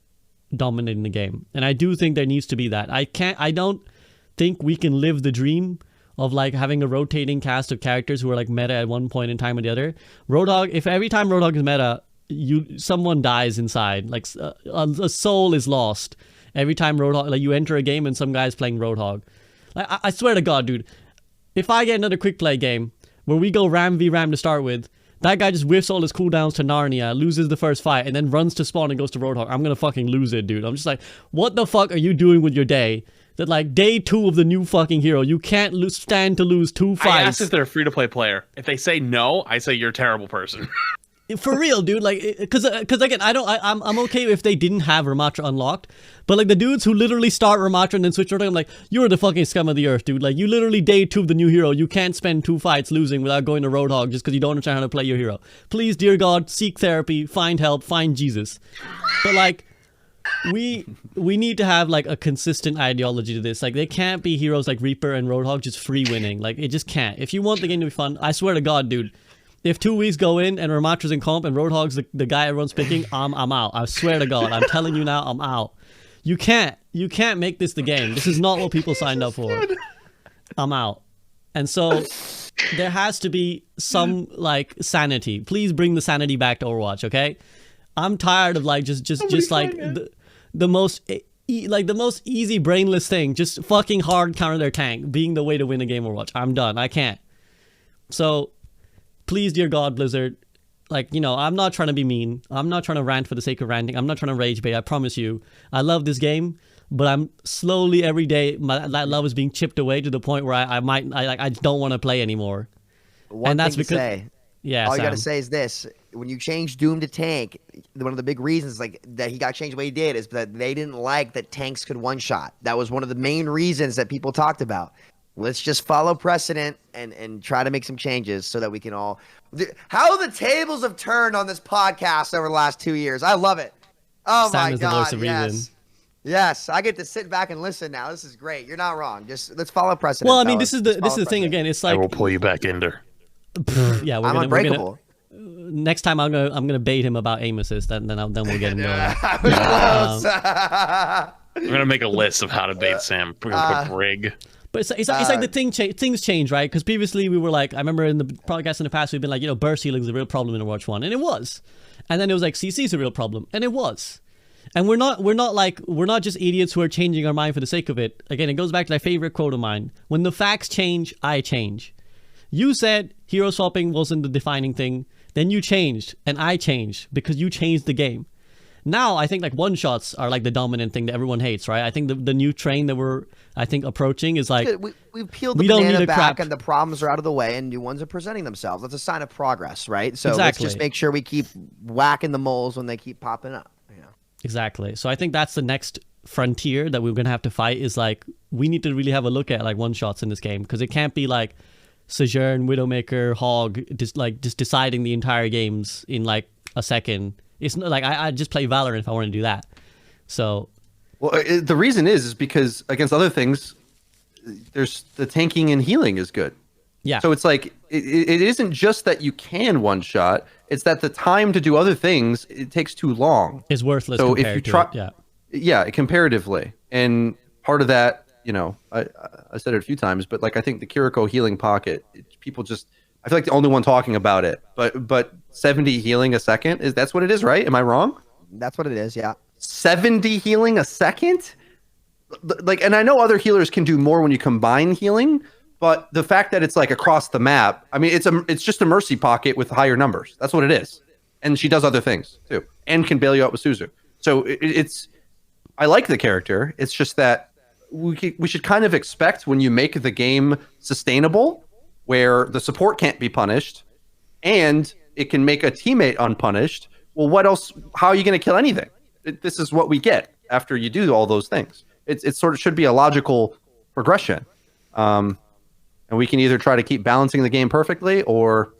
dominating the game, and I do think there needs to be that. I don't think we can live the dream of like having a rotating cast of characters who are like meta at one point in time or the other. Roadhog, if every time Roadhog is meta, someone dies inside, like a soul is lost every time Roadhog, like you enter a game and some guy's playing Roadhog. Like, I swear to God, dude, if I get another quick play game where we go Ram v Ram to start with, that guy just whiffs all his cooldowns to Narnia, loses the first fight, and then runs to spawn and goes to Roadhog, I'm gonna fucking lose it, dude. I'm just like, what the fuck are you doing with your day? That like day 2 of the new fucking hero, you can't stand to lose 2 fights. I asked if they're a free-to-play player. If they say no, I say you're a terrible person. For real, dude. Like, because again, I'm okay if they didn't have Ramattra unlocked, but like the dudes who literally start Ramattra and then switch Roadhog, I'm like, you're the fucking scum of the earth, dude. Like, you literally day 2 of the new hero, you can't spend 2 fights losing without going to Roadhog just because you don't understand how to play your hero. Please, dear God, seek therapy, find help, find Jesus. But like, we need to have like a consistent ideology to this. Like, they can't be heroes like Reaper and Roadhog just free winning. Like, it just can't. If you want the game to be fun, I swear to God, dude, if 2 weeks go in and Ramattra's in comp and Roadhog's the guy everyone's picking, I'm out. I swear to God, I'm telling you now, I'm out. You can't make this the game. This is not what people signed up for. I'm out. And so there has to be some like sanity. Please bring the sanity back to Overwatch, okay? I'm tired of like just like the most the most easy brainless thing, just fucking hard counter their tank being the way to win a game of Overwatch. I'm done. I can't. So please, dear God, Blizzard, like, you know, I'm not trying to be mean. I'm not trying to rant for the sake of ranting. I'm not trying to rage bait. I promise you. I love this game, but I'm slowly every day, that love is being chipped away to the point where I don't want to play anymore. One thing to say. Yeah, all you gotta say is this: when you change Doom to tank, one of the big reasons like that he got changed the way he did is that they didn't like that tanks could one shot. That was one of the main reasons that people talked about. Let's just follow precedent and try to make some changes so that we can all. How the tables have turned on this podcast over the last 2 years. I love it. Oh Sam my is God! the voice of reason. Yes, I get to sit back and listen now. This is great. You're not wrong. Just let's follow precedent. Well, I mean, fellas. this is the thing again. It's like I will pull you back, Ender. Yeah, I'm unbreakable. Next time I'm gonna bait him about aim assist, then we'll get him going. I'm gonna make a list of how to bait Sam. We're gonna put Brig. But it's like the things change, right? Because previously we were like, I remember in the podcast in the past we've been like, you know, burst healing is a real problem in Overwatch 1, and it was. And then it was like CC is a real problem, and it was. And we're not just idiots who are changing our mind for the sake of it. Again, it goes back to my favorite quote of mine: when the facts change, I change. You said hero swapping wasn't the defining thing, then you changed, and I changed because you changed the game. Now I think like one shots are like the dominant thing that everyone hates, right? I think the new train that we're approaching is like we've peeled the banana back and the problems are out of the way and new ones are presenting themselves. That's a sign of progress, right? So let's just make sure we keep whacking the moles when they keep popping up. Yeah. Exactly. So I think that's the next frontier that we're gonna have to fight. Is like we need to really have a look at like one shots in this game, because it can't be like Sojourn, Widowmaker, Hog just deciding the entire games in like a second. It's not like I just play Valorant if I want to do that. So, well, the reason is because against other things, there's the tanking and healing is good. Yeah. So it's like it isn't just that you can one shot; it's that the time to do other things it takes too long. It's worthless. So if you try, comparatively, and part of that, you know, I said it a few times, but like I think the Kiriko healing pocket, people just. I feel like the only one talking about it, but 70 healing a second that's what it is, right? Am I wrong? That's what it is, yeah. 70 healing a second? Like, and I know other healers can do more when you combine healing, but the fact that it's like across the map, I mean, it's just a mercy pocket with higher numbers. That's what it is. And she does other things too, and can bail you out with Suzu. So I like the character. It's just that we should kind of expect when you make the game sustainable, where the support can't be punished and it can make a teammate unpunished. Well, what else? How are you going to kill anything? This is what we get after you do all those things. It sort of should be a logical progression. And we can either try to keep balancing the game perfectly or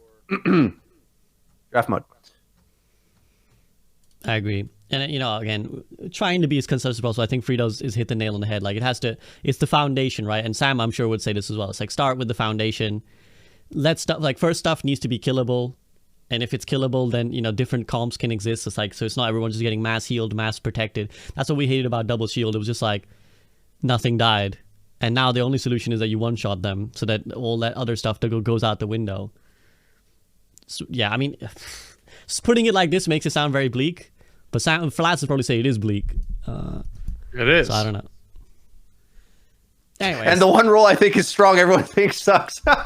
draft mode. I agree. And, you know, again, trying to be as consistent as possible. I think Freedo is hit the nail on the head. Like, it's the foundation, right? And Sam, I'm sure, would say this as well. It's like, start with the foundation. First stuff needs to be killable. And if it's killable, then, you know, different comps can exist. It's like, so it's not everyone just getting mass healed, mass protected. That's what we hated about Double Shield. It was just like, nothing died. And now the only solution is that you one-shot them so that all that other stuff goes out the window. So, yeah, I mean, putting it like this makes it sound very bleak, but Flats would probably say it is bleak. It is. So I don't know. Anyways. And the one role I think is strong, everyone thinks sucks. Oh,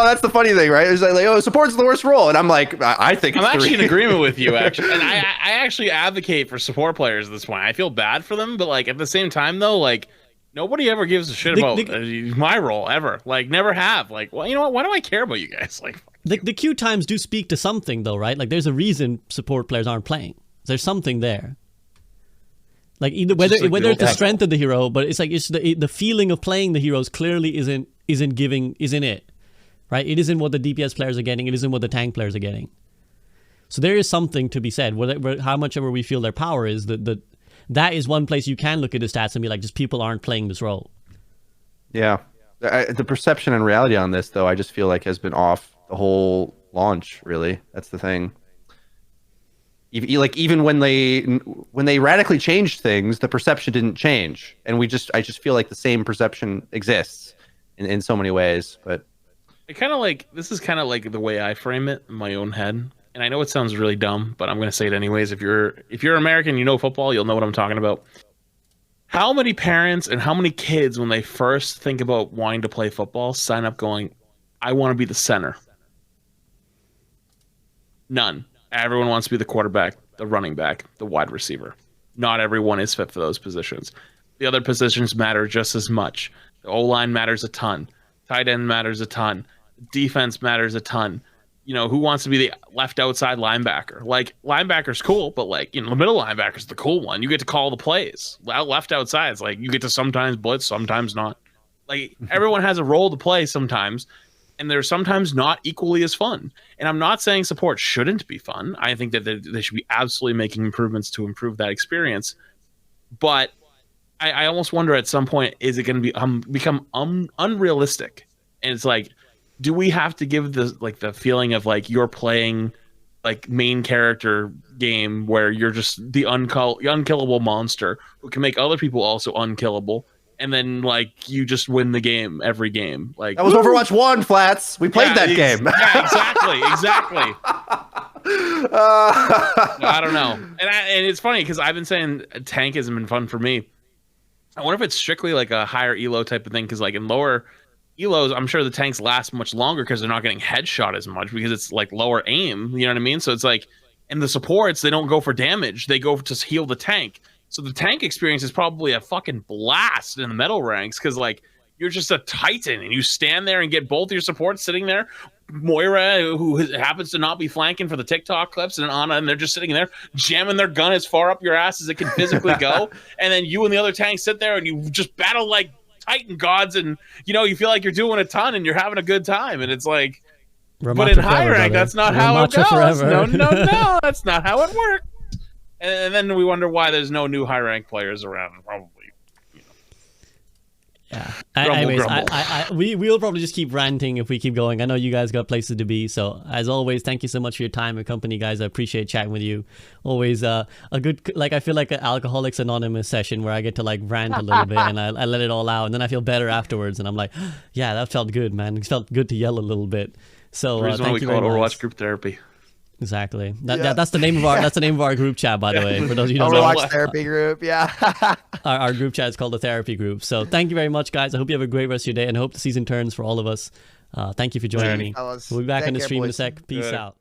that's the funny thing, right? It's like, oh, support's the worst role, and I'm like, I think I'm it's actually 3. in agreement with you, actually, and I actually advocate for support players at this point. I feel bad for them, but like at the same time, though, like nobody ever gives a shit about my role ever. Like, never have. Like, well, you know what? Why do I care about you guys? Like, the queue times do speak to something, though, right? Like, there's a reason support players aren't playing. There's something there. Like either whether it's the strength of the hero, but it's like it's the feeling of playing the heroes clearly isn't it, right? It isn't what the DPS players are getting. It isn't what the tank players are getting. So there is something to be said. How much ever we feel their power is, that is one place you can look at the stats and be like, just people aren't playing this role. Yeah, the perception and reality on this, though, I just feel like has been off the whole launch. Really, that's the thing. Even when they radically changed things, the perception didn't change, and I just feel like the same perception exists in so many ways. But this is kind of like the way I frame it in my own head, and I know it sounds really dumb, but I'm gonna say it anyways. If you're American, you know football, you'll know what I'm talking about. How many parents and how many kids, when they first think about wanting to play football, sign up going, "I want to be the center"? None. Everyone wants to be the quarterback, the running back, the wide receiver. Not everyone is fit for those positions. The other positions matter just as much. The O-line matters a ton. Tight end matters a ton. Defense matters a ton. You know, who wants to be the left outside linebacker? Like, linebacker's cool, but like, you know, the middle linebacker's the cool one. You get to call the plays. Left outside, it's like you get to sometimes blitz, sometimes not. Like, everyone has a role to play sometimes. And they're sometimes not equally as fun. And I'm not saying support shouldn't be fun. I think that they should be absolutely making improvements to improve that experience. But I almost wonder at some point, is it going to become unrealistic? And it's like, do we have to give the feeling of like you're playing like main character game where you're just the unkillable monster who can make other people also unkillable? And then, like, you just win the game every game. Like, that was Overwatch 1, Flats. We played that game. Yeah, exactly. I don't know. And it's funny because I've been saying tank hasn't been fun for me. I wonder if it's strictly like a higher elo type of thing, because like in lower elos, I'm sure the tanks last much longer because they're not getting headshot as much because it's like lower aim. You know what I mean? So it's like, in the supports, they don't go for damage. They go to heal the tank. So the tank experience is probably a fucking blast in the metal ranks because, like, you're just a titan and you stand there and get both your supports sitting there. Moira, who happens to not be flanking for the TikTok clips, and Ana, and they're just sitting there jamming their gun as far up your ass as it can physically go. And then you and the other tank sit there and you just battle like titan gods, and, you know, you feel like you're doing a ton and you're having a good time. And it's like, Ramattra but in high rank, that's not how it goes. Forever. No, that's not how it works. And then we wonder why there's no new high rank players around. Probably, you know. Yeah. Grumble, Anyways, grumble. we'll probably just keep ranting if we keep going. I know you guys got places to be. So as always, thank you so much for your time and company, guys. I appreciate chatting with you. Always a good, like, I feel like an Alcoholics Anonymous session where I get to like rant a little bit and I let it all out, and then I feel better afterwards. And I'm like, yeah, that felt good, man. It felt good to yell a little bit. So thank you very much. Overwatch group therapy. Exactly. That's the name of our group chat, by the way. For those of you who don't know, Overwatch therapy group. Yeah. our group chat is called the therapy group. So thank you very much, guys. I hope you have a great rest of your day, and I hope the season turns for all of us. Thank you for joining me. We'll be back on the stream in a sec. Peace out.